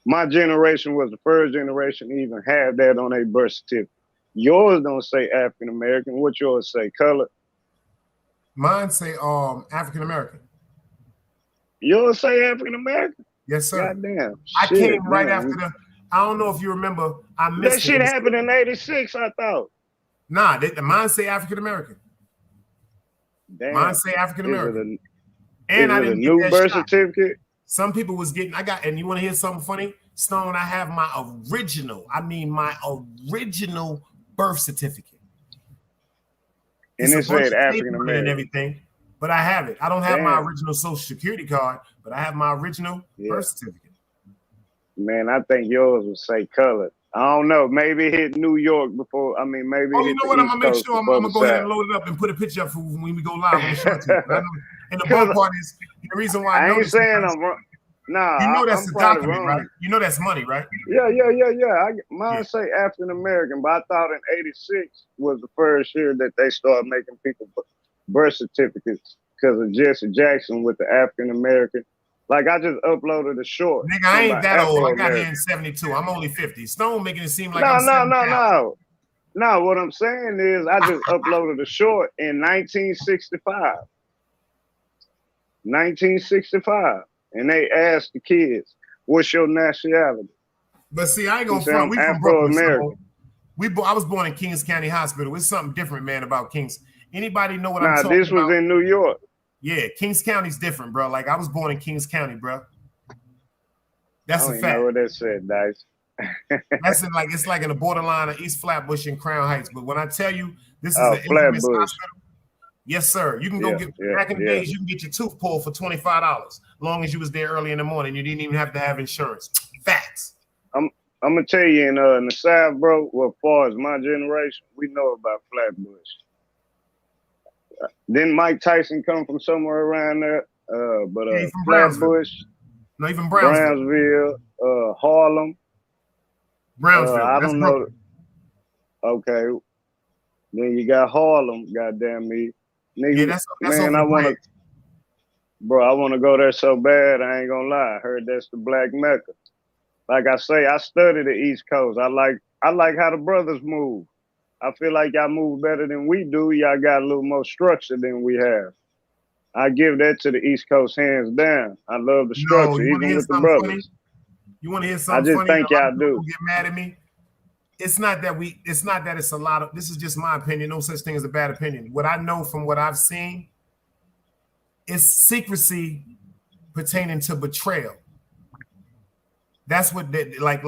My generation was the first generation to even have that on their birth certificate. Yours don't say African American. What yours say? Color? Mine say African American. Yours say African American? Yes, sir. Goddamn. I came right after the. I don't know if you remember. I missed that shit happened in '86. I thought. Nah, mine say African American. Mine say African American. And I didn't get that birth certificate. Some people was getting. And you want to hear something funny, Stone? I have my original. I mean, my original birth certificate. And it's it a bunch said of African paper on it and American. everything, but I have it. I don't have my Damn. original social security card, but I have my original Yeah. birth certificate. Man, I think yours would say colored. I don't know. Maybe it hit New York before. I mean, maybe it Oh, you hit know the what? I'm East gonna make Coast sure I'm before gonna the go ahead and South. load it up and put a picture up for when we go live. I'm gonna show it to you. But I know, and the 'Cause bad part is the reason why I I know ain't this. saying Because I'm wrong. Nah, you know that's I'm the probably document, wrong. right? You know that's money, right? Yeah. Mine Yeah. say African American, but I thought in '86 was the first year that they started making people birth certificates because of Jesse Jackson with the African American. Like I just uploaded a short Nigga, I ain't about that old. I got here Afro-American. in '72. I'm only 50. Stone making it seem like No, I'm no, 70,000. no, no. No, what I'm saying is I just uploaded a short in 1965. 1965. And they asked the kids, what's your nationality? But see, I ain't He gonna said, front. I'm We from Brooklyn, Afro-American. Stone. I was born in Kings County Hospital. It's something different, man, about Kings. Anybody know what I'm Nah, talking this was about? in New York. Yeah, Kings County's different, bro. Like I was born in Kings County, bro. I That's a don't even know fact. what that said, Dice. That's in like it's like in the borderline of East Flatbush and Crown Heights. But when I tell you this is Oh, an infamous Flatbush. hospital, yes, sir. You can go get back in the days. You can get your tooth pulled for $25, long as you was there early in the morning. You didn't even have to have insurance. Facts. I'm gonna tell you in the South, bro. Well, as far as my generation, we know about Flatbush. Didn't Mike Tyson come from somewhere around there? But Yeah, from Brownsville. Flatbush, No, even Brownsville. Brownsville, Harlem. Brownsville. I That's don't know. Brooklyn. Okay. Then you got Harlem, goddamn me. Nigga, Yeah, that's man, over the I wanna go there so bad, I ain't gonna lie. I heard that's the Black Mecca. Like I say, I study the East Coast. I like how the brothers move. I feel like y'all move better than we do. Y'all got a little more structure than we have. I give that to the East Coast hands down. I love the structure, you want to even hear with the something funny? brothers. You want to hear I something just funny? think A lot y'all of people do. get mad at me. It's not that it's a lot of, this is just my opinion. No such thing as a bad opinion. What I know from what I've seen is secrecy pertaining to betrayal. That's what they, like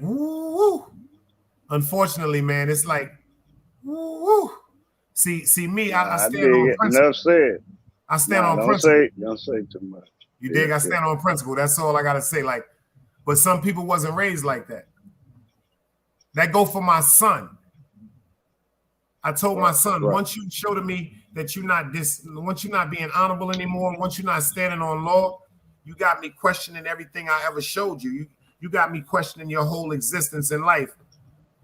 woo. Unfortunately, man, it's like woo. See me, I stand on principle. Enough said. I stand on don't principle. Don't say too much. You dig? I stand on principle. That's all I gotta say. Like, but some people wasn't raised like that. That go for my son. I told my son, once you show to me that once you're not being honorable anymore, once you're not standing on law, you got me questioning everything I ever showed you. You got me questioning your whole existence in life.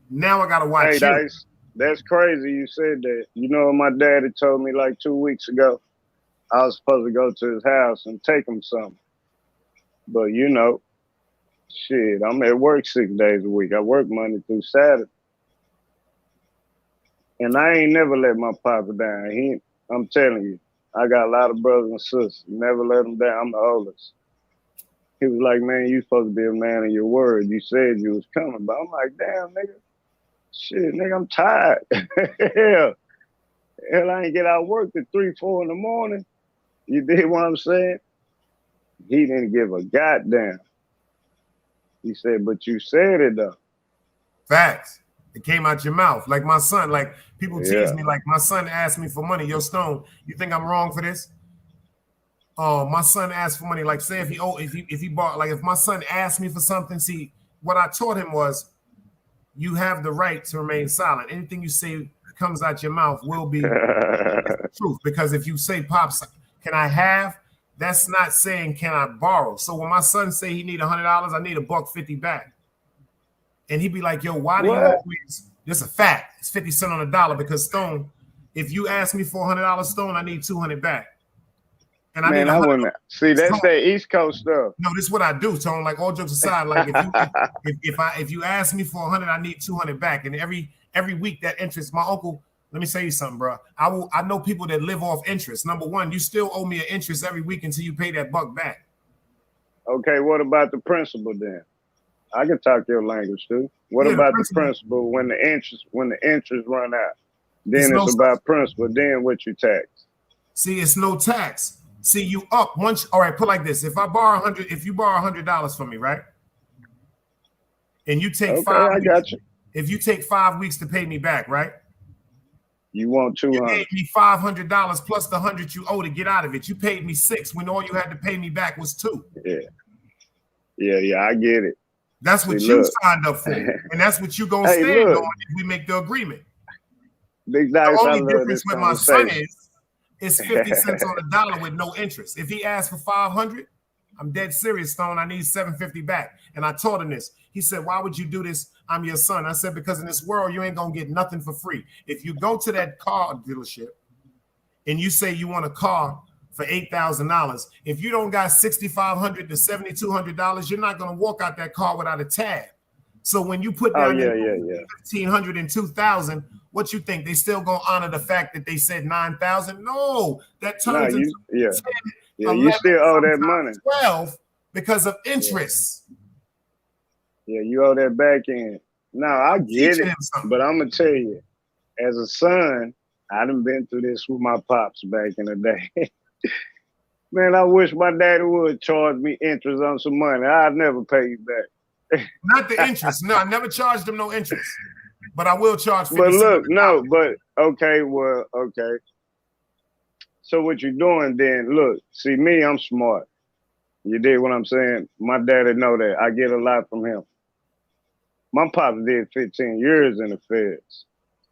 Now I gotta watch Hey, you. Dice, that's crazy you said that. You know what my daddy told me like 2 weeks ago? I was supposed to go to his house and take him something. But you know, shit, I'm at work 6 days a week. I work Monday through Saturday. And I ain't never let my papa down. I'm telling you, I got a lot of brothers and sisters. Never let them down. I'm the oldest. He was like, man, you supposed to be a man of your word. You said you was coming. But I'm like, damn, nigga. Shit, nigga, I'm tired. Hell, I ain't get out of work till 3, 4 in the morning. You dig what I'm saying? He didn't give a goddamn. He said, but you said it though. Facts. It came out your mouth. Like my son, like people tease me, like my son asked me for money. Yo, Stone, you think I'm wrong for this? My son asked for money. Like, say if he bought, like if my son asked me for something, see, what I taught him was you have the right to remain silent. Anything you say comes out your mouth will be the truth. Because if you say, Pops, can I have? That's not saying can I borrow. So when my son say he need $100, I need $1.50 back. And he'd be like, yo, why do you always, this a fact. It's 50 cents on the dollar because Stone, if you ask me for $100, Stone, I need 200 back. And I wouldn't. See, that's that East Coast stuff. No, this is what I do, Tone. Like all jokes aside, like if you ask me for 100, I need 200 back. And every week that interest, my uncle, let me tell you something, bro. I know people that live off interest. Number one, you still owe me an interest every week until you pay that buck back. Okay, what about the principal then? I can talk your language too. What about the principal when the interest run out? Then it's about principal. Then what you tax? See, it's no tax. See, you up once. All right, put like this: if I borrow if you borrow $100 from me, right, and you take 5 weeks, I got you. If you take 5 weeks to pay me back, right? You want 200. You paid me $500 plus the 100 you owe to get out of it. You paid me $6 when all you had to pay me back was $2. Yeah, I get it. That's what you signed up for, and that's what you gonna stand on if we make the agreement. Big Dice, the only difference with my son is 50 cents on the dollar with no interest. If he asks for 500, I'm dead serious, Stone. I need 750 back. And I taught him this. He said, "Why would you do this? I'm your son." I said, "Because in this world, you ain't gonna get nothing for free. If you go to that car dealership and you say you want a car for $8,000, if you don't got $6,500 to $7,200, you're not gonna walk out that car without a tab. So when you put down $1,500 and $2,000, what you think? They still gonna honor the fact that they said $9,000? No, that turns into 10, 11, you still owe that money. 12 because of interest. Yeah, you owe that back end. No, I get it, but I'm gonna tell you, as a son, I done been through this with my pops back in the day. Man, I wish my daddy would charge me interest on some money. I'd never pay you back. Not the interest. No, I never charged them no interest. But I will charge 50 But look, no, but okay. So what you doing then? Look, see me, I'm smart. You dig what I'm saying? My daddy know that. I get a lot from him. My pops did 15 years in the feds.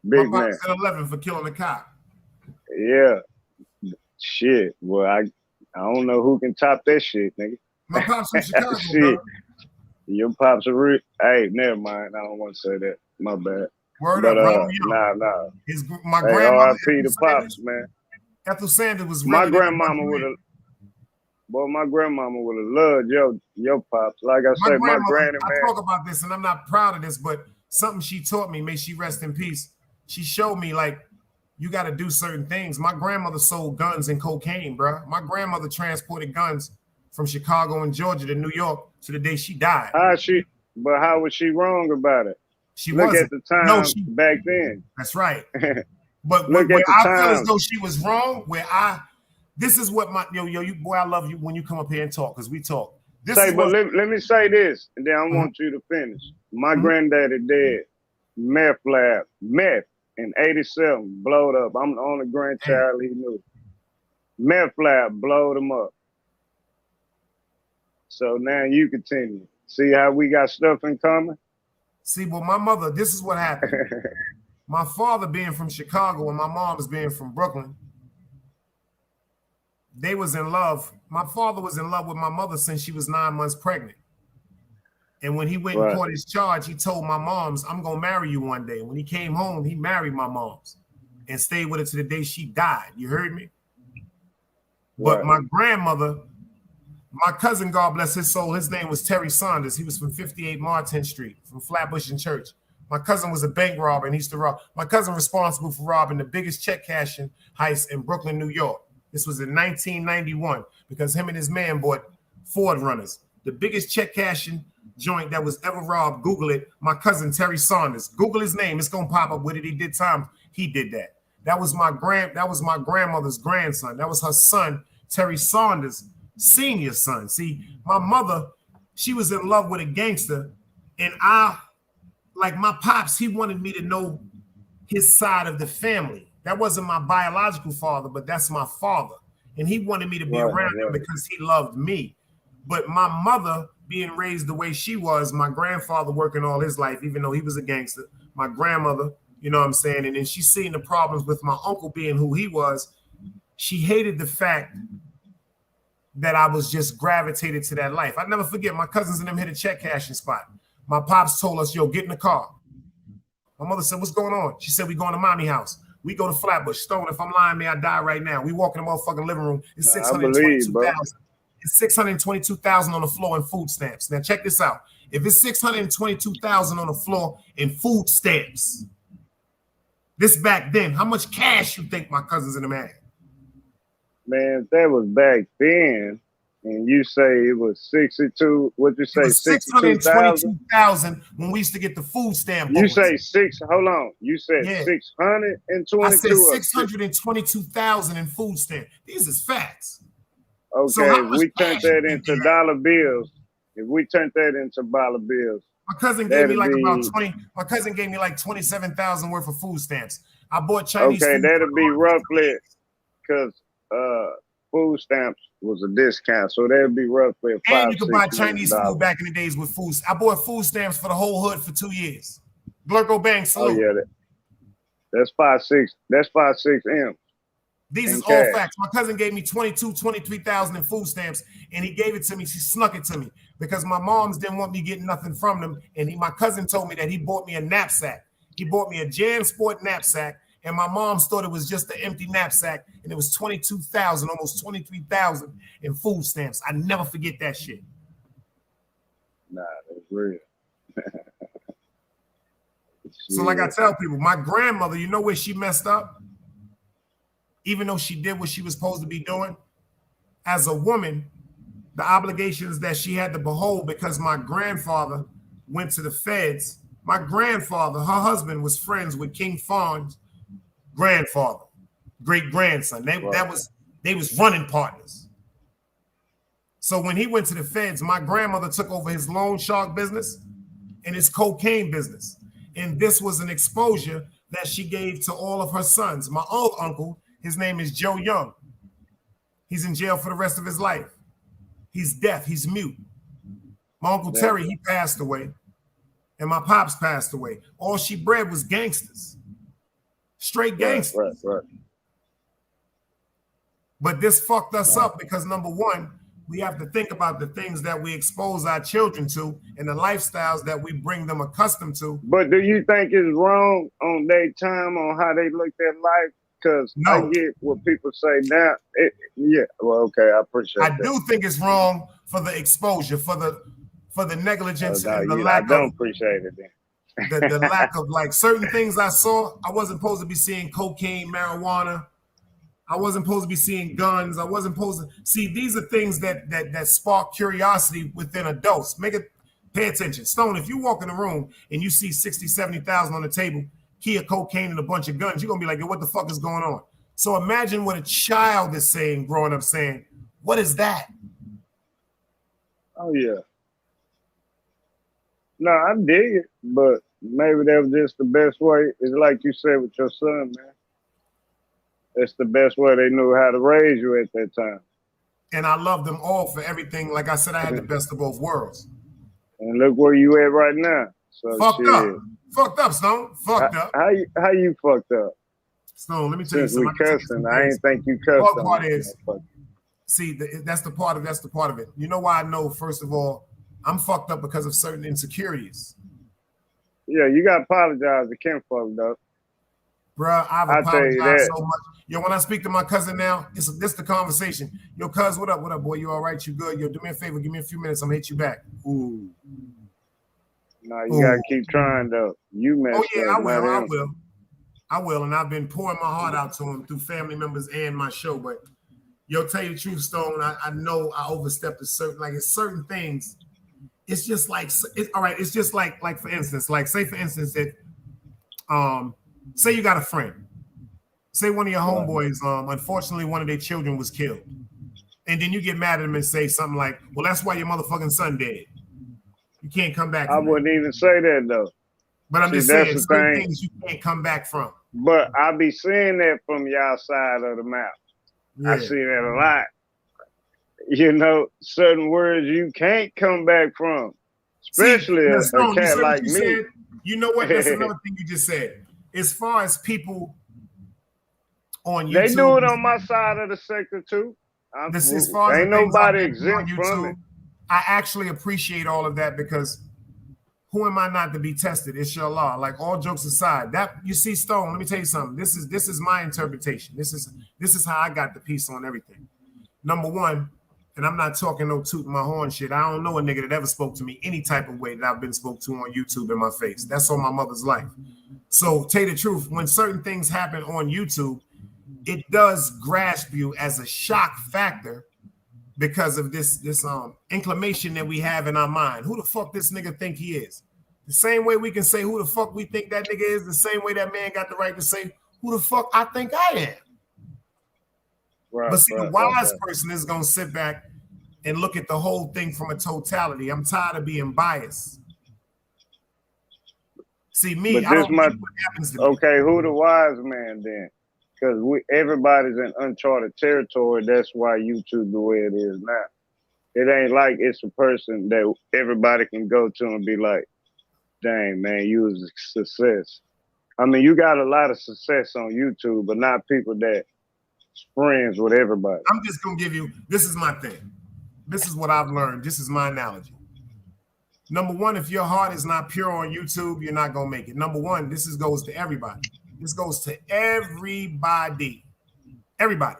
Big my man. pops did 11 for killing a cop. Yeah. Shit. Well, I don't know who can top that shit, nigga. My pops from Chicago, shit. bro. Your pops are real. Hey, never mind. I don't want to say that. My bad. Word up, nah. My hey, grandmother, R.I.P. the pops, man. Ethel Sanders was my grandmama would have. Boy, my grandmama would have loved your pops. Like I said, my granny, man. I talk about this, and I'm not proud of this, but something she taught me, may she rest in peace. She showed me, like, you got to do certain things. My grandmother sold guns and cocaine, bro. My grandmother transported guns from Chicago and Georgia to New York to the day she died. How was she wrong about it? Look at the time back then. That's right. But where I feel as though she was wrong, this is what you boy, I love you when you come up here and talk, because we talk. Let me say this, and then I want you to finish. My granddaddy dead, meth in 87, blowed up. I'm the only grandchild he knew. Meth lab blowed him up. So now you continue. See how we got stuff in common? See, well, my mother, this is what happened. My father being from Chicago and my mom's being from Brooklyn, they was in love. My father was in love with my mother since she was 9 months pregnant. And when he went and caught his charge, he told my moms, "I'm going to marry you one day." And when he came home, he married my moms and stayed with her to the day she died. You heard me? But my grandmother, my cousin, God bless his soul, his name was Terry Saunders. He was from 58 Martin Street, from Flatbush and Church. My cousin was a bank robber and he used to rob. My cousin responsible for robbing the biggest check cashing heist in Brooklyn, New York. This was in 1991 because him and his man bought Ford Runners. The biggest check cashing joint that was ever robbed. Google it. My cousin Terry Saunders. Google his name. It's gonna pop up with it. He did time. He did that. That was my grandmother's grandson. That was her son, Terry Saunders, senior son. See, my mother, she was in love with a gangster, and like my pops, he wanted me to know his side of the family. That wasn't my biological father, but that's my father. And he wanted me to be around him because he loved me. But my mother, being raised the way she was, my grandfather working all his life, even though he was a gangster, my grandmother, you know what I'm saying? And then she seen the problems with my uncle being who he was. She hated the fact that I was just gravitated to that life. I never forget, my cousins and them hit a check cashing spot. My pops told us, "Yo, get in the car." My mother said, "What's going on?" She said, "We going to Mommy house. We go to Flatbush. Stone, if I'm lying, may I die right now." We walk in the motherfucking living room. It's $622,000. It's $622,000 on the floor in food stamps. Now check this out. If it's $622,000 on the floor in food stamps, this back then, how much cash you think my cousins and them had? Man, that was back then, and you say it was 62. What'd you say? 622,000 when we used to get the food stamp. You say Hold on. You said 622. I said 622,000 in food stamp. These is facts. Okay, so if we turn that into dollar bills, dollar bills, My cousin gave me like about 20. My cousin gave me like 27,000 worth of food stamps. I bought Chinese Okay, food. that'll be roughly because food stamps was a discount, so that'd be roughly And you could buy Chinese $5-6 food back in the days with food. I bought food stamps for the whole hood for 2 years. Blurko Bang, salute. Oh yeah, that's 5-6. That's 5-6 M. These is cash. all facts. My cousin gave me 23,000 in food stamps, and he gave it to me. She snuck it to me because my moms didn't want me getting nothing from them. And my cousin told me that he bought me a knapsack. He bought me a Jan Sport knapsack, and my moms thought it was just an empty knapsack, and it was 22,000, almost 23,000 in food stamps. I never forget that shit. Nah, that's real. So like I tell people, my grandmother, you know where she messed up? Even though she did what she was supposed to be doing, as a woman, the obligations that she had to behold because my grandfather went to the feds. My grandfather, her husband, was friends with King Fawn's grandfather, great grandson. They was running partners. So when he went to the feds, my grandmother took over his loan shark business and his cocaine business. And this was an exposure that she gave to all of her sons. My old uncle, his name is Joe Young. He's in jail for the rest of his life. He's deaf, he's mute. My Uncle Terry, he passed away. And my pops passed away. All she bred was gangsters. Straight gangsters. Right. But this fucked us up because number one, we have to think about the things that we expose our children to and the lifestyles that we bring them accustomed to. But do you think it's wrong on their time on how they looked at life? Because I get what people say now. Well, okay, I appreciate that. I do think it's wrong for the exposure, for the negligence and the lack of. I don't appreciate it then. the lack of like certain things I saw. I wasn't supposed to be seeing cocaine, marijuana. I wasn't supposed to be seeing guns. I wasn't supposed to see. These are things that spark curiosity within adults. Pay attention. Stone, if you walk in the room and you see 60, 70,000 on the table, key of cocaine and a bunch of guns, you're gonna be like, yo, what the fuck is going on? So imagine what a child is saying, growing up saying, what is that? Oh yeah. No, I dig it, but maybe that was just the best way. It's like you said with your son, man. It's the best way they knew how to raise you at that time. And I love them all for everything. Like I said, I had the best of both worlds. And look where you at right now. So Fucked up, Stone. Fucked up. How you fucked up? Stone, let me tell you something. We cussing. I ain't think you cussed. The part is, see, that's the part of it. You know why I know, first of all, I'm fucked up because of certain insecurities. Yeah, you got to apologize to Kim fucked up. Bruh, I've apologized so much. Yo, when I speak to my cousin now, this the conversation. Yo, cuz, what up, boy? You all right? You good? Yo, do me a favor. Give me a few minutes. I'm going to hit you back. Ooh. No, you got to keep trying, though. You messed up. Oh, yeah, I will. And I've been pouring my heart out to him through family members and my show. But, yo, tell you the truth, Stone, I know I overstepped certain things. It's just like, all right, it's just like for instance, say for instance that, say you got a friend. Say one of your homeboys, unfortunately, one of their children was killed. And then you get mad at them and say something like, well, that's why your motherfucking son dead. You can't come back. I wouldn't even say that, though. But I'm just saying, certain things you can't come back from. But I be seeing that from y'all side of the map. Yeah. I see that a lot. You know, certain words you can't come back from. Especially a cat like me. Said, you know what? That's another thing you just said. As far as people on YouTube, they do it on my side of the sector too. As far as ain't nobody exempt from it. I actually appreciate all of that because who am I not to be tested? Inshallah. Like all jokes aside, that you see, Stone. Let me tell you something. This is my interpretation. This is how I got the piece on everything. Number one, and I'm not talking no tooting my horn shit. I don't know a nigga that ever spoke to me any type of way that I've been spoke to on YouTube in my face. That's on my mother's life. So tell you the truth, when certain things happen on YouTube, it does grasp you as a shock factor because of this inclination that we have in our mind. Who the fuck this nigga think he is? The same way we can say who the fuck we think that nigga is, the same way that man got the right to say who the fuck I think I am. Right, but see, the wise person is going to sit back and look at the whole thing from a totality. I'm tired of being biased. See me, But I this don't my think what happens to me. okay. Who the wise man then? Because everybody's in uncharted territory. That's why YouTube the way it is now. It ain't like it's a person that everybody can go to and be like, "Dang man, you was a success." I mean, you got a lot of success on YouTube, but not people that's friends with everybody. I'm just gonna give you. This is my thing. This is what I've learned. This is my analogy. Number one, if your heart is not pure on YouTube, you're not gonna make it. Number one, goes to everybody. This goes to everybody. Everybody.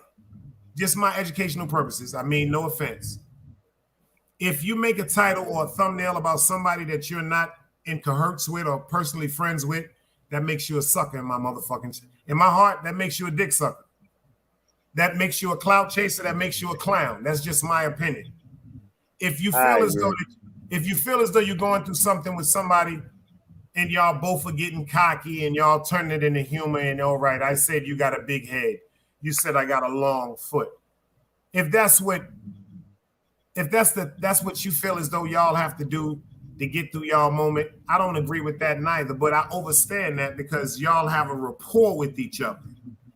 Just my educational purposes. I mean, no offense. If you make a title or a thumbnail about somebody that you're not in cahoots with or personally friends with, that makes you a sucker in my motherfucking. In my heart, that makes you a dick sucker. That makes you a clout chaser. That makes you a clown. That's just my opinion. If you feel as though you're going through something with somebody and y'all both are getting cocky and y'all turning it into humor and all right, I said you got a big head. You said I got a long foot. If that's what you feel as though y'all have to do to get through y'all moment, I don't agree with that neither. But I understand that because y'all have a rapport with each other.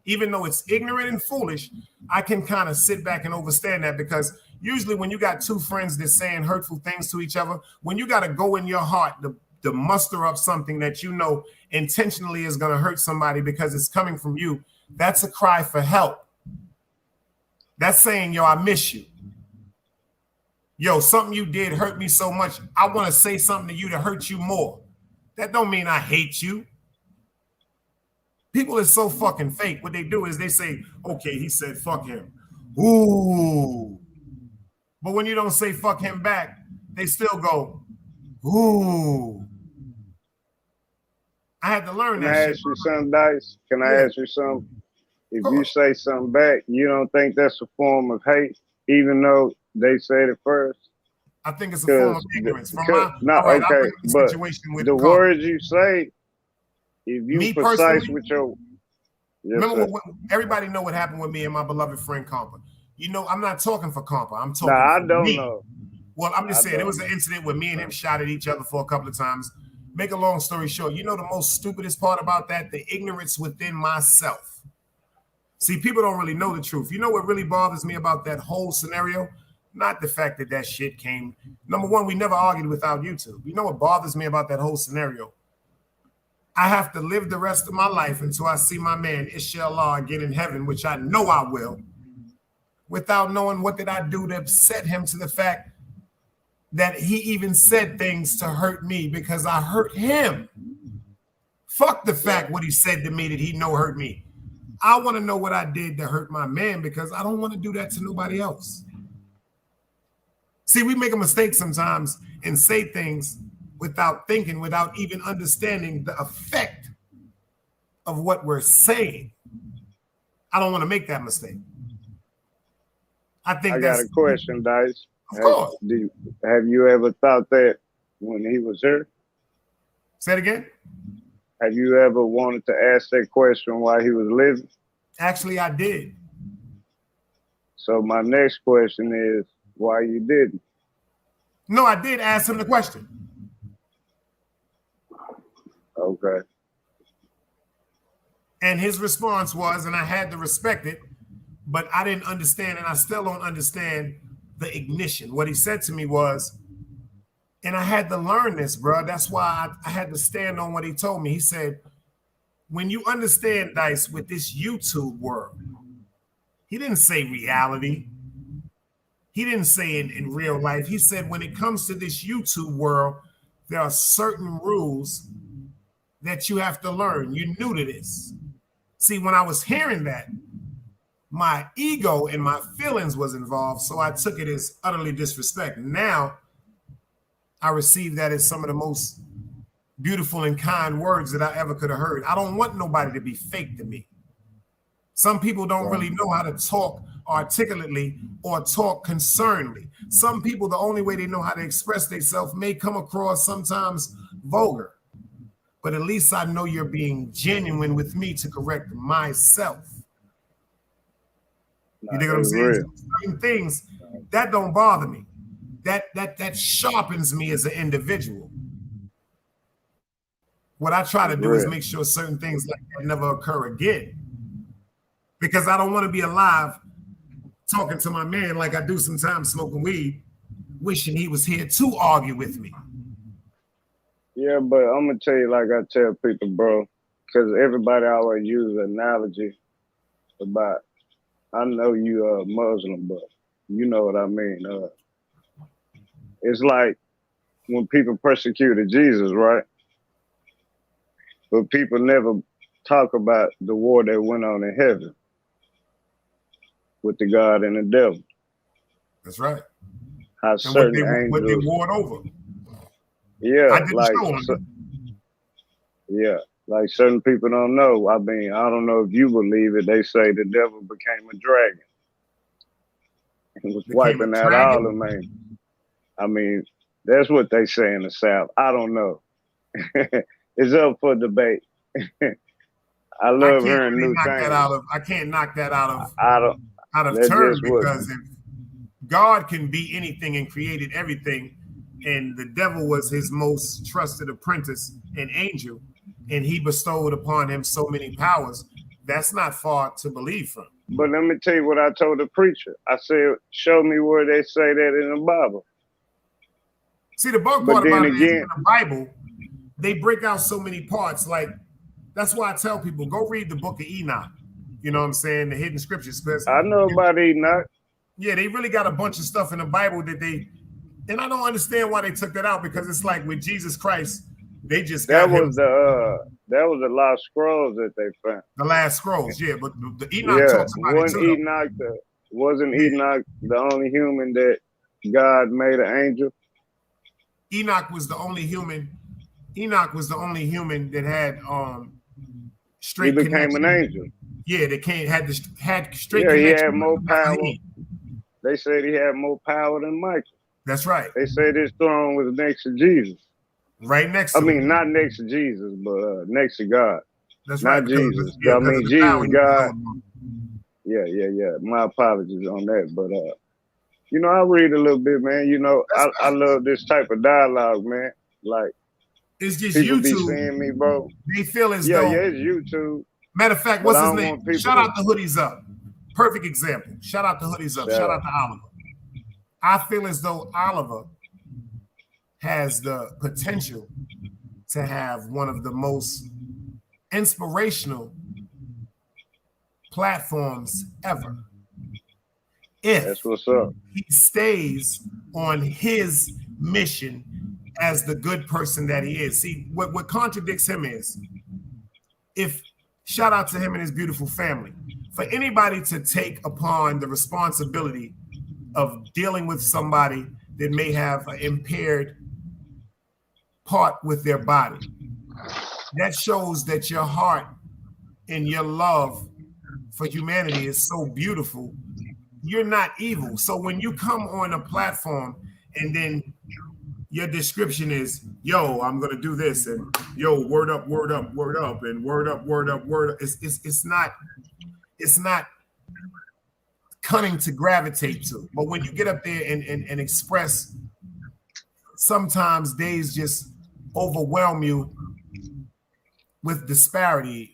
Even though it's ignorant and foolish, I can kind of sit back and understand that because usually when you got two friends that's saying hurtful things to each other, when you got to go in your heart to muster up something that you know intentionally is going to hurt somebody because it's coming from you, that's a cry for help. That's saying, yo, I miss you. Yo, something you did hurt me so much. I want to say something to you to hurt you more. That don't mean I hate you. People are so fucking fake. What they do is they say, okay, he said fuck him. Ooh. But when you don't say fuck him back, they still go, ooh. I had to learn that shit. Can I ask you something, Dice? Can I ask you something? If you say something back, you don't think that's a form of hate, even though they said it first? I think it's a form of ignorance. But the words you say, if you precise with your... Remember, everybody know what happened with me and my beloved friend Compa. You know, I'm not talking for Compa. I'm talking I for don't me. know. Well, I'm just saying, it was an incident where me and him shot at each other for a couple of times. Make a long story short, you know the most stupidest part about that? The ignorance within myself. See, people don't really know the truth. You know what really bothers me about that whole scenario? Not the fact that shit came. Number one, we never argued without YouTube. You know what bothers me about that whole scenario? I have to live the rest of my life until I see my man, Inshallah, again in heaven, which I know I will, without knowing what did I do to upset him to the fact that he even said things to hurt me because I hurt him. Fuck the fact what he said to me that he hurt me. I want to know what I did to hurt my man because I don't want to do that to nobody else. See, we make a mistake sometimes and say things without thinking, without even understanding the effect of what we're saying. I don't want to make that mistake. I got a question, Dice. Of course. Have you ever thought that when he was here? Say it again? Have you ever wanted to ask that question while he was living? Actually, I did. So my next question is, why you didn't? No, I did ask him the question. Okay. And his response was, and I had to respect it, but I didn't understand, and I still don't understand the ignition. What he said to me was, and I had to learn this, bro. That's why I had to stand on what he told me. He said, when you understand, Dice, with this YouTube world, he didn't say reality. He didn't say in real life. He said, when it comes to this YouTube world, there are certain rules that you have to learn. You're new to this. See, when I was hearing that, my ego and my feelings was involved, so I took it as utterly disrespect. Now, I receive that as some of the most beautiful and kind words that I ever could have heard. I don't want nobody to be fake to me. Some people don't really know how to talk articulately or talk concernedly. Some people, the only way they know how to express themselves may come across sometimes vulgar. But at least I know you're being genuine with me to correct myself. You dig what I'm saying? Certain things that don't bother me. That sharpens me as an individual. What I try to do is make sure certain things like that never occur again. Because I don't want to be alive talking to my man like I do sometimes smoking weed, wishing he was here to argue with me. Yeah, but I'm gonna tell you, like I tell people, bro, because everybody always uses an analogy about, I know you are Muslim, but you know what I mean. It's like when people persecuted Jesus, right? But people never talk about the war that went on in heaven with the God and the devil. That's right. How and certain what they angels, warred over. yeah, I didn't like show them. yeah, like certain people don't know. I mean, I don't know if you believe it. They say the devil became a dragon and was wiping out all the man. I mean, that's what they say in the South. I don't know. It's up for debate. I love hearing new things. I can't knock that out of That's turn, just what, because if God can be anything and created everything, and the devil was his most trusted apprentice and angel, and he bestowed upon him so many powers, that's not far to believe from. But let me tell you what I told the preacher. I said, show me where they say that in the Bible. See, the bug part about it is in the Bible, they break out so many parts. Like, that's why I tell people, go read the book of Enoch. You know what I'm saying? The hidden scriptures. I know about Enoch. Yeah, they really got a bunch of stuff in the Bible that and I don't understand why they took that out, because it's like with Jesus Christ, they just got that was the last scrolls that they found. The last scrolls, yeah, but the Enoch talks about it too. Wasn't Enoch the only human that God made an angel? Enoch was the only human. Enoch was the only human that had straight. He became an angel. Yeah, they had straight. Yeah, he had more power. They said he had more power than Michael. That's right. They said his throne was next to Jesus. Right next to him. Not next to Jesus, but next to God. That's not right. Jesus. I mean, Jesus, God. Yeah. My apologies on that. But, you know, I read a little bit, man. You know, I love this type of dialogue, man. Like, it's just people YouTube. Be seeing me, bro. They feel as though. Yeah, it's YouTube. Matter of fact, what's his name? Shout out to Hoodies Up. Perfect example. Shout out to Hoodies Up. Shout out to Oliver. I feel as though Oliver has the potential to have one of the most inspirational platforms ever. That's what's up. He stays on his mission as the good person that he is. See, what contradicts him is, shout out to him and his beautiful family. For anybody to take upon the responsibility of dealing with somebody that may have an impaired part with their body, that shows that your heart and your love for humanity is so beautiful. You're not evil. So when you come on a platform and then your description is, yo, I'm gonna do this, and yo, word up, and word up, it's not cunning to gravitate to. But when you get up there and express, sometimes days just overwhelm you with disparity.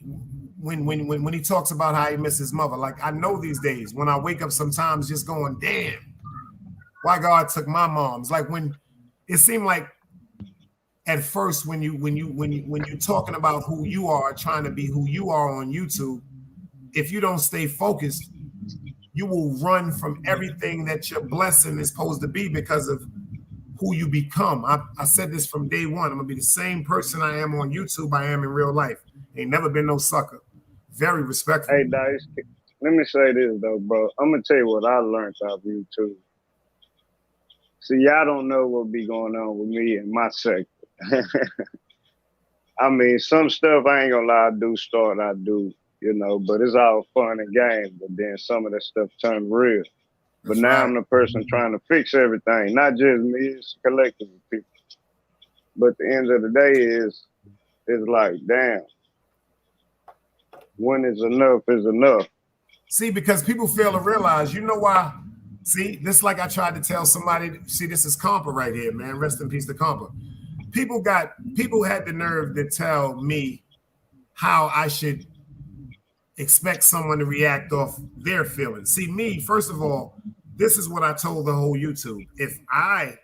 When he talks about how he misses his mother, like, I know these days when I wake up sometimes just going, damn, why God took my mom. It's like when it seemed like at first when you're talking about who you are, trying to be who you are on YouTube, if you don't stay focused, you will run from everything that your blessing is supposed to be because of who you become. I said this from day one. I'm gonna be the same person I am on YouTube I am in real life. Ain't never been no sucker. Very respectful. Hey, Dice, let me say this though, bro. I'm gonna tell you what I learned off YouTube. See, y'all don't know what be going on with me in my sector. I mean, some stuff I ain't gonna lie, I do, you know, but it's all fun and games. But then some of that stuff turned real. But now I'm the person trying to fix everything, not just me, it's a collective of people. But the end of the day is like, damn, when is enough is enough. See, because people fail to realize, you know why? See, this like I tried to tell somebody, see, this is Compa right here, man. Rest in peace to Compa. people had the nerve to tell me how I should expect someone to react off their feelings. See, me, first of all, this is what I told the whole YouTube. If I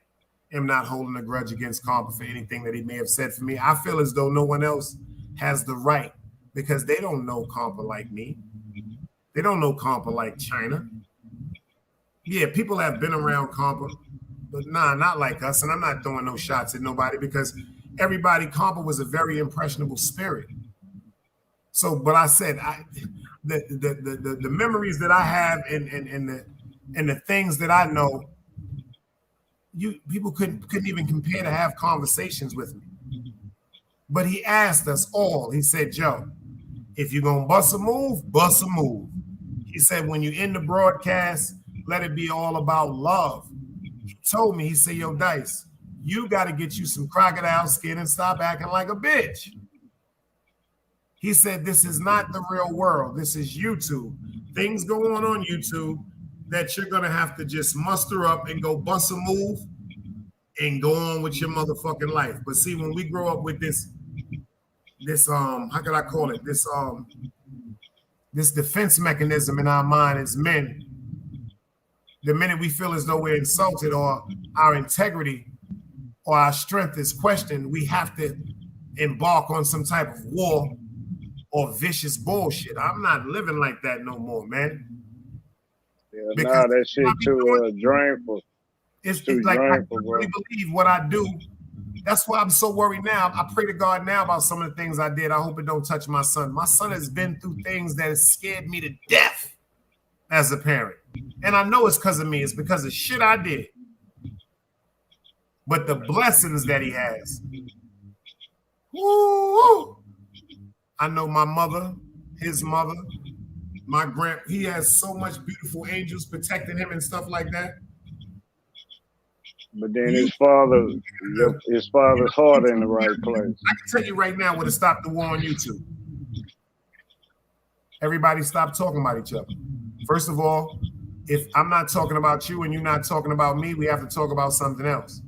am not holding a grudge against CONVO for anything that he may have said for me, I feel as though no one else has the right, because they don't know CONVO like me. They don't know CONVO like China. Yeah, people have been around CONVO, but nah, not like us. And I'm not throwing no shots at nobody, because CONVO was a very impressionable spirit. So, but I said, the memories that I have and the things that I know, people couldn't even compare to have conversations with me. But he asked us all. He said, Joe, if you're gonna bust a move, bust a move. He said, when you end the broadcast, let it be all about love. He told me, he said, yo, Dice, you got to get you some crocodile skin and stop acting like a bitch. He said, this is not the real world. This is YouTube. Things go on YouTube that you're going to have to just muster up and go bust a move and go on with your motherfucking life. But see, when we grow up with this how can I call it? This defense mechanism in our mind as men, the minute we feel as though we're insulted or our integrity or our strength is questioned, we have to embark on some type of war or vicious bullshit. I'm not living like that no more, man. Yeah, nah, that shit too drainful. It's like I really believe what I do. That's why I'm so worried now. I pray to God now about some of the things I did. I hope it don't touch my son. My son has been through things that has scared me to death as a parent. And I know it's because of me. It's because of shit I did. But the blessings that he has. Woo! I know my mother, his mother, he has so much beautiful angels protecting him and stuff like that. But then his father's heart in the right place. I can tell you right now what has stopped the war on YouTube. Everybody stop talking about each other. First of all, if I'm not talking about you and you're not talking about me, we have to talk about something else.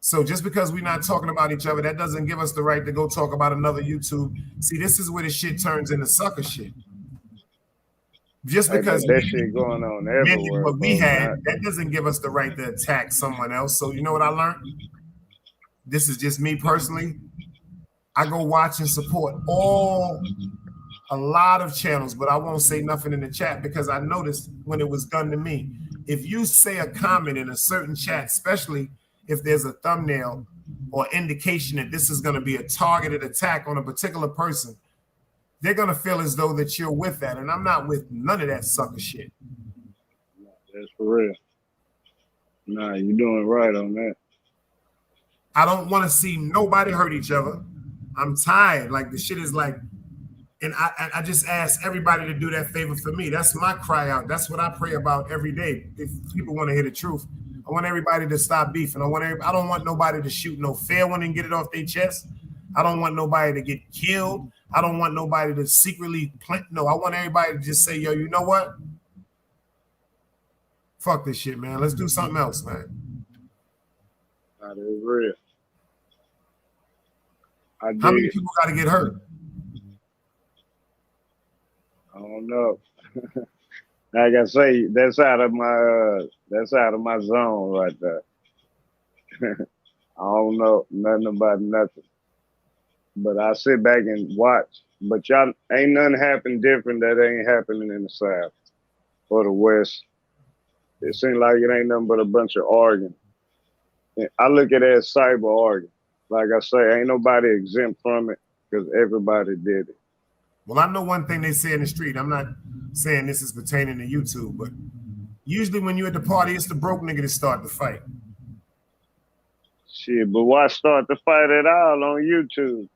So just because we're not talking about each other, that doesn't give us the right to go talk about another YouTube. See, this is where the shit turns into sucker shit. Just because that shit going on everywhere, what we had, that doesn't give us the right to attack someone else. So you know what I learned? This is just me personally. I go watch and support a lot of channels, but I won't say nothing in the chat because I noticed when it was done to me. If you say a comment in a certain chat, especially if there's a thumbnail or indication that this is going to be a targeted attack on a particular person, they're going to feel as though that you're with that. And I'm not with none of that sucker shit. That's for real. Nah, you're doing right on that. I don't want to see nobody hurt each other. I'm tired. Like, the shit is like, and I just ask everybody to do that favor for me. That's my cry out. That's what I pray about every day. If people want to hear the truth, I want everybody to stop beefing. I don't want nobody to shoot no fair one and get it off their chest. I don't want nobody to get killed. I don't want nobody to secretly plant. No, I want everybody to just say, yo, you know what? Fuck this shit, man. Let's do something else, man. That is real. How many people got to get hurt? I don't know. Like I say, that's out of my zone right there. I don't know nothing about nothing. But I sit back and watch. But y'all ain't nothing happen different that ain't happening in the South or the West. It seems like it ain't nothing but a bunch of arguing. And I look at it as cyber arguing. Like I say, ain't nobody exempt from it because everybody did it. Well, I know one thing they say in the street. I'm not saying this is pertaining to YouTube, but usually when you're at the party, it's the broke nigga that start the fight. Shit, but why start the fight at all on YouTube?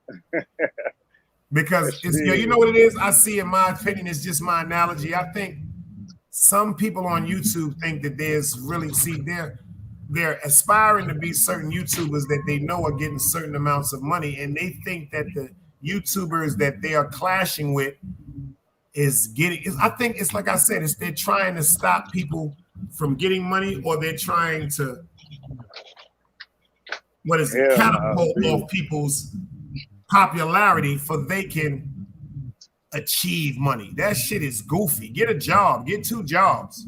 Because it's, you know what it is? I see, in my opinion, it's just my analogy. I think some people on YouTube think that there's really, they're aspiring to be certain YouTubers that they know are getting certain amounts of money, and they think that the YouTubers that they are clashing with is getting, I think it's like I said, they're trying to stop people from getting money, or they're trying to what is it, catapult off people's popularity for they can achieve money. That shit is goofy. Get a job. Get 2 jobs.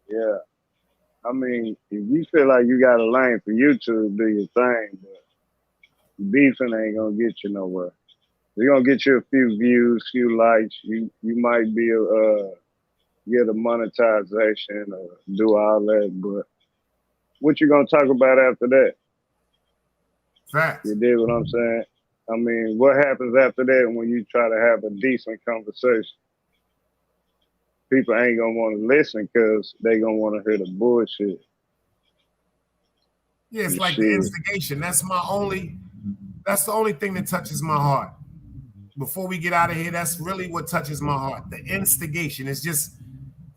Yeah. I mean, if you feel like you got a lane for YouTube, do your thing, but beefing ain't gonna get you nowhere. You're gonna get you a few views, few likes. You might be get a monetization or do all that, but what you gonna talk about after that? Facts. You dig what I'm saying? I mean, what happens after that when you try to have a decent conversation? People ain't gonna want to listen because they gonna want to hear the bullshit. Yeah, it's like the instigation. That's the only thing that touches my heart. Before we get out of here, that's really what touches my heart. The instigation. It's just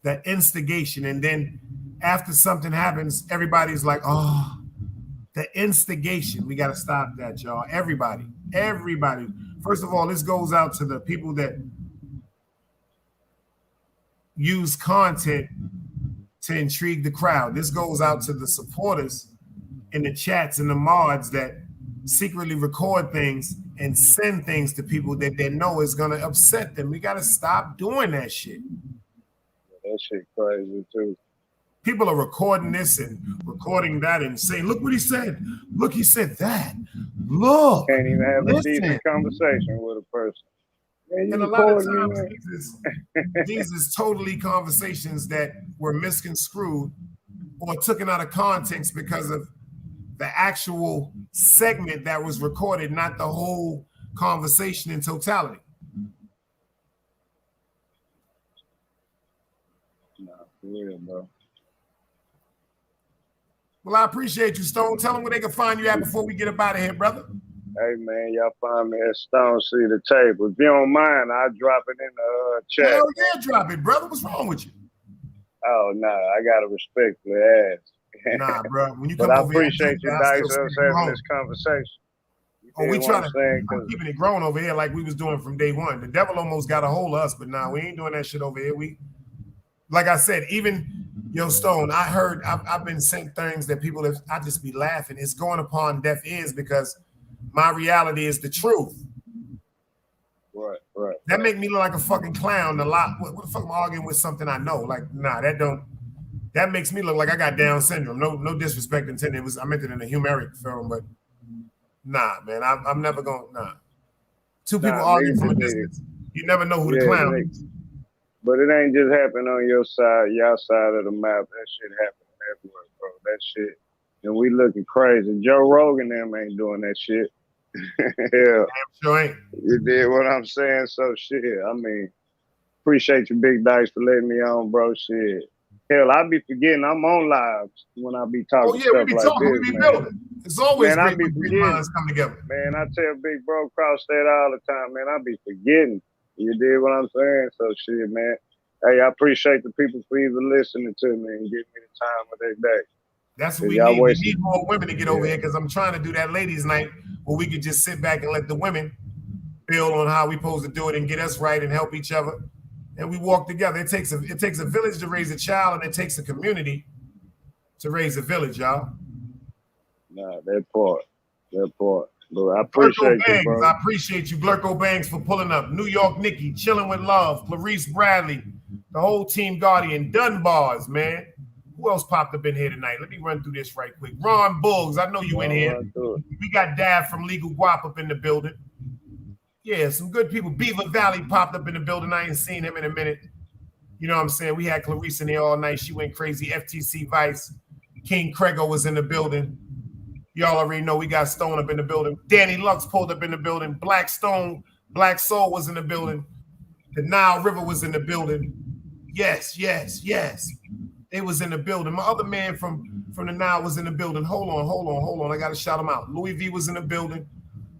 the instigation. And then after something happens, everybody's like, oh, the instigation. We got to stop that, y'all. Everybody. First of all, this goes out to the people that use content to intrigue the crowd. This goes out to the supporters in the chats and the mods that secretly record things and send things to people that they know is going to upset them. We got to stop doing that shit. That shit crazy too. People are recording this and recording that and saying, look what he said. Look, he said that. Look. Can't even have a decent conversation with a person. Man, and a lot of times these is totally conversations that were misconstrued or taken out of context because of the actual segment that was recorded, not the whole conversation in totality. Nah, for real, bro. Well, I appreciate you, Stone. Tell them where they can find you at before we get up out of here, brother. Hey, man, y'all find me at Stone City the Table. If you don't mind, I'll drop it in the chat. Hell yeah, drop it, brother. What's wrong with you? Oh, no, I got to respectfully ask. Nah, bro. When you come but I over here, appreciate you guys having this conversation. Oh, we trying to keeping it growing over here like we was doing from day one. The devil almost got a hold of us, but nah, we ain't doing that shit over here. We, like I said, even Stone, I heard I've been saying things that people have, I just be laughing. It's going upon deaf ears because my reality is the truth. Right. That make me look like a fucking clown a lot. What the fuck am I arguing with something I know? Like, nah, that makes me look like I got Down syndrome. No disrespect intended. I meant it in a humoric film, but nah, man, I'm never going, nah. Two people arguing from a distance. You never know who the clown is. But it ain't just happening on your side, y'all side of the map. That shit happening everywhere, bro. That shit. And we looking crazy. Joe Rogan them ain't doing that shit. Yeah. Sure ain't. You did what I'm saying? So shit. I mean, appreciate you, Big Dice, for letting me on, bro. Shit. Hell, I be forgetting I'm on lives when I be talking. Oh yeah, we be like talking, this, we be man. building. It's always man, great when minds come together. Man, I tell Big Bro Cross that all the time, man. I be forgetting. You did what I'm saying? So shit, man. Hey, I appreciate the people for even listening to me and giving me the time of their day. That's what we need. We need more women to get over here because I'm trying to do that ladies' night where we could just sit back and let the women build on how we supposed to do it and get us right and help each other. And we walk together. It takes a village to raise a child, and it takes a community to raise a village, y'all. Nah, that part. But I appreciate you, bro. I appreciate you, Blurko Bangs, for pulling up. New York Nikki, Chilling with Love, Clarice Bradley, the whole Team Guardian, Dunbars, man. Who else popped up in here tonight? Let me run through this right quick. Ron Buggs, I know you in here. We got Dad from Legal Guap up in the building. Yeah, some good people. Beaver Valley popped up in the building. I ain't seen him in a minute. You know what I'm saying? We had Clarice in there all night. She went crazy. FTC Vice. King Crego was in the building. Y'all already know we got Stone up in the building. Danny Lux pulled up in the building. Black Stone, Black Soul was in the building. The Nile River was in the building. Yes. They was in the building. My other man from the Nile was in the building. Hold on. I got to shout him out. Louis V was in the building.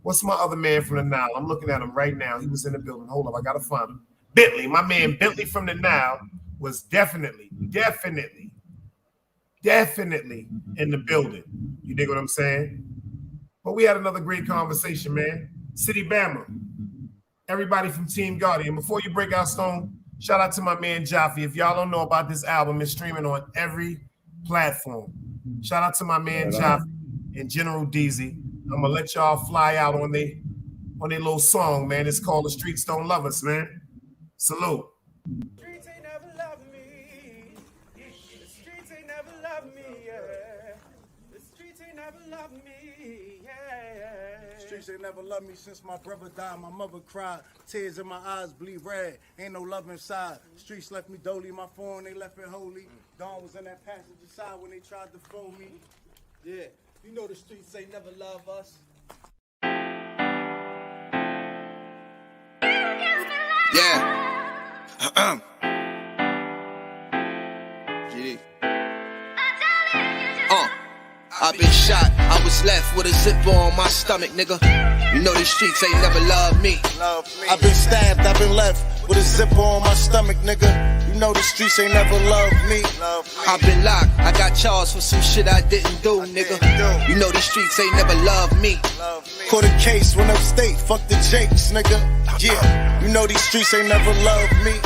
What's my other man from the Nile? I'm looking at him right now. He was in the building. Hold up. I got to find him. Bentley, my man Bentley from the Nile was definitely in the building. You dig what I'm saying? But we had another great conversation, man. City Bama. Everybody from Team Guardian. Before you break out, Stone, shout out to my man Jaffe. If y'all don't know about this album, it's streaming on every platform. Shout out to my man Jaffe. and General Deezy. I'm gonna let y'all fly out on their little song, man. It's called The Streets Don't Love Us, man. Salute. The streets ain't never loved me. The streets ain't never loved me, yeah. The streets ain't never loved me, yeah. Streets ain't never loved me since my brother died. My mother cried, tears in my eyes bleed red. Ain't no love inside. Streets left me dolly, my phone they left it holy. Dawn was in that passenger side when they tried to phone me. Yeah, you know the streets ain't never love us. Yeah. GD. I've been shot, I was left with a zipper on my stomach, nigga. You know these streets ain't never loved me. I've been stabbed, I've been left with a zipper on my stomach, nigga. You know the streets ain't never loved me. I've been locked, I got charged for some shit I didn't do, nigga. You know these streets ain't never loved me. Caught a case, went upstate, fuck the Jakes, nigga. Yeah, you know these streets ain't never loved me.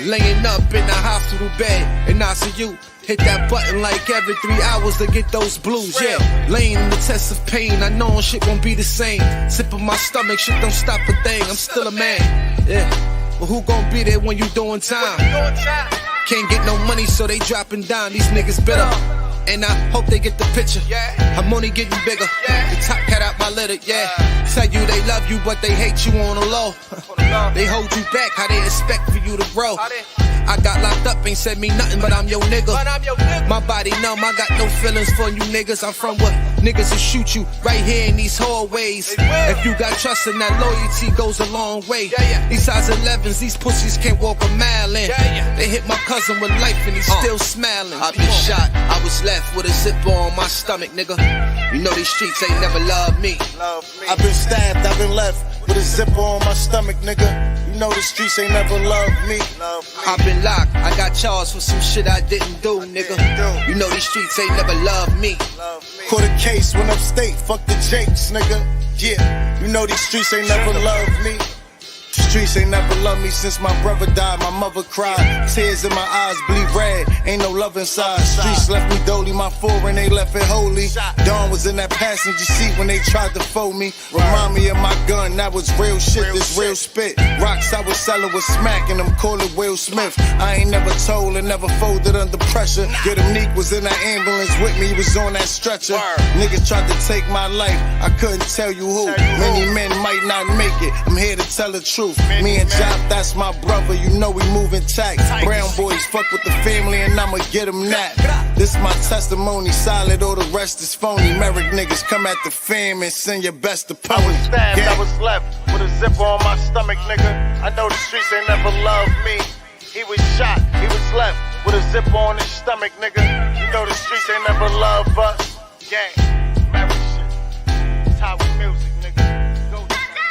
Laying up in the hospital bed in ICU. Hit that button like every 3 hours to get those blues, yeah. Laying in the test of pain, I know shit won't be the same. Sipping my stomach, shit don't stop a thing, I'm still a man, yeah. But who gon' be there when you doing time? Can't get no money, so they dropping down, these niggas bitter. And I hope they get the picture. I'm only getting bigger. The top cat out my litter, yeah. Tell you they love you, but they hate you on the low. They hold you back, how they expect for you to grow. I got locked up, ain't said me nothing, but I'm your nigga. My body numb, I got no feelings for you niggas. I'm from where niggas will shoot you right here in these hallways. If you got trust in that loyalty goes a long way. These size 11s, these pussies can't walk a mile in. They hit my cousin with life and he's still smiling. I've been shot, I was left with a zipper on my stomach, nigga. You know these streets ain't never loved me. I've been stabbed, I've been left with a zipper on my stomach, nigga. You know the streets ain't never loved me. I've been locked, I got charged for some shit I didn't do, nigga. You know these streets ain't never loved me. Caught a case, went upstate, fuck the Jakes, nigga. Yeah, you know these streets ain't never loved me. The streets ain't never loved me since my brother died. My mother cried, tears in my eyes bleed red. Ain't no love inside. Streets left me dolly, my foreign they left it holy. Dawn was in that passenger seat when they tried to fold me. Remind me of my gun, that was real shit, this real spit. Rocks I was selling was smacking them, call it Will Smith. I ain't never told and never folded under pressure. Yeah, them Neek was in that ambulance with me, he was on that stretcher. Niggas tried to take my life, I couldn't tell you who. Many men might not make it, I'm here to tell the truth. Me and Job, that's my brother, you know we moving tight. Brown boys fuck with the family and I'ma get them that. This my testimony, solid, all the rest is phony. Merrick niggas come at the fam and send your best opponent. I was stabbed, I was left with a zipper on my stomach, nigga. I know the streets ain't never loved me. He was shot, he was left with a zipper on his stomach, nigga. You know the streets ain't never loved us. Gang.